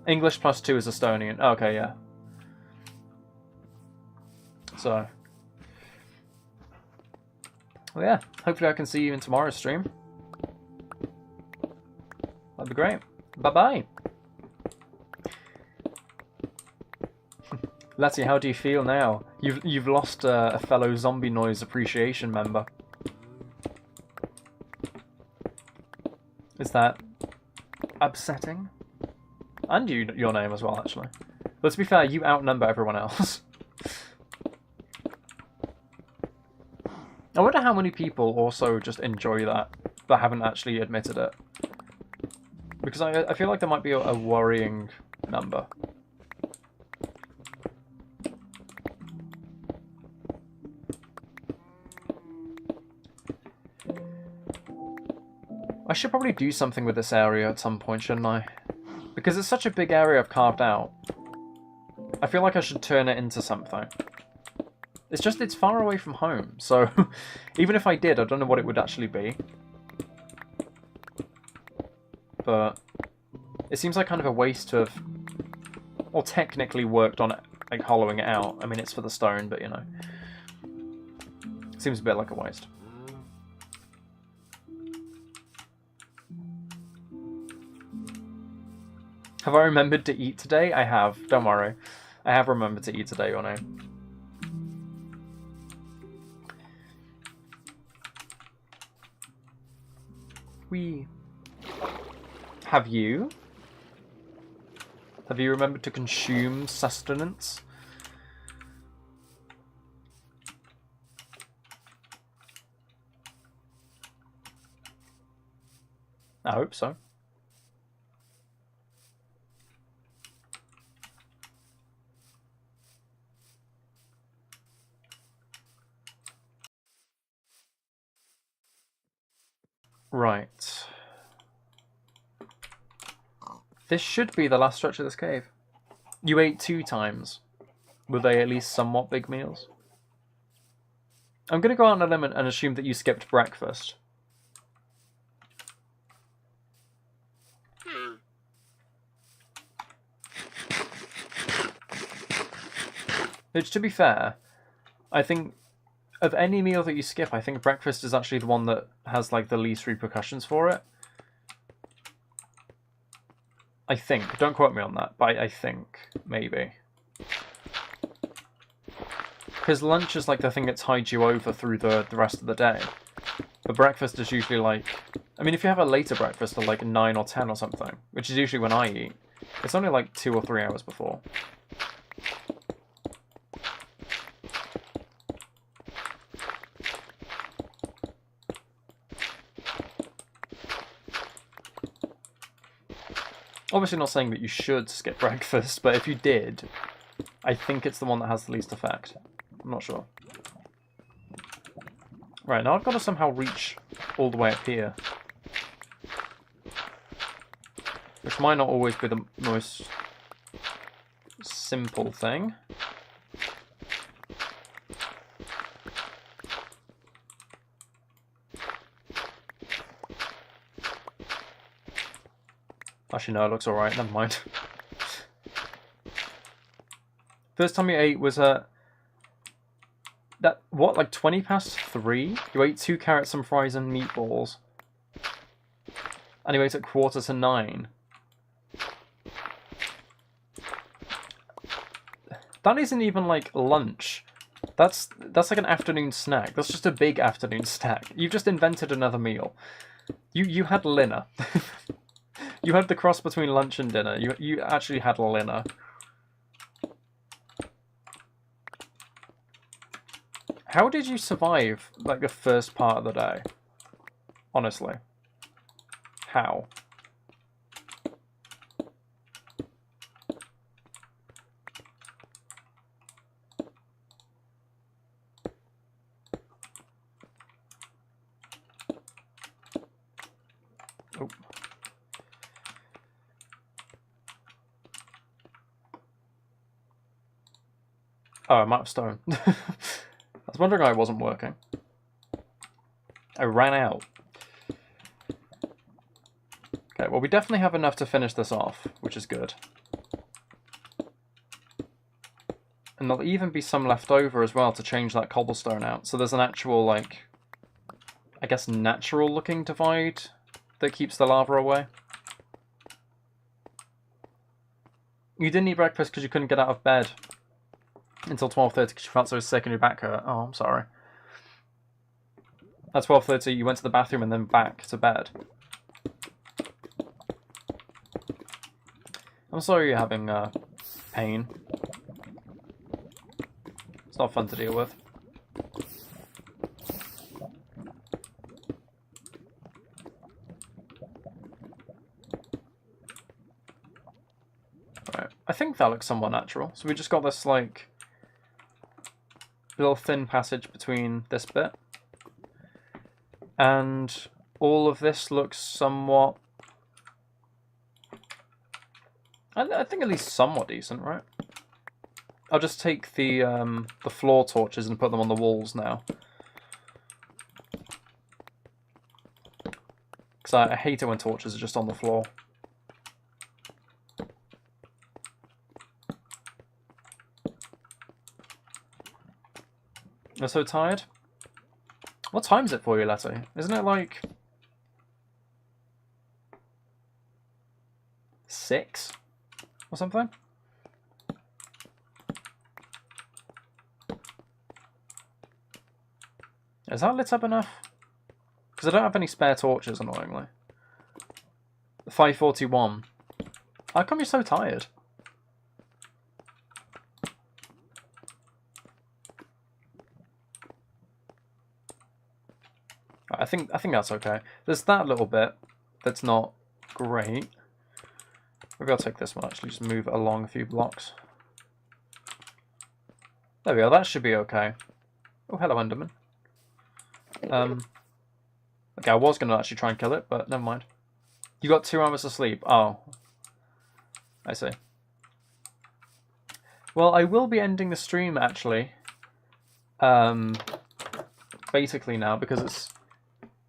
English +2 is Estonian. Okay, yeah. So. Well, yeah, hopefully I can see you in tomorrow's stream. That'd be great. Bye-bye. Letty, how do you feel now? You've lost a fellow zombie noise appreciation member. Is that upsetting? And your name as well, actually. But to be fair, you outnumber everyone else. I wonder how many people also just enjoy that, but haven't actually admitted it. Because I feel like there might be a worrying number. I should probably do something with this area at some point, shouldn't I? Because it's such a big area I've carved out. I feel like I should turn it into something. It's just, it's far away from home, so even if I did, I don't know what it would actually be. But it seems like kind of a waste to have, well, technically worked on it, like hollowing it out. I mean, it's for the stone, but you know. Seems a bit like a waste. Have I remembered to eat today? I have, don't worry. I have remembered to eat today, Yono. Have you? Have you remembered to consume sustenance? I hope so. Right. This should be the last stretch of this cave. You ate 2 times. Were they at least somewhat big meals? I'm going to go out on a limb and assume that you skipped breakfast. Which, to be fair, I think of any meal that you skip, I think breakfast is actually the one that has like the least repercussions for it. I think. Don't quote me on that, but I think. Maybe. Because lunch is like the thing that tides you over through the rest of the day. But breakfast is usually like... I mean, if you have a later breakfast of like 9 or 10 or something, which is usually when I eat, it's only like 2 or 3 hours before. Obviously not saying that you should skip breakfast, but if you did, I think it's the one that has the least effect. I'm not sure. Right, now I've got to somehow reach all the way up here. Which might not always be the most simple thing. Actually, no, it looks alright. Never mind. First time you ate was at... what, like 20 past 3? You ate 2 carrots, some fries and meatballs. And you ate at 8:45. That isn't even like lunch. That's like an afternoon snack. That's just a big afternoon snack. You've just invented another meal. You had dinner. You had the cross between lunch and dinner. You actually had dinner. How did you survive like the first part of the day? Honestly. How? Oh. Oh, I'm out of stone. I was wondering why it wasn't working. I ran out. Okay, well we definitely have enough to finish this off, which is good. And there'll even be some left over as well to change that cobblestone out. So there's an actual, like, I guess natural looking divide that keeps the lava away. You didn't eat breakfast because you couldn't get out of bed until 12:30 because you felt so sick and your back hurt. Oh, I'm sorry. At 12:30 you went to the bathroom and then back to bed. I'm sorry you're having pain. It's not fun to deal with. Right, I think that looks somewhat natural. So we just got this like little thin passage between this bit. And all of this looks somewhat... I think at least somewhat decent, right? I'll just take the floor torches and put them on the walls now. Because I hate it when torches are just on the floor. You're so tired? What time is it for you, Letty? Isn't it like... 6? Or something? Is that lit up enough? Because I don't have any spare torches, annoyingly. 5:41. How come you're so tired? I think that's okay. There's that little bit that's not great. Maybe I'll take this one, actually, just move it along a few blocks. There we go, that should be okay. Oh, hello, Enderman. Okay, I was going to actually try and kill it, but never mind. You got 2 hours of sleep. Oh. I see. Well, I will be ending the stream, actually. Basically now, because it's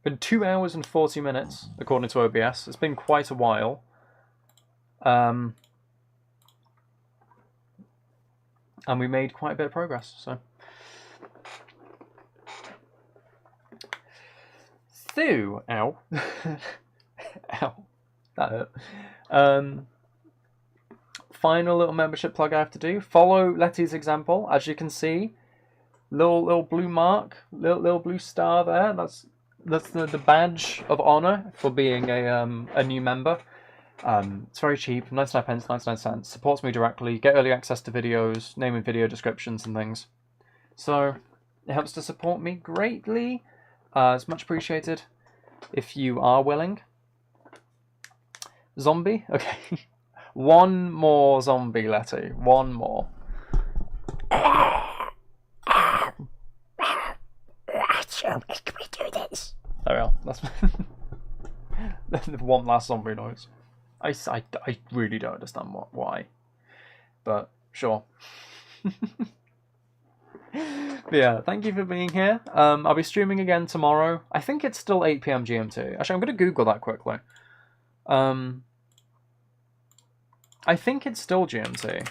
been 2 hours and 40 minutes, according to OBS. It's been quite a while. And we made quite a bit of progress, so... Ow. Ow. That hurt. Final little membership plug I have to do. Follow Letty's example. As you can see, little blue mark, little blue star there. That's the badge of honor for being a new member. It's very cheap, 99 pence, 99 cents. Supports me directly. Get early access to videos, name and video descriptions and things. So it helps to support me greatly. It's much appreciated if you are willing. Zombie? Okay. One more zombie, Letty. One more. Can we do this? There we are. That's one last zombie noise. I really don't understand why. But sure. But yeah, thank you for being here. I'll be streaming again tomorrow. I think it's still 8 PM GMT. Actually, I'm going to Google that quickly. I think it's still GMT.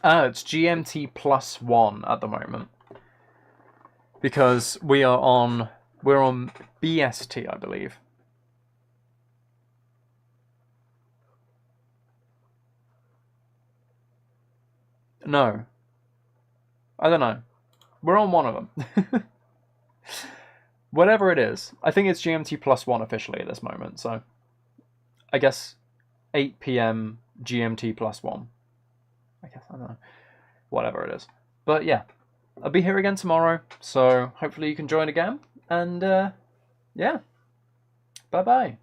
It's GMT +1 at the moment. Because we're on BST, I believe. No. I don't know. We're on one of them. Whatever it is. I think it's GMT +1 officially at this moment, so... I guess 8 PM GMT +1. I guess, I don't know. Whatever it is. But yeah. I'll be here again tomorrow, so hopefully you can join again. And, yeah. Bye-bye.